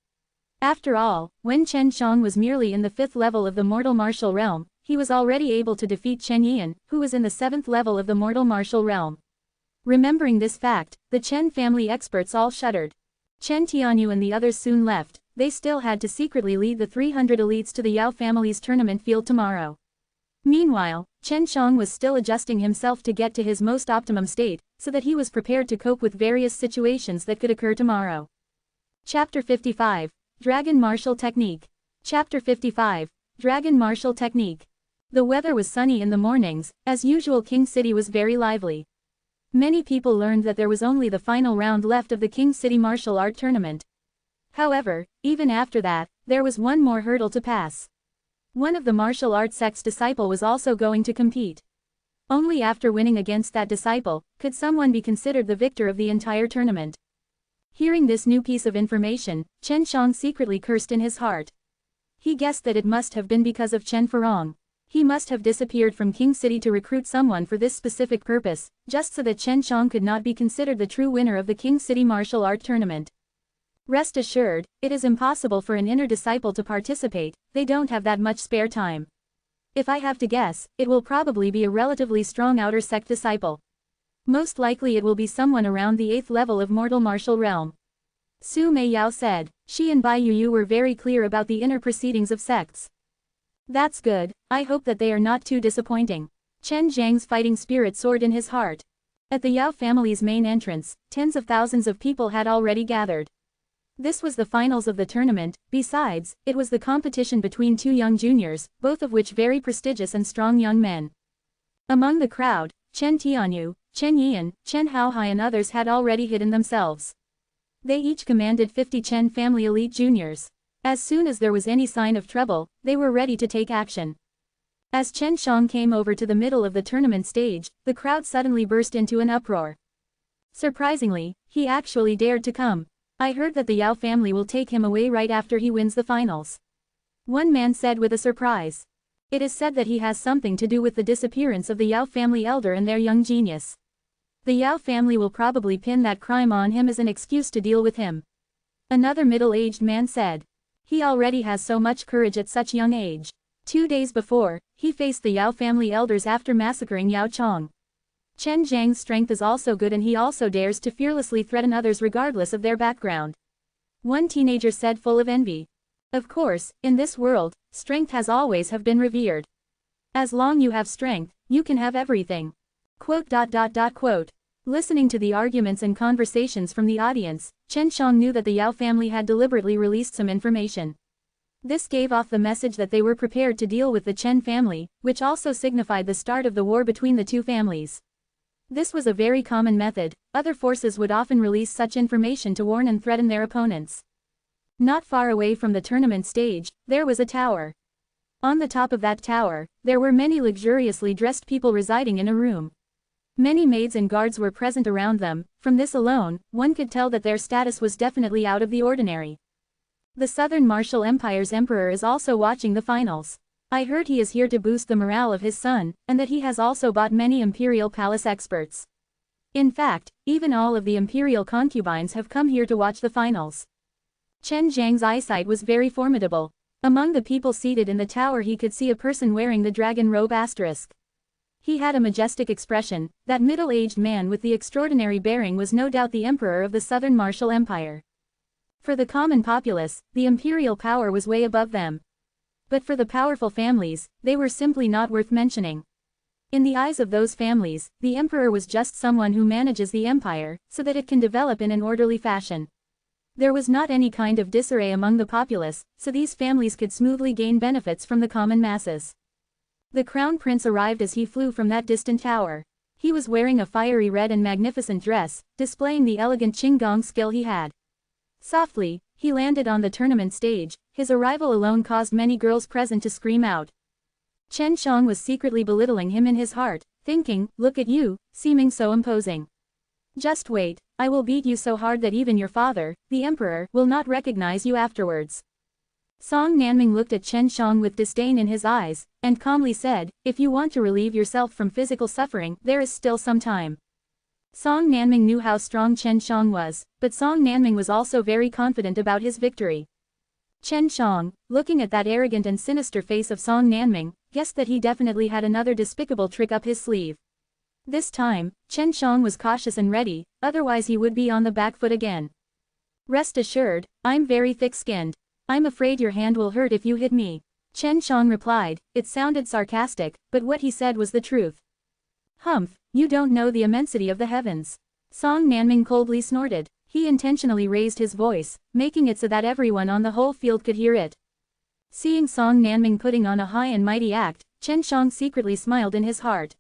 After all, when Chen Shang was merely in the 5th level of the mortal martial realm, he was already able to defeat Chen Yian, who was in the 7th level of the mortal martial realm. Remembering this fact, the Chen family experts all shuddered. Chen Tianyu and the others soon left. They still had to secretly lead the 300 elites to the Yao family's tournament field tomorrow. Meanwhile, Chen Shang was still adjusting himself to get to his most optimum state, so that he was prepared to cope with various situations that could occur tomorrow. Chapter 55. Dragon Martial Technique. Chapter 55. Dragon Martial Technique. The weather was sunny in the mornings. As usual, King City was very lively. Many people learned that there was only the final round left of the King City martial art tournament. However, even after that, there was one more hurdle to pass. One of the martial arts sect's disciple was also going to compete. Only after winning against that disciple, could someone be considered the victor of the entire tournament. Hearing this new piece of information, Chen Shang secretly cursed in his heart. He guessed that it must have been because of Chen Farong. He must have disappeared from King City to recruit someone for this specific purpose, just so that Chen Shang could not be considered the true winner of the King City martial art tournament. Rest assured, it is impossible for an inner disciple to participate, they don't have that much spare time. If I have to guess, it will probably be a relatively strong outer sect disciple. Most likely it will be someone around the 8th level of mortal martial realm. Su Meiyao said. She and Bai Yuyu were very clear about the inner proceedings of sects. That's good, I hope that they are not too disappointing. Chen Zhang's fighting spirit soared in his heart. At the Yao family's main entrance, tens of thousands of people had already gathered. This was the finals of the tournament. Besides, it was the competition between two young juniors, both of which very prestigious and strong young men. Among the crowd, Chen Tianyu, Chen Yian, Chen Haohai and others had already hidden themselves. They each commanded 50 Chen family elite juniors. As soon as there was any sign of trouble, they were ready to take action. As Chen Shang came over to the middle of the tournament stage, the crowd suddenly burst into an uproar. Surprisingly, he actually dared to come. I heard that the Yao family will take him away right after he wins the finals. One man said with a surprise. It is said that he has something to do with the disappearance of the Yao family elder and their young genius. The Yao family will probably pin that crime on him as an excuse to deal with him. Another middle-aged man said. He already has so much courage at such young age. 2 days before, he faced the Yao family elders after massacring Yao Chong. Chen Zhang's strength is also good and he also dares to fearlessly threaten others regardless of their background. One teenager said full of envy. Of course, in this world, strength has always have been revered. As long you have strength, you can have everything. Quote. Listening to the arguments and conversations from the audience, Chen Shang knew that the Yao family had deliberately released some information. This gave off the message that they were prepared to deal with the Chen family, which also signified the start of the war between the two families. This was a very common method. Other forces would often release such information to warn and threaten their opponents. Not far away from the tournament stage, there was a tower. On the top of that tower, there were many luxuriously dressed people residing in a room. Many maids and guards were present around them. From this alone, one could tell that their status was definitely out of the ordinary. The Southern Martial Empire's emperor is also watching the finals. I heard he is here to boost the morale of his son, and that he has also bought many imperial palace experts. In fact, even all of the imperial concubines have come here to watch the finals. Chen Zhang's eyesight was very formidable. Among the people seated in the tower he could see a person wearing the dragon robe asterisk. He had a majestic expression. That middle-aged man with the extraordinary bearing was no doubt the emperor of the Southern Martial Empire. For the common populace, the imperial power was way above them. But for the powerful families, they were simply not worth mentioning. In the eyes of those families, the emperor was just someone who manages the empire, so that it can develop in an orderly fashion. There was not any kind of disarray among the populace, so these families could smoothly gain benefits from the common masses. The crown prince arrived as he flew from that distant tower. He was wearing a fiery red and magnificent dress, displaying the elegant Qinggong skill he had. Softly, he landed on the tournament stage. His arrival alone caused many girls present to scream out. Chen Shang was secretly belittling him in his heart, thinking, look at you, seeming so imposing. Just wait, I will beat you so hard that even your father, the emperor, will not recognize you afterwards. Song Nanming looked at Chen Shang with disdain in his eyes, and calmly said, if you want to relieve yourself from physical suffering, there is still some time. Song Nanming knew how strong Chen Shang was, but Song Nanming was also very confident about his victory. Chen Shang, looking at that arrogant and sinister face of Song Nanming, guessed that he definitely had another despicable trick up his sleeve. This time, Chen Shang was cautious and ready, otherwise he would be on the back foot again. Rest assured, I'm very thick-skinned. I'm afraid your hand will hurt if you hit me. Chen Shang replied. It sounded sarcastic, but what he said was the truth. Humph, you don't know the immensity of the heavens. Song Nanming coldly snorted. He intentionally raised his voice, making it so that everyone on the whole field could hear it. Seeing Song Nanming putting on a high and mighty act, Chen Shang secretly smiled in his heart.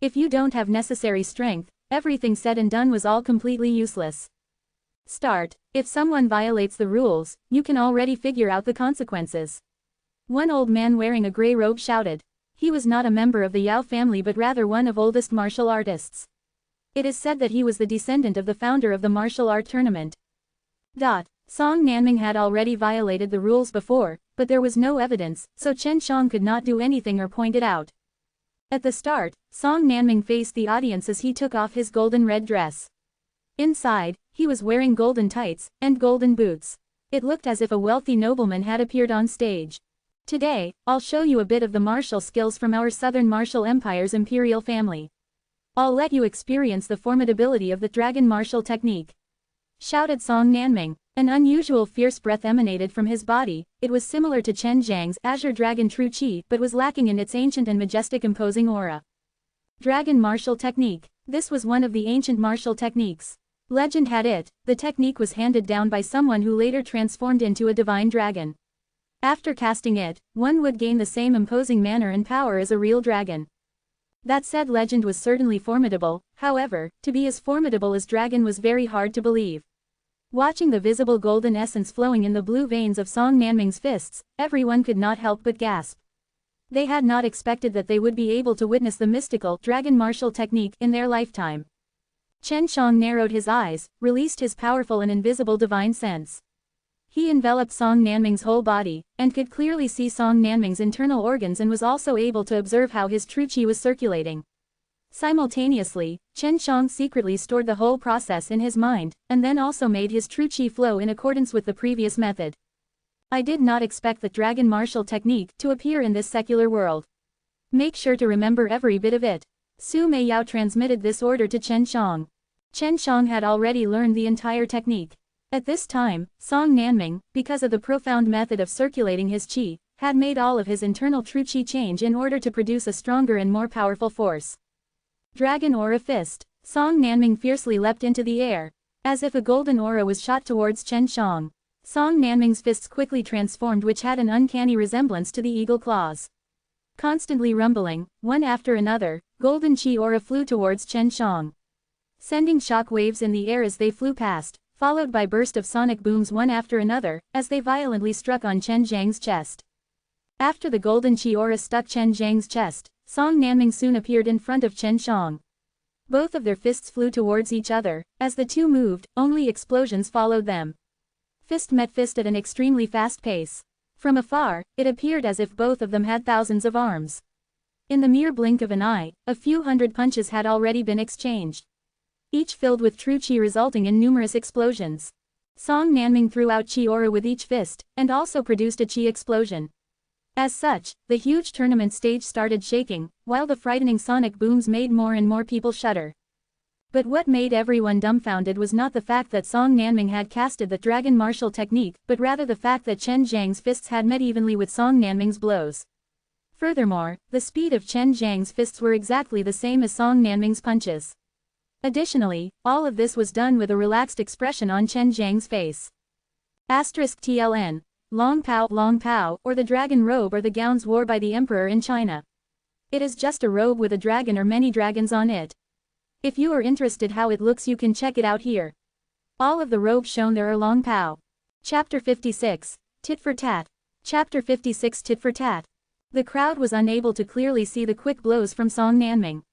If you don't have necessary strength, everything said and done was all completely useless. Start. If someone violates the rules, you can already figure out the consequences. One old man wearing a grey robe shouted. He was not a member of the Yao family but rather one of oldest martial artists. It is said that he was the descendant of the founder of the martial art tournament. Song Nanming had already violated the rules before, but there was no evidence, so Chen Xiang could not do anything or point it out. At the start, Song Nanming faced the audience as he took off his golden red dress. Inside, he was wearing golden tights and golden boots. It looked as if a wealthy nobleman had appeared on stage. Today, I'll show you a bit of the martial skills from our Southern Martial Empire's imperial family. I'll let you experience the formidability of the dragon martial technique. Shouted Song Nanming. An unusual fierce breath emanated from his body. It was similar to Chen Zhang's Azure Dragon True Qi but was lacking in its ancient and majestic imposing aura. Dragon martial technique. This was one of the ancient martial techniques. Legend had it, the technique was handed down by someone who later transformed into a divine dragon. After casting it, one would gain the same imposing manner and power as a real dragon. That said legend was certainly formidable, however, to be as formidable as dragon was very hard to believe. Watching the visible golden essence flowing in the blue veins of Song Nanming's fists, everyone could not help but gasp. They had not expected that they would be able to witness the mystical dragon martial technique in their lifetime. Chen Xiang narrowed his eyes, released his powerful and invisible divine sense. He enveloped Song Nanming's whole body, and could clearly see Song Nanming's internal organs and was also able to observe how his true qi was circulating. Simultaneously, Chen Xiang secretly stored the whole process in his mind, and then also made his true qi flow in accordance with the previous method. I did not expect the dragon martial technique to appear in this secular world. Make sure to remember every bit of it. Su Meiyao transmitted this order to Chen Xiang. Chen Xiang had already learned the entire technique. At this time, Song Nanming, because of the profound method of circulating his qi, had made all of his internal true qi change in order to produce a stronger and more powerful force. Dragon Aura Fist. Song Nanming fiercely leapt into the air. As if a golden aura was shot towards Chen Xiang. Song Nanming's fists quickly transformed which had an uncanny resemblance to the eagle claws. Constantly rumbling, one after another, golden qi aura flew towards Chen Xiang. Sending shock waves in the air as they flew past, followed by burst of sonic booms one after another, as they violently struck on Chen Zhang's chest. After the golden qi aura struck Chen Zhang's chest, Song Nanming soon appeared in front of Chen Xiang. Both of their fists flew towards each other. As the two moved, only explosions followed them. Fist met fist at an extremely fast pace. From afar, it appeared as if both of them had thousands of arms. In the mere blink of an eye, a few hundred punches had already been exchanged. Each filled with true qi resulting in numerous explosions. Song Nanming threw out qi aura with each fist, and also produced a qi explosion. As such, the huge tournament stage started shaking, while the frightening sonic booms made more and more people shudder. But what made everyone dumbfounded was not the fact that Song Nanming had casted the dragon martial technique, but rather the fact that Chen Zhang's fists had met evenly with Song Nanming's blows. Furthermore, the speed of Chen Zhang's fists were exactly the same as Song Nanming's punches. Additionally, all of this was done with a relaxed expression on Chen Zhang's face. *TLN. Long Pao, or the dragon robe or the gowns worn by the emperor in China. It is just a robe with a dragon or many dragons on it. If you are interested how it looks you can check it out here. All of the robes shown there are Long Pao. Chapter 56, Tit for Tat. Chapter 56 Tit for Tat. The crowd was unable to clearly see the quick blows from Song Nanming.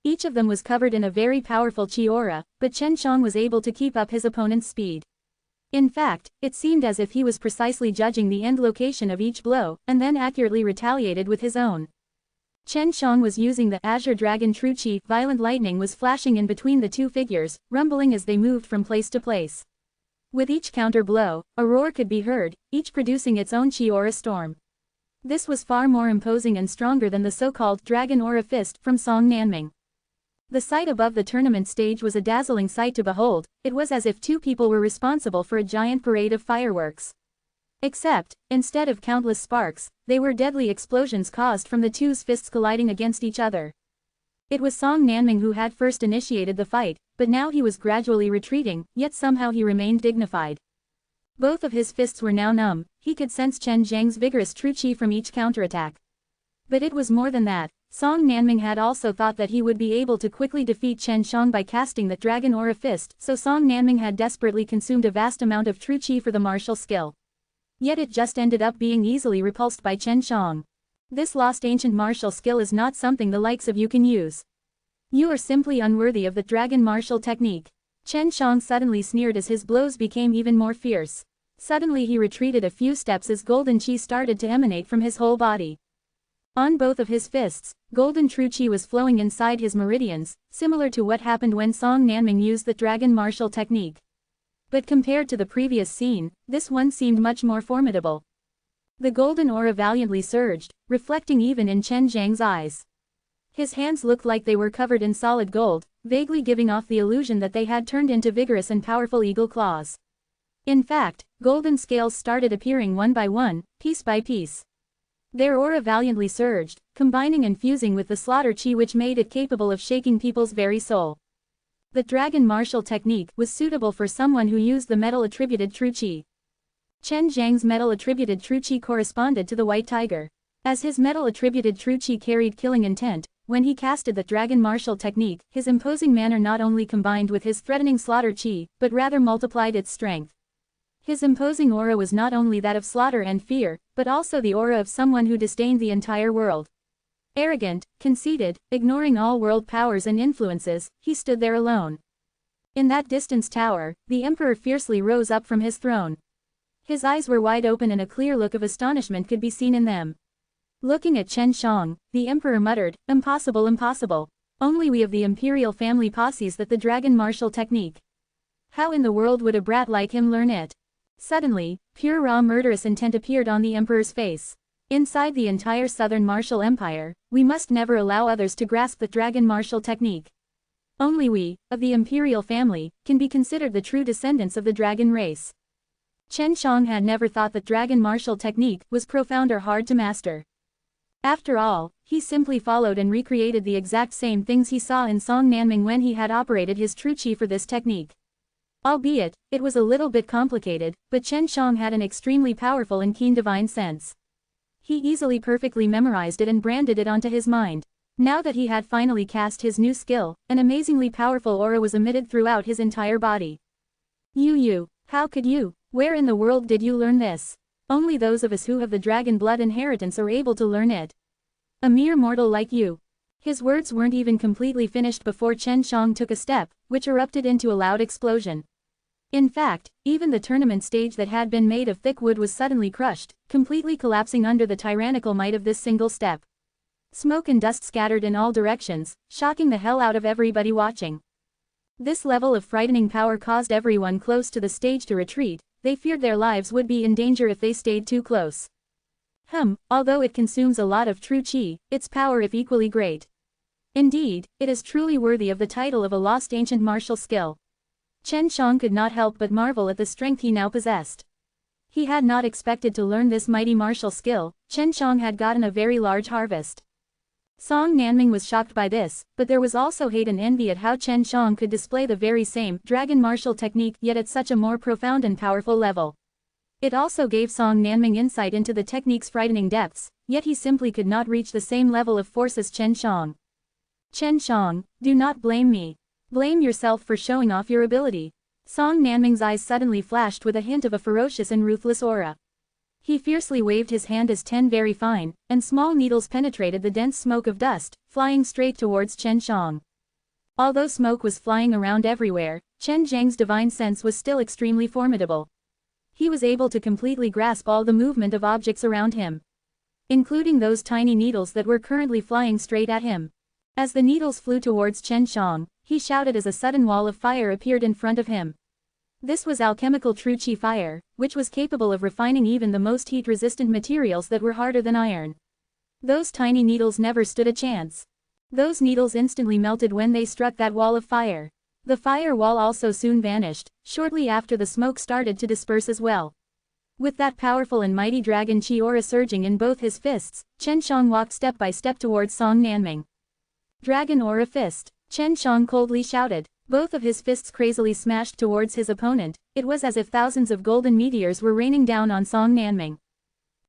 Each of them was covered in a very powerful qi aura, but Chen Xiang was able to keep up his opponent's speed. In fact, it seemed as if he was precisely judging the end location of each blow, and then accurately retaliated with his own. Chen Xiang was using the Azure Dragon True Qi. Violent lightning was flashing in between the two figures, rumbling as they moved from place to place. With each counter blow, a roar could be heard, each producing its own qi aura storm. This was far more imposing and stronger than the so-called Dragon Aura Fist from Song Nanming. The sight above the tournament stage was a dazzling sight to behold. It was as if two people were responsible for a giant parade of fireworks. Except, instead of countless sparks, they were deadly explosions caused from the two's fists colliding against each other. It was Song Nanming who had first initiated the fight, but now he was gradually retreating, yet somehow he remained dignified. Both of his fists were now numb. He could sense Chen Zhang's vigorous true qi from each counterattack. But it was more than that. Song Nanming had also thought that he would be able to quickly defeat Chen Shang by casting that Dragon Aura Fist, so Song Nanming had desperately consumed a vast amount of true chi for the martial skill. Yet it just ended up being easily repulsed by Chen Shang. This lost ancient martial skill is not something the likes of you can use. You are simply unworthy of the dragon martial technique. Chen Shang suddenly sneered as his blows became even more fierce. Suddenly he retreated a few steps as golden chi started to emanate from his whole body. On both of his fists, golden true chi was flowing inside his meridians, similar to what happened when Song Nanming used the dragon martial technique. But compared to the previous scene, this one seemed much more formidable. The golden aura valiantly surged, reflecting even in Chen Zhang's eyes. His hands looked like they were covered in solid gold, vaguely giving off the illusion that they had turned into vigorous and powerful eagle claws. In fact, golden scales started appearing one by one, piece by piece. Their aura valiantly surged, combining and fusing with the slaughter chi which made it capable of shaking people's very soul. The dragon martial technique was suitable for someone who used the metal-attributed true chi. Chen Zhang's metal-attributed true chi corresponded to the white tiger. As his metal-attributed true chi carried killing intent, when he casted the dragon martial technique, his imposing manner not only combined with his threatening slaughter chi, but rather multiplied its strength. His imposing aura was not only that of slaughter and fear, but also the aura of someone who disdained the entire world. Arrogant, conceited, ignoring all world powers and influences, he stood there alone. In that distant tower, the emperor fiercely rose up from his throne. His eyes were wide open and a clear look of astonishment could be seen in them. Looking at Chen Shang, the emperor muttered, "Impossible, impossible. Only we of the imperial family posses that the dragon martial technique. How in the world would a brat like him learn it?" Suddenly, pure raw murderous intent appeared on the emperor's face. Inside the entire southern martial empire, we must never allow others to grasp the dragon martial technique. Only we, of the imperial family, can be considered the true descendants of the dragon race. Chen Shang had never thought that dragon martial technique was profound or hard to master. After all, he simply followed and recreated the exact same things he saw in Song Nanming when he had operated his true chi for this technique. Albeit, it was a little bit complicated, but Chen Shang had an extremely powerful and keen divine sense. He easily perfectly memorized it and branded it onto his mind. Now that he had finally cast his new skill, an amazingly powerful aura was emitted throughout his entire body. You, how could you? Where in the world did you learn this? Only those of us who have the dragon blood inheritance are able to learn it. A mere mortal like you. His words weren't even completely finished before Chen Shang took a step, which erupted into a loud explosion. In fact, even the tournament stage that had been made of thick wood was suddenly crushed, completely collapsing under the tyrannical might of this single step. Smoke and dust scattered in all directions, shocking the hell out of everybody watching. This level of frightening power caused everyone close to the stage to retreat. They feared their lives would be in danger if they stayed too close. Although it consumes a lot of true chi, its power is equally great. Indeed, it is truly worthy of the title of a lost ancient martial skill. Chen Shang could not help but marvel at the strength he now possessed. He had not expected to learn this mighty martial skill. Chen Shang had gotten a very large harvest. Song Nanming was shocked by this, but there was also hate and envy at how Chen Shang could display the very same dragon martial technique yet at such a more profound and powerful level. It also gave Song Nanming insight into the technique's frightening depths, yet he simply could not reach the same level of force as Chen Shang. Chen Shang, do not blame me. Blame yourself for showing off your ability. Song Nanming's eyes suddenly flashed with a hint of a ferocious and ruthless aura. He fiercely waved his hand as 10 very fine, and small needles penetrated the dense smoke of dust, flying straight towards Chen Shang. Although smoke was flying around everywhere, Chen Zhang's divine sense was still extremely formidable. He was able to completely grasp all the movement of objects around him, including those tiny needles that were currently flying straight at him. As the needles flew towards Chen Shang, he shouted as a sudden wall of fire appeared in front of him. This was alchemical true chi fire, which was capable of refining even the most heat-resistant materials that were harder than iron. Those tiny needles never stood a chance. Those needles instantly melted when they struck that wall of fire. The fire wall also soon vanished, shortly after the smoke started to disperse as well. With that powerful and mighty dragon chi aura surging in both his fists, Chen Shang walked step by step towards Song Nanming. Dragon aura fist, Chen Shang coldly shouted. Both of his fists crazily smashed towards his opponent. It was as if thousands of golden meteors were raining down on Song Nanming.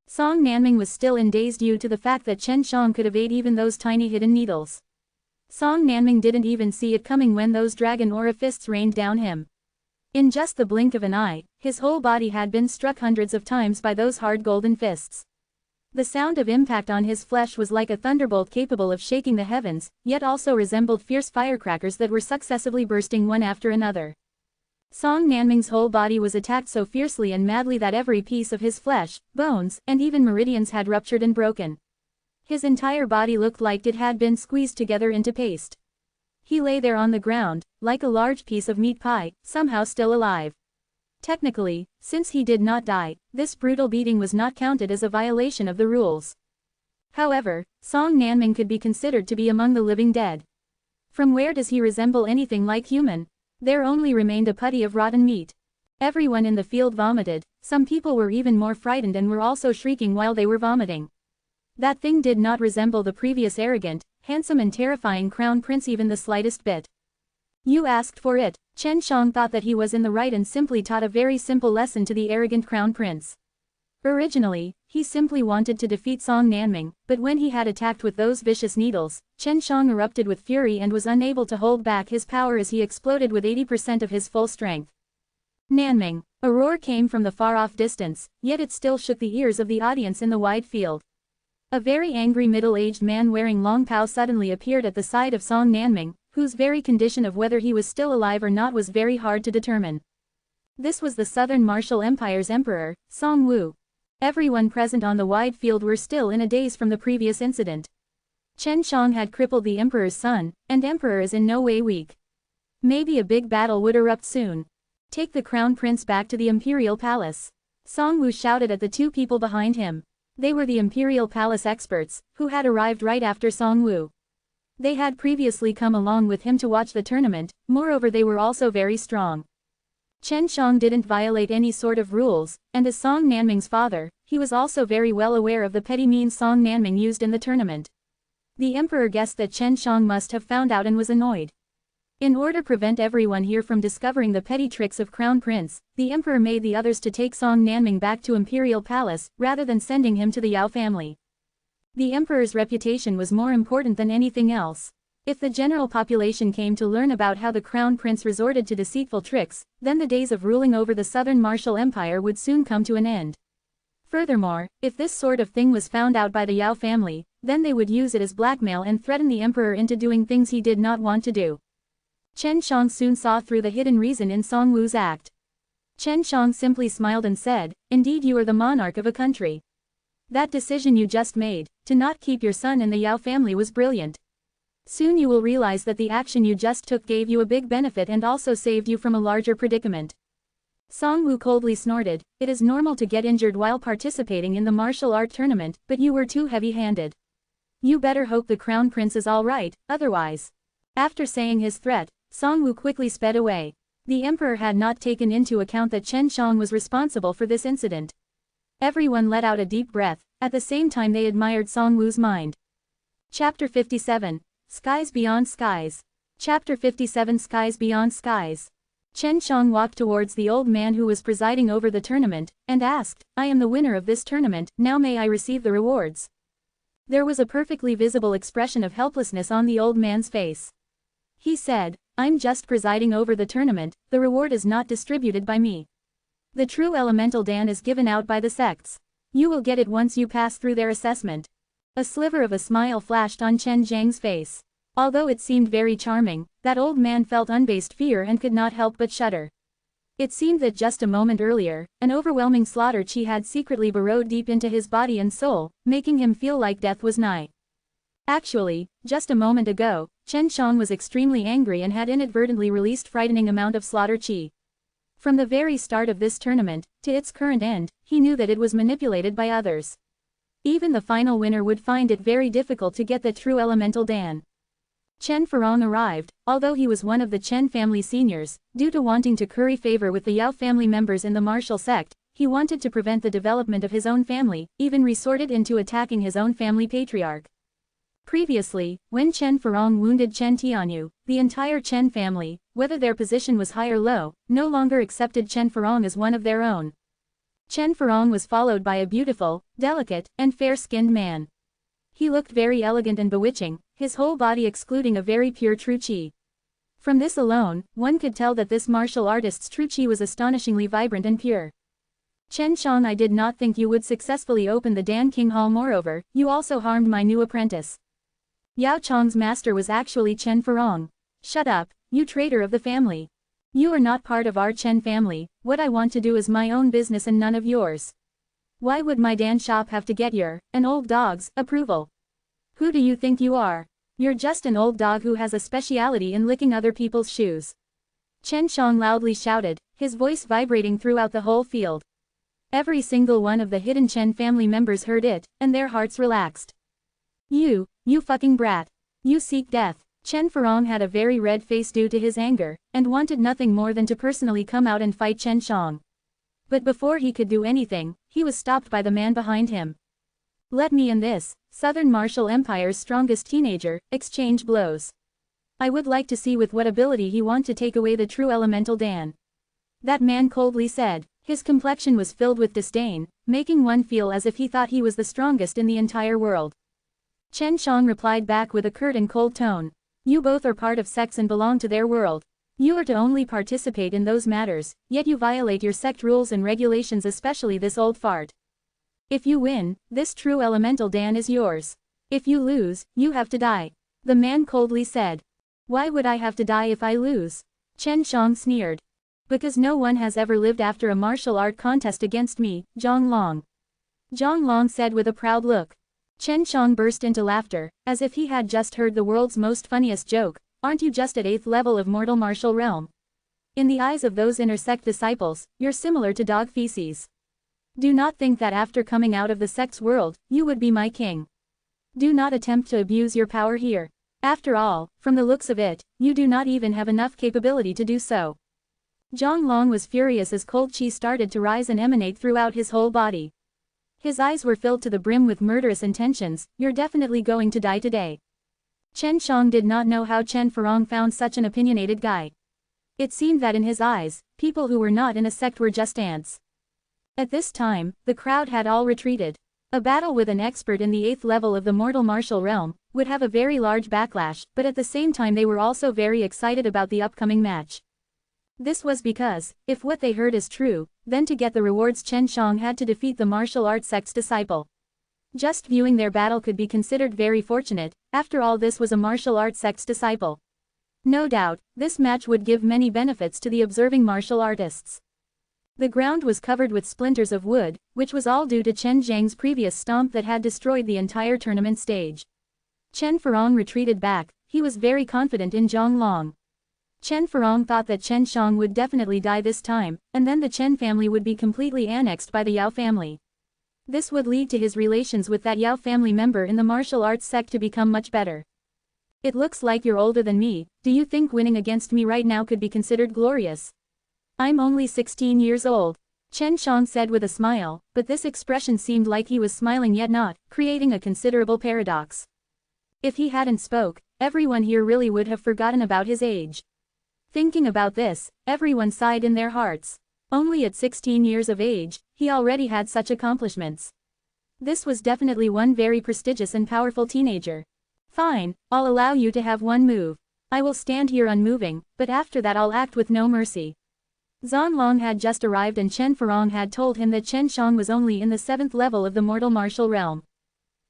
Song Nanming was still in daze due to the fact that Chen Shang could evade even those tiny hidden needles. Song Nanming didn't even see it coming when those dragon aura fists rained down him. In just the blink of an eye, his whole body had been struck hundreds of times by those hard golden fists. The sound of impact on his flesh was like a thunderbolt capable of shaking the heavens, yet also resembled fierce firecrackers that were successively bursting one after another. Song Nanming's whole body was attacked so fiercely and madly that every piece of his flesh, bones, and even meridians had ruptured and broken. His entire body looked like it had been squeezed together into paste. He lay there on the ground, like a large piece of meat pie, somehow still alive. Technically, since he did not die, this brutal beating was not counted as a violation of the rules. However, Song Nanming could be considered to be among the living dead. From where does he resemble anything like human? There only remained a putty of rotten meat. Everyone in the field vomited, some people were even more frightened and were also shrieking while they were vomiting. That thing did not resemble the previous arrogant, handsome and terrifying crown prince even the slightest bit. You asked for it. Chen Shang thought that he was in the right and simply taught a very simple lesson to the arrogant crown prince. Originally, he simply wanted to defeat Song Nanming, but when he had attacked with those vicious needles, Chen Shang erupted with fury and was unable to hold back his power as he exploded with 80% of his full strength. Nanming! A roar came from the far-off distance, yet it still shook the ears of the audience in the wide field. A very angry middle-aged man wearing long pow suddenly appeared at the side of Song Nanming, whose very condition of whether he was still alive or not was very hard to determine. This was the Southern Martial Empire's emperor, Song Wu. Everyone present on the wide field were still in a daze from the previous incident. Chen Shang had crippled the emperor's son, and emperor is in no way weak. Maybe a big battle would erupt soon. Take the crown prince back to the imperial palace. Song Wu shouted at the two people behind him. They were the imperial palace experts, who had arrived right after Song Wu. They had previously come along with him to watch the tournament, moreover they were also very strong. Chen Shang didn't violate any sort of rules, and as Song Nanming's father, he was also very well aware of the petty means Song Nanming used in the tournament. The emperor guessed that Chen Shang must have found out and was annoyed. In order to prevent everyone here from discovering the petty tricks of Crown Prince, the emperor made the others to take Song Nanming back to Imperial Palace, rather than sending him to the Yao family. The emperor's reputation was more important than anything else. If the general population came to learn about how the Crown Prince resorted to deceitful tricks, then the days of ruling over the Southern Martial Empire would soon come to an end. Furthermore, if this sort of thing was found out by the Yao family, then they would use it as blackmail and threaten the emperor into doing things he did not want to do. Chen Shang soon saw through the hidden reason in Song Wu's act. Chen Shang simply smiled and said, "Indeed you are the monarch of a country. That decision you just made, to not keep your son in the Yao family was brilliant. Soon you will realize that the action you just took gave you a big benefit and also saved you from a larger predicament." Song Wu coldly snorted, "It is normal to get injured while participating in the martial art tournament, but you were too heavy-handed. You better hope the Crown Prince is all right, otherwise." After saying his threat, Song Wu quickly sped away. The emperor had not taken into account that Chen Shang was responsible for this incident. Everyone let out a deep breath, at the same time they admired Song Wu's mind. Chapter 57. Skies Beyond Skies. Chapter 57 Skies Beyond Skies. Chen Shang walked towards the old man who was presiding over the tournament, and asked, "I am the winner of this tournament, now may I receive the rewards?" There was a perfectly visible expression of helplessness on the old man's face. He said, "I'm just presiding over the tournament, the reward is not distributed by me. The true elemental Dan is given out by the sects. You will get it once you pass through their assessment." A sliver of a smile flashed on Chen Zhang's face. Although it seemed very charming, that old man felt unbased fear and could not help but shudder. It seemed that just a moment earlier, an overwhelming slaughter chi had secretly burrowed deep into his body and soul, making him feel like death was nigh. Actually, just a moment ago, Chen Shang was extremely angry and had inadvertently released frightening amount of slaughter chi. From the very start of this tournament, to its current end, he knew that it was manipulated by others. Even the final winner would find it very difficult to get the true elemental Dan. Chen Farong arrived, although he was one of the Chen family seniors, due to wanting to curry favor with the Yao family members in the martial sect, he wanted to prevent the development of his own family, even resorted into attacking his own family patriarch. Previously, when Chen Farong wounded Chen Tianyu, the entire Chen family, whether their position was high or low, no longer accepted Chen Farong as one of their own. Chen Furong was followed by a beautiful, delicate, and fair-skinned man. He looked very elegant and bewitching, his whole body exuding a very pure true qi. From this alone, one could tell that this martial artist's true qi was astonishingly vibrant and pure. Chen Shang, I did not think you would successfully open the Dan King Hall. Moreover, you also harmed my new apprentice. Yao Chong's master was actually Chen Furong. Shut up, you traitor of the family. You are not part of our Chen family, what I want to do is my own business and none of yours. Why would my Dan shop have to get your, an old dog's, approval? Who do you think you are? You're just an old dog who has a speciality in licking other people's shoes. Chen Shang loudly shouted, his voice vibrating throughout the whole field. Every single one of the hidden Chen family members heard it, and their hearts relaxed. You fucking brat. You seek death. Chen Furong had a very red face due to his anger, and wanted nothing more than to personally come out and fight Chen Shang. But before he could do anything, he was stopped by the man behind him. Let me and this, Southern Martial Empire's strongest teenager, exchange blows. I would like to see with what ability he want to take away the true elemental Dan. That man coldly said. His complexion was filled with disdain, making one feel as if he thought he was the strongest in the entire world. Chen Shang replied back with a curt and cold tone. You both are part of sects and belong to their world. You are to only participate in those matters, yet you violate your sect rules and regulations, especially this old fart. If you win, this true elemental Dan is yours. If you lose, you have to die. The man coldly said. Why would I have to die if I lose? Chen Shang sneered. Because no one has ever lived after a martial art contest against me, Zhang Long. Zhang Long said with a proud look. Chen Shang burst into laughter, as if he had just heard the world's most funniest joke. Aren't you just at 8th level of mortal martial realm? In the eyes of those inner sect disciples, you're similar to dog feces. Do not think that after coming out of the sect's world, you would be my king. Do not attempt to abuse your power here. After all, from the looks of it, you do not even have enough capability to do so. Zhang Long was furious as cold qi started to rise and emanate throughout his whole body. His eyes were filled to the brim with murderous intentions. You're definitely going to die today. Chen Shang did not know how Chen Furong found such an opinionated guy. It seemed that in his eyes, people who were not in a sect were just ants. At this time, the crowd had all retreated. A battle with an expert in the 8th level of the mortal martial realm would have a very large backlash, but at the same time they were also very excited about the upcoming match. This was because, if what they heard is true, then to get the rewards Chen Shang had to defeat the martial arts sect's disciple. Just viewing their battle could be considered very fortunate, after all this was a martial arts sect's disciple. No doubt, this match would give many benefits to the observing martial artists. The ground was covered with splinters of wood, which was all due to Chen Zhang's previous stomp that had destroyed the entire tournament stage. Chen Furong retreated back, he was very confident in Zhang Long. Chen Furong thought that Chen Shang would definitely die this time, and then the Chen family would be completely annexed by the Yao family. This would lead to his relations with that Yao family member in the martial arts sect to become much better. It looks like you're older than me. Do you think winning against me right now could be considered glorious? I'm only 16 years old. Chen Shang said with a smile, but this expression seemed like he was smiling yet not, creating a considerable paradox. If he hadn't spoke, everyone here really would have forgotten about his age. Thinking about this, everyone sighed in their hearts. Only at 16 years of age, he already had such accomplishments. This was definitely one very prestigious and powerful teenager. Fine, I'll allow you to have one move. I will stand here unmoving, but after that I'll act with no mercy. Zhang Long had just arrived and Chen Furong had told him that Chen Shang was only in the 7th level of the mortal martial realm.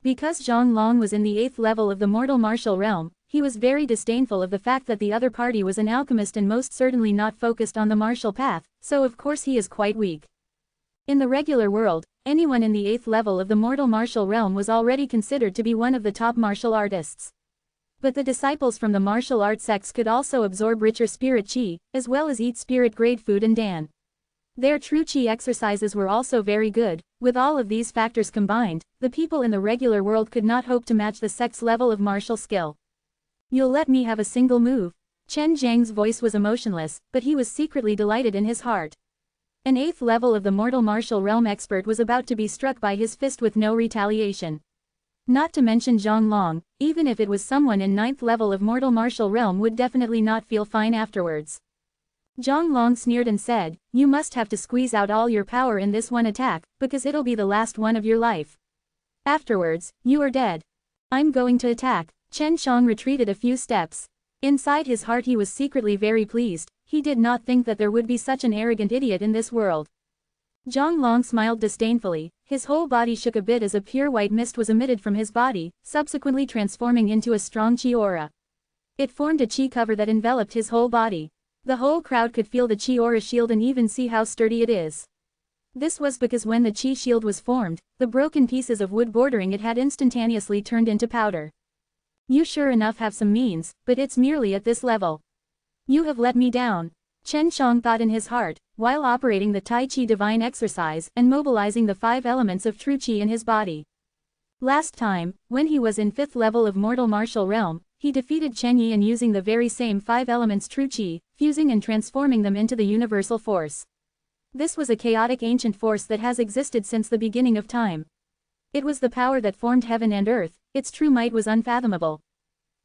Because Zhang Long was in the 8th level of the mortal martial realm, he was very disdainful of the fact that the other party was an alchemist and most certainly not focused on the martial path, so of course he is quite weak. In the regular world, anyone in the 8th level of the mortal martial realm was already considered to be one of the top martial artists. But the disciples from the martial arts sects could also absorb richer spirit qi, as well as eat spirit-grade food and dan. Their true qi exercises were also very good. With all of these factors combined, the people in the regular world could not hope to match the sect's level of martial skill. You'll let me have a single move? Chen Zhang's voice was emotionless, but he was secretly delighted in his heart. An 8th level of the mortal martial realm expert was about to be struck by his fist with no retaliation. Not to mention Zhang Long, even if it was someone in 9th level of mortal martial realm would definitely not feel fine afterwards. Zhang Long sneered and said, you must have to squeeze out all your power in this one attack, because it'll be the last one of your life. Afterwards, you are dead. I'm going to attack. Chen Shang retreated a few steps. Inside his heart he was secretly very pleased, he did not think that there would be such an arrogant idiot in this world. Zhang Long smiled disdainfully, his whole body shook a bit as a pure white mist was emitted from his body, subsequently transforming into a strong chi aura. It formed a chi cover that enveloped his whole body. The whole crowd could feel the chi aura shield and even see how sturdy it is. This was because when the chi shield was formed, the broken pieces of wood bordering it had instantaneously turned into powder. You sure enough have some means, but it's merely at this level. You have let me down. Chen Shang thought in his heart, while operating the Tai Chi divine exercise and mobilizing the 5 elements of true Qi in his body. Last time, when he was in 5th level of mortal martial realm, he defeated Chen Yi and using the very same 5 elements true Qi, fusing and transforming them into the universal force. This was a chaotic ancient force that has existed since the beginning of time. It was the power that formed heaven and earth, its true might was unfathomable.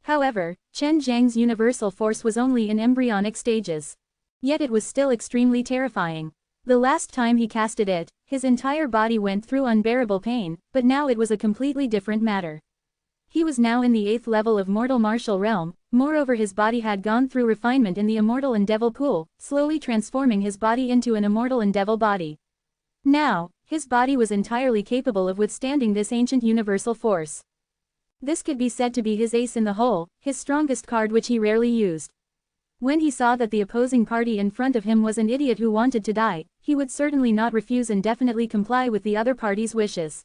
However, Chen Zhang's universal force was only in embryonic stages. Yet it was still extremely terrifying. The last time he casted it, his entire body went through unbearable pain, but now it was a completely different matter. He was now in the 8th level of mortal martial realm, moreover his body had gone through refinement in the immortal and devil pool, slowly transforming his body into an immortal and devil body. Now, his body was entirely capable of withstanding this ancient universal force. This could be said to be his ace in the hole, his strongest card which he rarely used. When he saw that the opposing party in front of him was an idiot who wanted to die, he would certainly not refuse and definitely comply with the other party's wishes.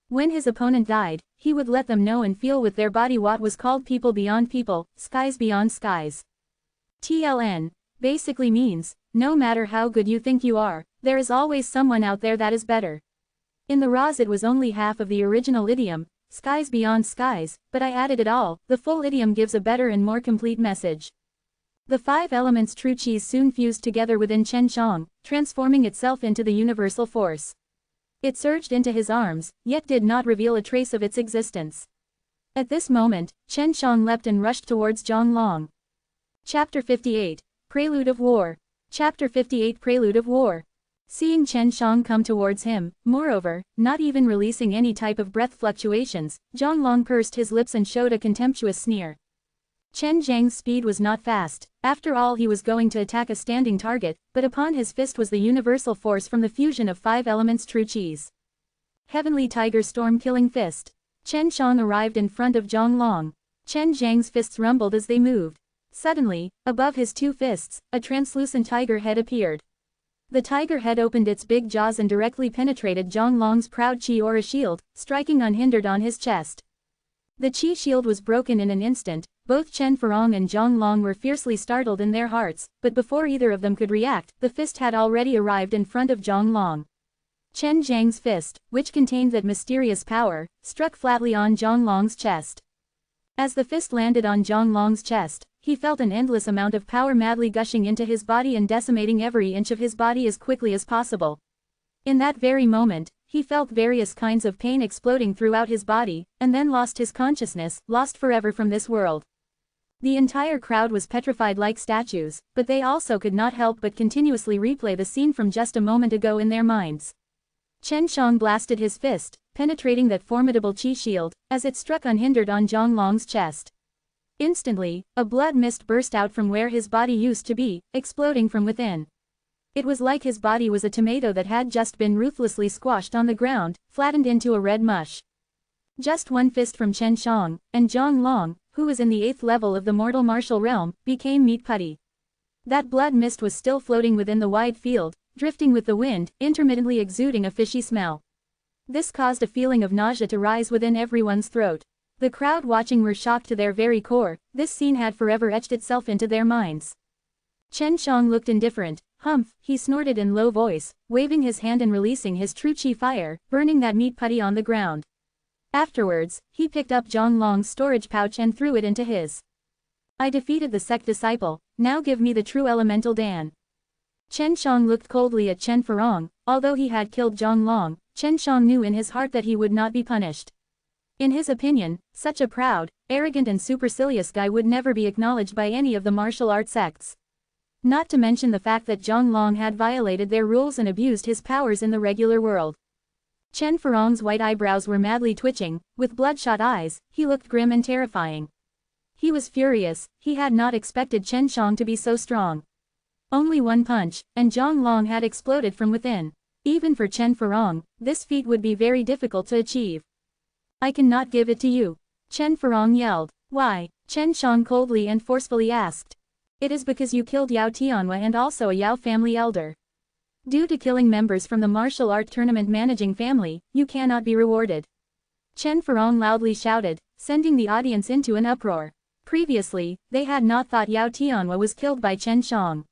When his opponent died, he would let them know and feel with their body what was called people beyond people, skies beyond skies. TLN basically means, no matter how good you think you are, there is always someone out there that is better. In the Raz it was only half of the original idiom, skies beyond skies, but I added it all, the full idiom gives a better and more complete message. The 5 elements true Qi soon fused together within Chen Shang, transforming itself into the universal force. It surged into his arms, yet did not reveal a trace of its existence. At this moment, Chen Shang leapt and rushed towards Zhang Long. Chapter 58, Prelude of War. Chapter 58 Prelude of War. Seeing Chen Shang come towards him, moreover, not even releasing any type of breath fluctuations, Zhang Long pursed his lips and showed a contemptuous sneer. Chen Zhang's speed was not fast, after all he was going to attack a standing target, but upon his fist was the universal force from the fusion of 5 elements true Qis. Heavenly Tiger Storm Killing Fist. Chen Shang arrived in front of Zhang Long. Chen Zhang's fists rumbled as they moved. Suddenly, above his 2 fists, a translucent tiger head appeared. The tiger head opened its big jaws and directly penetrated Zhang Long's proud Qi aura shield, striking unhindered on his chest. The Qi shield was broken in an instant. Both Chen Furong and Zhang Long were fiercely startled in their hearts, but before either of them could react, the fist had already arrived in front of Zhang Long. Chen Zhang's fist, which contained that mysterious power, struck flatly on Zhang Long's chest. As the fist landed on Zhang Long's chest, he felt an endless amount of power madly gushing into his body and decimating every inch of his body as quickly as possible. In that very moment, he felt various kinds of pain exploding throughout his body, and then lost his consciousness, lost forever from this world. The entire crowd was petrified like statues, but they also could not help but continuously replay the scene from just a moment ago in their minds. Chen Shang blasted his fist, penetrating that formidable Qi shield, as it struck unhindered on Zhang Long's chest. Instantly, a blood mist burst out from where his body used to be, exploding from within. It was like his body was a tomato that had just been ruthlessly squashed on the ground, flattened into a red mush. Just one fist from Chen Shang, and Zhang Long, who was in the 8th level of the mortal martial realm, became meat putty. That blood mist was still floating within the wide field, drifting with the wind, intermittently exuding a fishy smell. This caused a feeling of nausea to rise within everyone's throat. The crowd watching were shocked to their very core, this scene had forever etched itself into their minds. Chen Shang looked indifferent. Humph, he snorted in low voice, waving his hand and releasing his true Qi fire, burning that meat putty on the ground. Afterwards, he picked up Zhang Long's storage pouch and threw it into his. I defeated the sect disciple, now give me the true elemental Dan. Chen Shang looked coldly at Chen Furong. Although he had killed Zhang Long, Chen Shang knew in his heart that he would not be punished. In his opinion, such a proud, arrogant and supercilious guy would never be acknowledged by any of the martial art sects. Not to mention the fact that Zhang Long had violated their rules and abused his powers in the regular world. Chen Furong's white eyebrows were madly twitching, with bloodshot eyes, he looked grim and terrifying. He was furious, he had not expected Chen Shang to be so strong. Only one punch, and Zhang Long had exploded from within. Even for Chen Furong, this feat would be very difficult to achieve. I cannot give it to you. Chen Furong yelled. Why? Chen Shang coldly and forcefully asked. It is because you killed Yao Tianhua and also a Yao family elder. Due to killing members from the martial art tournament managing family, you cannot be rewarded. Chen Furong loudly shouted, sending the audience into an uproar. Previously, they had not thought Yao Tianhua was killed by Chen Shang.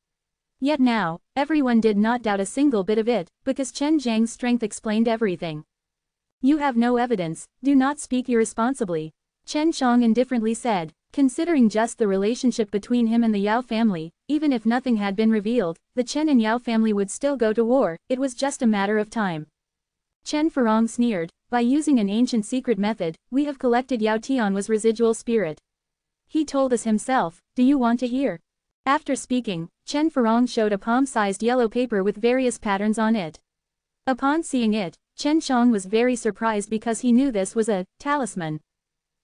Yet now, everyone did not doubt a single bit of it, because Chen Zhang's strength explained everything. You have no evidence, do not speak irresponsibly. Chen Shang indifferently said, considering just the relationship between him and the Yao family, even if nothing had been revealed, the Chen and Yao family would still go to war, it was just a matter of time. Chen Furong sneered, by using an ancient secret method, we have collected Yao Tianhua's residual spirit. He told us himself, do you want to hear? After speaking, Chen Furong showed a palm-sized yellow paper with various patterns on it. Upon seeing it, Chen Shang was very surprised because he knew this was a talisman.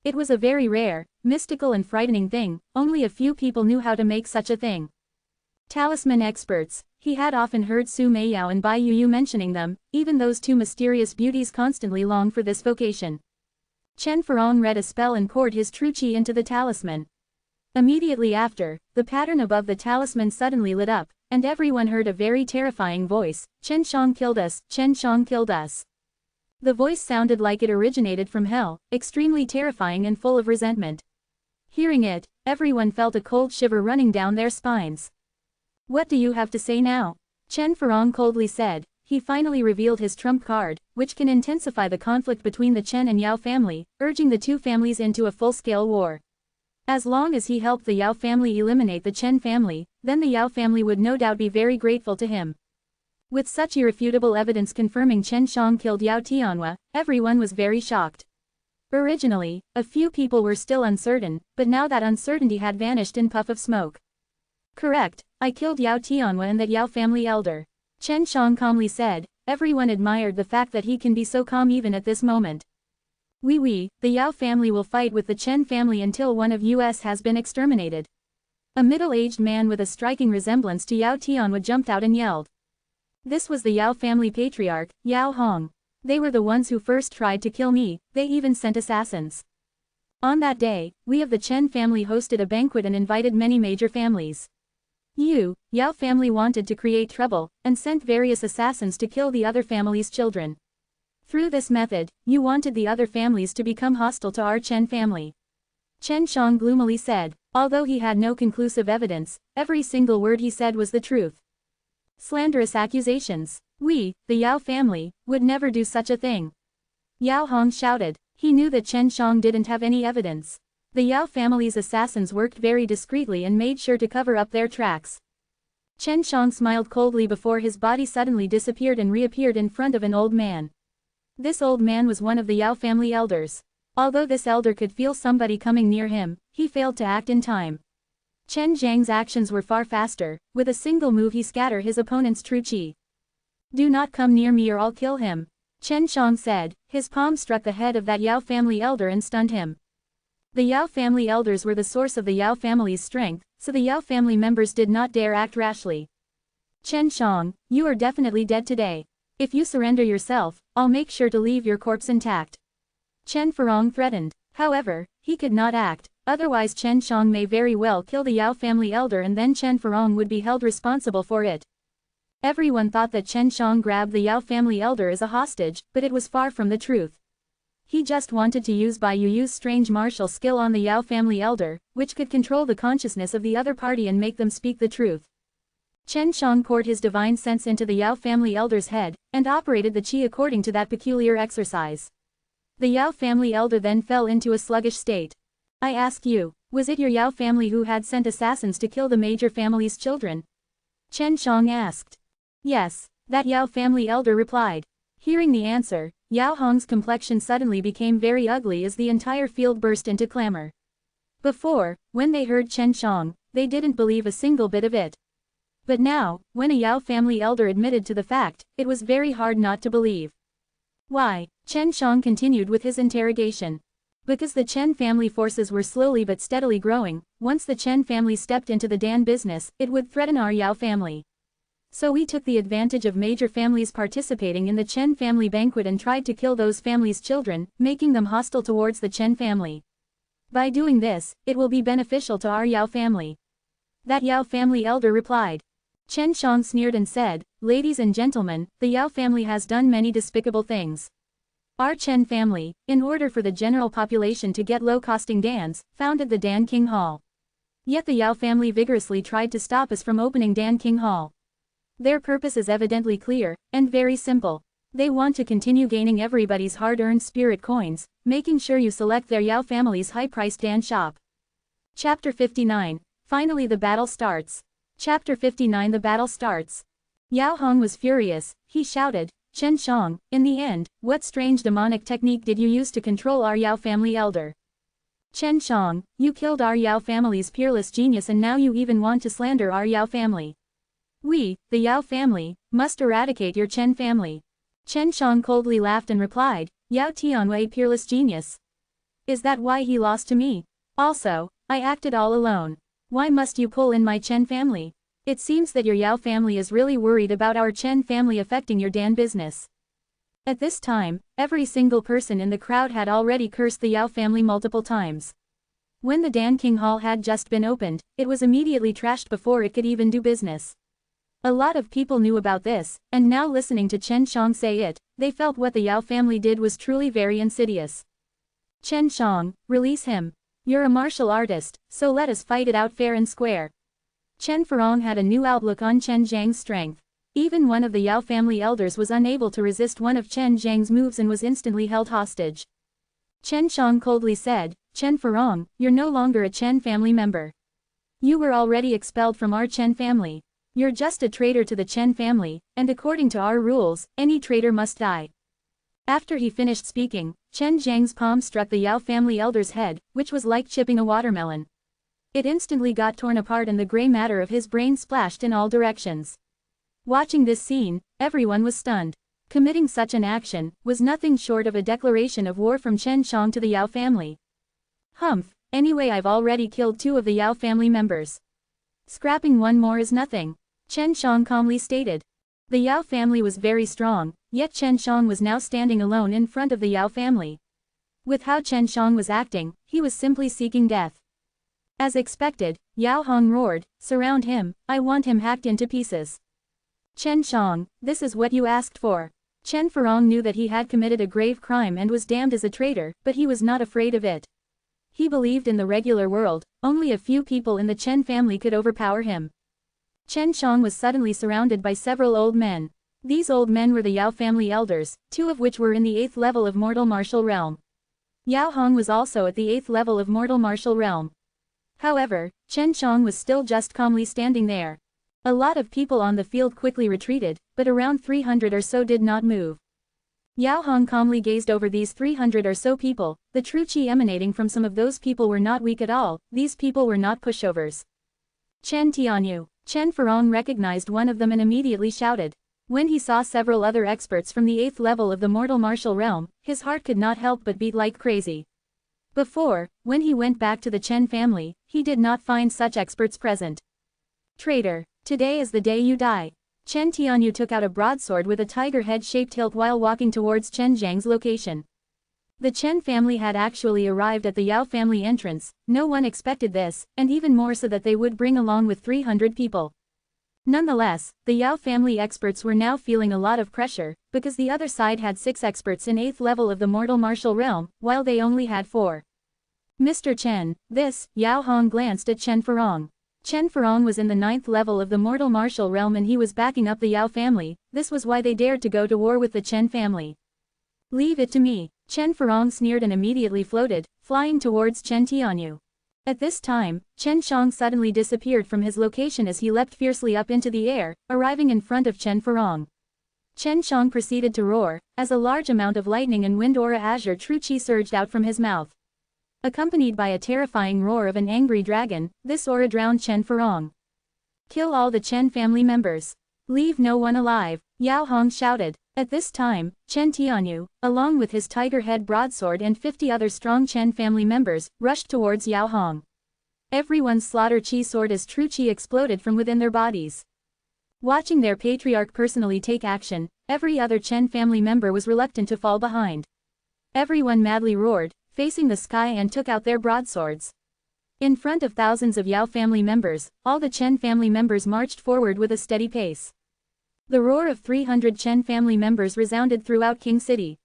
It was a very rare, mystical and frightening thing, only a few people knew how to make such a thing. Talisman experts, he had often heard Su Meiyao and Bai Yuyu mentioning them, even those two mysterious beauties constantly longed for this vocation. Chen Furong read a spell and poured his true qi into the talisman. Immediately after, the pattern above the talisman suddenly lit up, and everyone heard a very terrifying voice, Chen Shang killed us, Chen Shang killed us. The voice sounded like it originated from hell, extremely terrifying and full of resentment. Hearing it, everyone felt a cold shiver running down their spines. What do you have to say now? Chen Furong coldly said. He finally revealed his trump card, which can intensify the conflict between the Chen and Yao family, urging the two families into a full-scale war. As long as he helped the Yao family eliminate the Chen family, then the Yao family would no doubt be very grateful to him. With such irrefutable evidence confirming Chen Shang killed Yao Tianhua, everyone was very shocked. Originally, a few people were still uncertain, but now that uncertainty had vanished in puff of smoke. Correct, I killed Yao Tianhua and that Yao family elder. Chen Shang calmly said. Everyone admired the fact that he can be so calm even at this moment. The Yao family will fight with the Chen family until one of us has been exterminated. A middle-aged man with a striking resemblance to Yao Tianhua jumped out and yelled. This was the Yao family patriarch, Yao Hong. They were the ones who first tried to kill me, they even sent assassins. On that day, we of the Chen family hosted a banquet and invited many major families. Yao family wanted to create trouble, and sent various assassins to kill the other family's children. Through this method, you wanted the other families to become hostile to our Chen family. Chen Shang gloomily said. Although he had no conclusive evidence, every single word he said was the truth. Slanderous accusations. We, the Yao family, would never do such a thing. Yao Hong shouted. He knew that Chen Shang didn't have any evidence. The Yao family's assassins worked very discreetly and made sure to cover up their tracks. Chen Shang smiled coldly before his body suddenly disappeared and reappeared in front of an old man. This old man was one of the Yao family elders. Although this elder could feel somebody coming near him, he failed to act in time. Chen Zhang's actions were far faster. With a single move he scattered his opponent's true qi. Do not come near me or I'll kill him. Chen Shang said. His palm struck the head of that Yao family elder and stunned him. The Yao family elders were the source of the Yao family's strength, so the Yao family members did not dare act rashly. Chen Shang, you are definitely dead today. If you surrender yourself, I'll make sure to leave your corpse intact. Chen Furong threatened. However, he could not act, otherwise Chen Shang may very well kill the Yao family elder and then Chen Furong would be held responsible for it. Everyone thought that Chen Shang grabbed the Yao family elder as a hostage, but it was far from the truth. He just wanted to use Bai Yuyu's strange martial skill on the Yao family elder, which could control the consciousness of the other party and make them speak the truth. Chen Shang poured his divine sense into the Yao family elder's head, and operated the qi according to that peculiar exercise. The Yao family elder then fell into a sluggish state. I ask you, was it your Yao family who had sent assassins to kill the major family's children? Chen Shang asked. Yes, that Yao family elder replied. Hearing the answer, Yao Hong's complexion suddenly became very ugly as the entire field burst into clamor. Before, when they heard Chen Shang, they didn't believe a single bit of it. But now, when a Yao family elder admitted to the fact, it was very hard not to believe. Why? Chen Shang continued with his interrogation. Because the Chen family forces were slowly but steadily growing. Once the Chen family stepped into the Dan business, it would threaten our Yao family. So we took the advantage of major families participating in the Chen family banquet and tried to kill those families' children, making them hostile towards the Chen family. By doing this, it will be beneficial to our Yao family. That Yao family elder replied. Chen Shang sneered and said, "Ladies and gentlemen, the Yao family has done many despicable things. Our Chen family, in order for the general population to get low-costing dans, founded the Dan King Hall. Yet the Yao family vigorously tried to stop us from opening Dan King Hall. Their purpose is evidently clear, and very simple. They want to continue gaining everybody's hard-earned spirit coins, making sure you select their Yao family's high-priced Dan shop." Chapter 59. Finally the battle starts. Chapter 59. The battle starts. Yao Hong was furious. He shouted, "Chen Shang, in the end, what strange demonic technique did you use to control our Yao family elder? Chen Shang, you killed our Yao family's peerless genius and now you even want to slander our Yao family. We, the Yao family, must eradicate your Chen family." Chen Shang coldly laughed and replied, "Yao Tianwei peerless genius? Is that why he lost to me? Also, I acted all alone. Why must you pull in my Chen family? It seems that your Yao family is really worried about our Chen family affecting your Dan business." At this time, every single person in the crowd had already cursed the Yao family multiple times. When the Dan King Hall had just been opened, it was immediately trashed before it could even do business. A lot of people knew about this, and now listening to Chen Shang say it, they felt what the Yao family did was truly very insidious. "Chen Shang, release him. You're a martial artist, so let us fight it out fair and square." Chen Furong had a new outlook on Chen Zhang's strength. Even one of the Yao family elders was unable to resist one of Chen Zhang's moves and was instantly held hostage. Chen Shang coldly said, "Chen Furong, you're no longer a Chen family member. You were already expelled from our Chen family. You're just a traitor to the Chen family, and according to our rules, any traitor must die." After he finished speaking, Chen Zhang's palm struck the Yao family elder's head, which was like chipping a watermelon. It instantly got torn apart and the gray matter of his brain splashed in all directions. Watching this scene, everyone was stunned. Committing such an action was nothing short of a declaration of war from Chen Shang to the Yao family. "Humph, anyway I've already killed 2 of the Yao family members. Scrapping 1 more is nothing," Chen Shang calmly stated. The Yao family was very strong, yet Chen Shang was now standing alone in front of the Yao family. With how Chen Shang was acting, he was simply seeking death. As expected, Yao Hong roared, "Surround him, I want him hacked into pieces." "Chen Shang, this is what you asked for." Chen Furong knew that he had committed a grave crime and was damned as a traitor, but he was not afraid of it. He believed in the regular world, only a few people in the Chen family could overpower him. Chen Shang was suddenly surrounded by several old men. These old men were the Yao family elders, 2 of which were in the 8th level of mortal martial realm. Yao Hong was also at the 8th level of mortal martial realm. However, Chen Shang was still just calmly standing there. A lot of people on the field quickly retreated, but around 300 or so did not move. Yao Hong calmly gazed over these 300 or so people. The true chi emanating from some of those people were not weak at all. These people were not pushovers. "Chen Tianyu." Chen Furong recognized one of them and immediately shouted. When he saw several other experts from the 8th level of the mortal martial realm, his heart could not help but beat like crazy. Before, when he went back to the Chen family, he did not find such experts present. "Traitor, today is the day you die." Chen Tianyu took out a broadsword with a tiger head-shaped hilt while walking towards Chen Zhang's location. The Chen family had actually arrived at the Yao family entrance. No one expected this, and even more so that they would bring along with 300 people. Nonetheless, the Yao family experts were now feeling a lot of pressure, because the other side had 6 experts in 8th level of the mortal martial realm, while they only had 4. "Mr. Chen, this," Yao Hong glanced at Chen Furong. Chen Furong was in the 9th level of the mortal martial realm and he was backing up the Yao family. This was why they dared to go to war with the Chen family. "Leave it to me." Chen Furong sneered and immediately floated, flying towards Chen Tianyu. At this time, Chen Shang suddenly disappeared from his location as he leapt fiercely up into the air, arriving in front of Chen Furong. Chen Shang proceeded to roar, as a large amount of lightning and wind aura azure true chi surged out from his mouth. Accompanied by a terrifying roar of an angry dragon, this aura drowned Chen Furong. Kill all the Chen family members. Leave no one alive, Yao Hong shouted. At this time, Chen Tianyu, along with his tiger head broadsword and 50 other strong Chen family members, rushed towards Yao Hong. Everyone's slaughter chi sword as true chi exploded from within their bodies. Watching their patriarch personally take action, every other Chen family member was reluctant to fall behind. Everyone madly roared, facing the sky and took out their broadswords. In front of thousands of Yao family members, all the Chen family members marched forward with a steady pace. The roar of 300 Chen family members resounded throughout King City.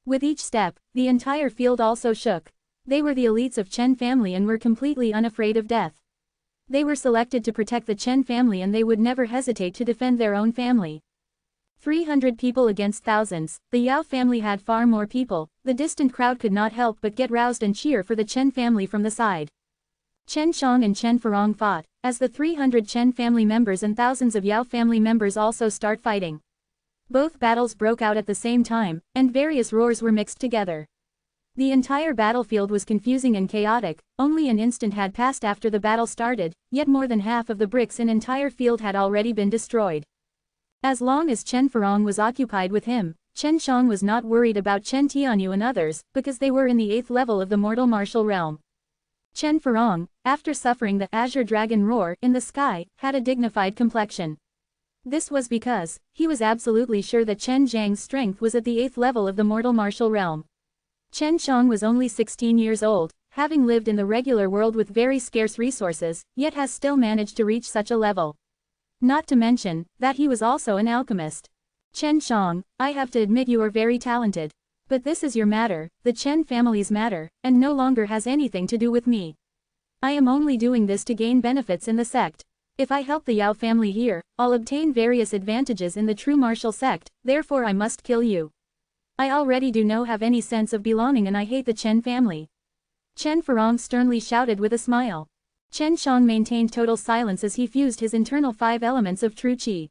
With each step, the entire field also shook. They were the elites of Chen family and were completely unafraid of death. They were selected to protect the Chen family and they would never hesitate to defend their own family. 300 people against thousands, the Yao family had far more people, the distant crowd could not help but get roused and cheer for the Chen family from the side. Chen Shang and Chen Furong fought, as the 300 Chen family members and thousands of Yao family members also start fighting. Both battles broke out at the same time, and various roars were mixed together. The entire battlefield was confusing and chaotic, only an instant had passed after the battle started, yet more than half of the bricks in entire field had already been destroyed. As long as Chen Furong was occupied with him, Chen Shang was not worried about Chen Tianyu and others, because they were in the 8th level of the mortal martial realm. Chen Furong, after suffering the azure dragon roar in the sky, had a dignified complexion. This was because he was absolutely sure that Chen Zhang's strength was at the 8th level of the mortal martial realm. Chen Shang was only 16 years old, having lived in the regular world with very scarce resources, yet has still managed to reach such a level. Not to mention that he was also an alchemist. Chen Shang, I have to admit you are very talented. But this is your matter, the Chen family's matter, and no longer has anything to do with me. I am only doing this to gain benefits in the sect. If I help the Yao family here, I'll obtain various advantages in the true martial sect, therefore I must kill you. I already do not have any sense of belonging and I hate the Chen family. Chen Furong sternly shouted with a smile. Chen Shang maintained total silence as he fused his internal 5 elements of true chi.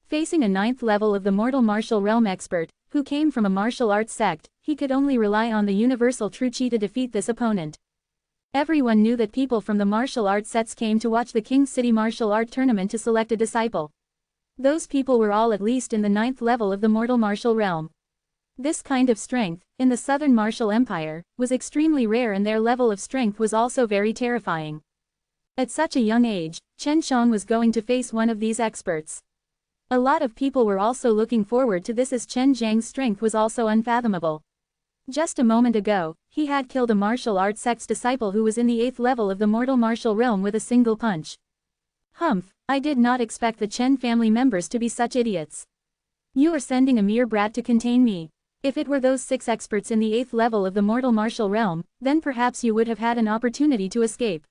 Facing a 9th level of the mortal martial realm expert, who came from a martial arts sect, he could only rely on the universal true chi to defeat this opponent. Everyone knew that people from the martial arts sets came to watch the King City martial art tournament to select a disciple. Those people were all at least in the 9th level of the mortal martial realm. This kind of strength, in the Southern Martial Empire, was extremely rare and their level of strength was also very terrifying. At such a young age, Chen Shang was going to face one of these experts. A lot of people were also looking forward to this as Chen Zhang's strength was also unfathomable. Just a moment ago, he had killed a martial arts sect's disciple who was in the 8th level of the mortal martial realm with a single punch. Humph, I did not expect the Chen family members to be such idiots. You are sending a mere brat to contain me. If it were those 6 experts in the 8th level of the mortal martial realm, then perhaps you would have had an opportunity to escape.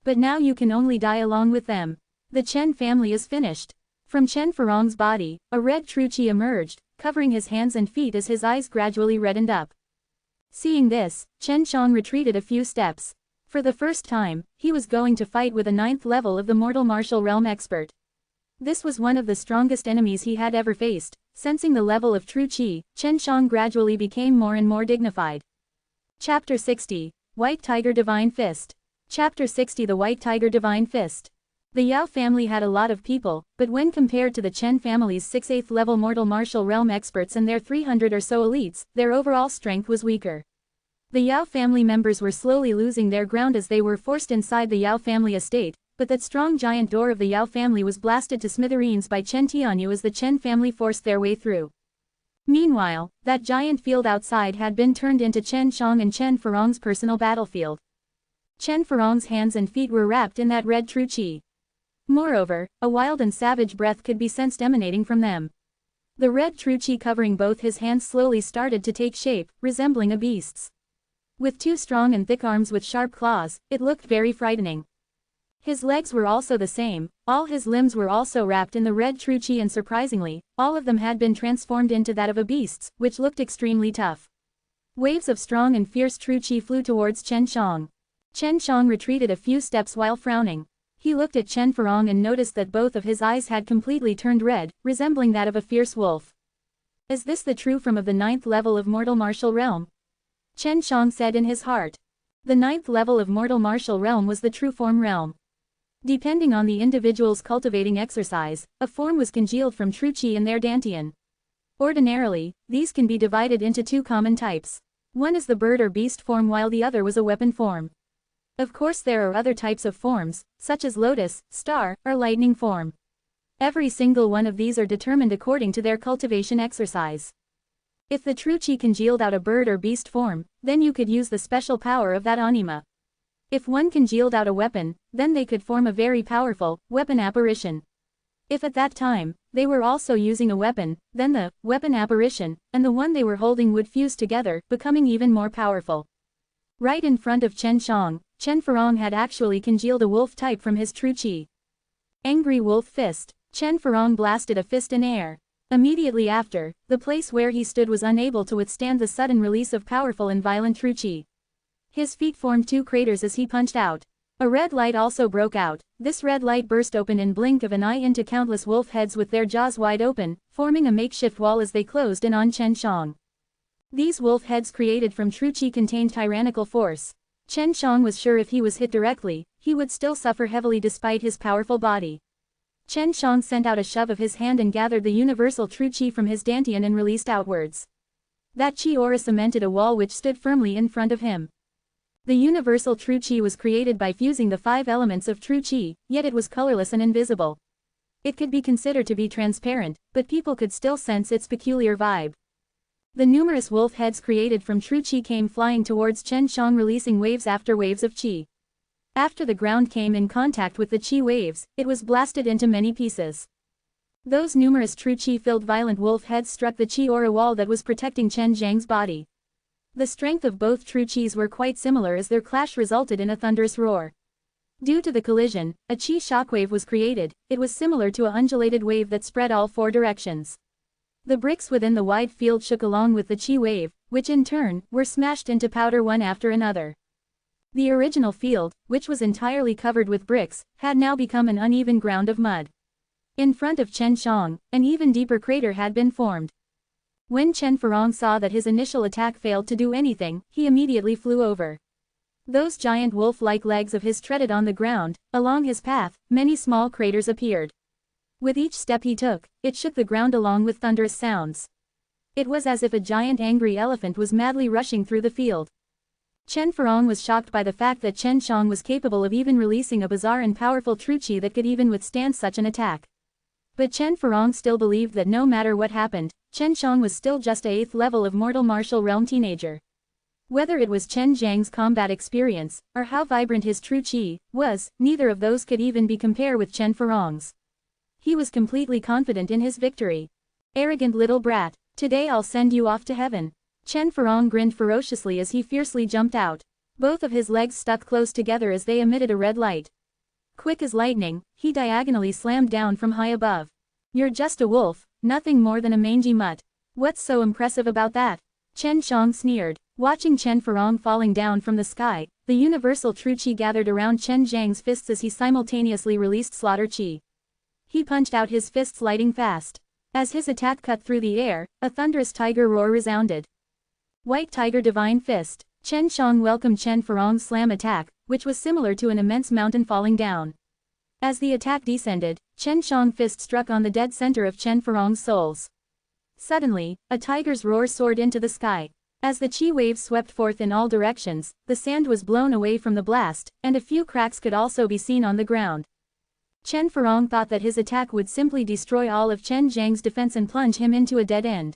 But now you can only die along with them. The Chen family is finished. From Chen Furong's body, a red true chi emerged, covering his hands and feet as his eyes gradually reddened up. Seeing this, Chen Shang retreated a few steps. For the first time, he was going to fight with a 9th level of the mortal martial realm expert. This was one of the strongest enemies he had ever faced. Sensing the level of true chi, Chen Shang gradually became more and more dignified. Chapter 60, White Tiger Divine Fist. Chapter 60 The White Tiger Divine Fist. The Yao family had a lot of people, but when compared to the Chen family's 6 8th level mortal martial realm experts and their 300 or so elites, their overall strength was weaker. The Yao family members were slowly losing their ground as they were forced inside the Yao family estate, but that strong giant door of the Yao family was blasted to smithereens by Chen Tianyu as the Chen family forced their way through. Meanwhile, that giant field outside had been turned into Chen Shang and Chen Furong's personal battlefield. Chen Furong's hands and feet were wrapped in that red true chi. Moreover, a wild and savage breath could be sensed emanating from them. The red true chi covering both his hands slowly started to take shape, resembling a beast's. With 2 strong and thick arms with sharp claws, it looked very frightening. His legs were also the same, all his limbs were also wrapped in the red true chi and surprisingly, all of them had been transformed into that of a beast's, which looked extremely tough. Waves of strong and fierce true chi flew towards Chen Shang. Chen Shang retreated a few steps while frowning. He looked at Chen Furong and noticed that both of his eyes had completely turned red, resembling that of a fierce wolf. Is this the true form of the 9th level of mortal martial realm? Chen Shang said in his heart. The 9th level of mortal martial realm was the true form realm. Depending on the individual's cultivating exercise, a form was congealed from true qi in their dantian. Ordinarily, these can be divided into two common types. One is the bird or beast form while the other was a weapon form. Of course there are other types of forms, such as lotus, star, or lightning form. Every single one of these are determined according to their cultivation exercise. If the true qi congealed out a bird or beast form, then you could use the special power of that anima. If one congealed out a weapon, then they could form a very powerful weapon apparition. If at that time, they were also using a weapon, then the weapon apparition and the one they were holding would fuse together, becoming even more powerful. Right in front of Chen Shang, Chen Furong had actually congealed a wolf type from his true qi. Angry wolf fist. Chen Furong blasted a fist in air. Immediately after, the place where he stood was unable to withstand the sudden release of powerful and violent true qi. His feet formed two craters as he punched out. A red light also broke out. This red light burst open in blink of an eye into countless wolf heads with their jaws wide open, forming a makeshift wall as they closed in on Chen Shang. These wolf heads created from true qi contained tyrannical force. Chen Shang was sure if he was hit directly, he would still suffer heavily despite his powerful body. Chen Shang sent out a shove of his hand and gathered the universal true qi from his dantian and released outwards. That qi aura cemented a wall which stood firmly in front of him. The universal true qi was created by fusing the 5 elements of true qi, yet it was colorless and invisible. It could be considered to be transparent, but people could still sense its peculiar vibe. The numerous wolf heads created from true qi came flying towards Chen Shang, releasing waves after waves of qi. After the ground came in contact with the qi waves, it was blasted into many pieces. Those numerous true qi-filled violent wolf heads struck the qi aura wall that was protecting Chen Zhang's body. The strength of both true qis were quite similar as their clash resulted in a thunderous roar. Due to the collision, a qi shockwave was created. It was similar to a undulated wave that spread all 4 directions. The bricks within the wide field shook along with the qi wave, which in turn, were smashed into powder one after another. The original field, which was entirely covered with bricks, had now become an uneven ground of mud. In front of Chen Shang, an even deeper crater had been formed. When Chen Furong saw that his initial attack failed to do anything, he immediately flew over. Those giant wolf-like legs of his treaded on the ground. Along his path, many small craters appeared. With each step he took, it shook the ground along with thunderous sounds. It was as if a giant angry elephant was madly rushing through the field. Chen Furong was shocked by the fact that Chen Shang was capable of even releasing a bizarre and powerful true qi that could even withstand such an attack. But Chen Furong still believed that no matter what happened, Chen Shang was still just a 8th level of mortal martial realm teenager. Whether it was Chen Zhang's combat experience, or how vibrant his true qi was, neither of those could even be compared with Chen Furong's. He was completely confident in his victory. Arrogant little brat, today I'll send you off to heaven. Chen Furong grinned ferociously as he fiercely jumped out. Both of his legs stuck close together as they emitted a red light. Quick as lightning, he diagonally slammed down from high above. You're just a wolf, nothing more than a mangy mutt. What's so impressive about that? Chen Shang sneered. Watching Chen Furong falling down from the sky, the universal true qi gathered around Chen Zhang's fists as he simultaneously released slaughter qi. He punched out his fists lightning fast. As his attack cut through the air, a thunderous tiger roar resounded. White Tiger Divine Fist. Chen Shang welcomed Chen Furong's slam attack, which was similar to an immense mountain falling down. As the attack descended, Chen Shang's fist struck on the dead center of Chen Furong's souls. Suddenly, a tiger's roar soared into the sky. As the qi waves swept forth in all directions, the sand was blown away from the blast, and a few cracks could also be seen on the ground. Chen Furong thought that his attack would simply destroy all of Chen Zhang's defense and plunge him into a dead end.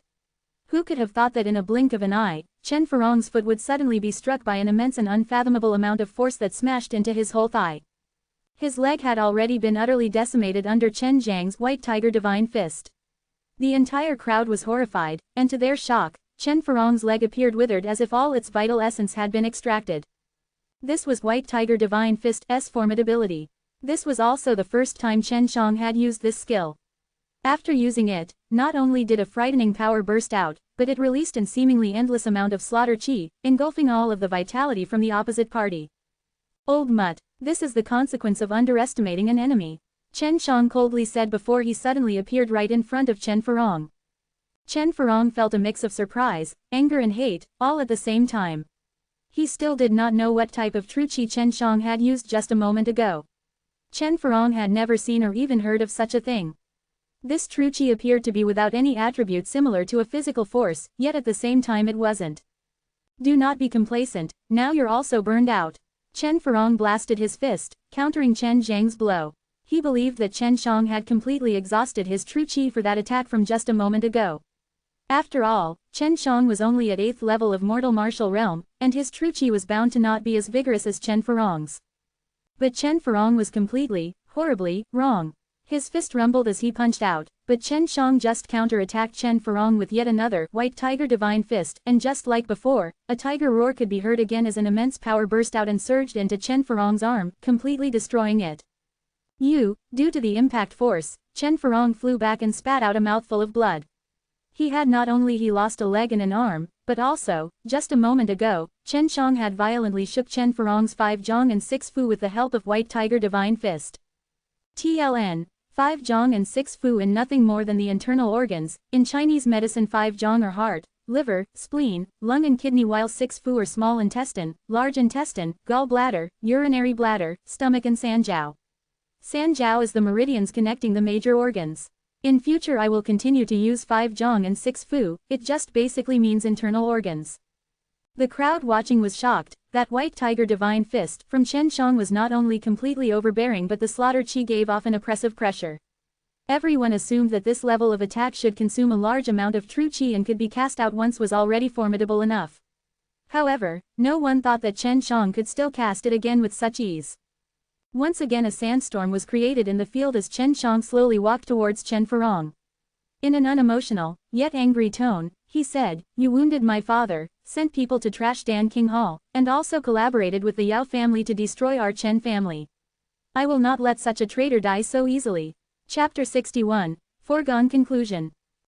Who could have thought that in a blink of an eye, Chen Furong's foot would suddenly be struck by an immense and unfathomable amount of force that smashed into his whole thigh. His leg had already been utterly decimated under Chen Zhang's White Tiger Divine Fist. The entire crowd was horrified, and to their shock, Chen Furong's leg appeared withered as if all its vital essence had been extracted. This was White Tiger Divine Fist's formidability. This was also the first time Chen Shang had used this skill. After using it, not only did a frightening power burst out, but it released an seemingly endless amount of slaughter qi, engulfing all of the vitality from the opposite party. Old mutt, this is the consequence of underestimating an enemy, Chen Shang coldly said before he suddenly appeared right in front of Chen Furong. Chen Furong felt a mix of surprise, anger and hate, all at the same time. He still did not know what type of true qi Chen Shang had used just a moment ago. Chen Furong had never seen or even heard of such a thing. This true qi appeared to be without any attribute similar to a physical force, yet at the same time it wasn't. Do not be complacent, now you're also burned out. Chen Furong blasted his fist, countering Chen Zhang's blow. He believed that Chen Shang had completely exhausted his true qi for that attack from just a moment ago. After all, Chen Shang was only at 8th level of mortal martial realm, and his true qi was bound to not be as vigorous as Chen Furong's. But Chen Furong was completely, horribly, wrong. His fist rumbled as he punched out, but Chen Shang just counter-attacked Chen Furong with yet another White Tiger Divine Fist, and just like before, a tiger roar could be heard again as an immense power burst out and surged into Chen Furong's arm, completely destroying it. Due to the impact force, Chen Furong flew back and spat out a mouthful of blood. He had not only lost a leg and an arm, but also, just a moment ago, Chen Shang had violently shook Chen Furong's 5 Zhong and 6 Fu with the help of White Tiger Divine Fist. TLN, 5 Zhong and 6 Fu in nothing more than the internal organs. In Chinese medicine 5 Zhong are heart, liver, spleen, lung and kidney, while 6 Fu are small intestine, large intestine, gallbladder, urinary bladder, stomach and sanjiao. Sanjiao is the meridians connecting the major organs. In future I will continue to use 5 Zhong and 6 Fu, it just basically means internal organs. The crowd watching was shocked. That White Tiger Divine Fist from Chen Shang was not only completely overbearing, but the slaughter qi gave off an oppressive pressure. Everyone assumed that this level of attack should consume a large amount of true qi and could be cast out once was already formidable enough. However, no one thought that Chen Shang could still cast it again with such ease. Once again a sandstorm was created in the field as Chen Shang slowly walked towards Chen Furong. In an unemotional, yet angry tone, he said, "You wounded my father, sent people to trash Dan King Hall, and also collaborated with the Yao family to destroy our Chen family. I will not let such a traitor die so easily." Chapter 61, Foregone Conclusion.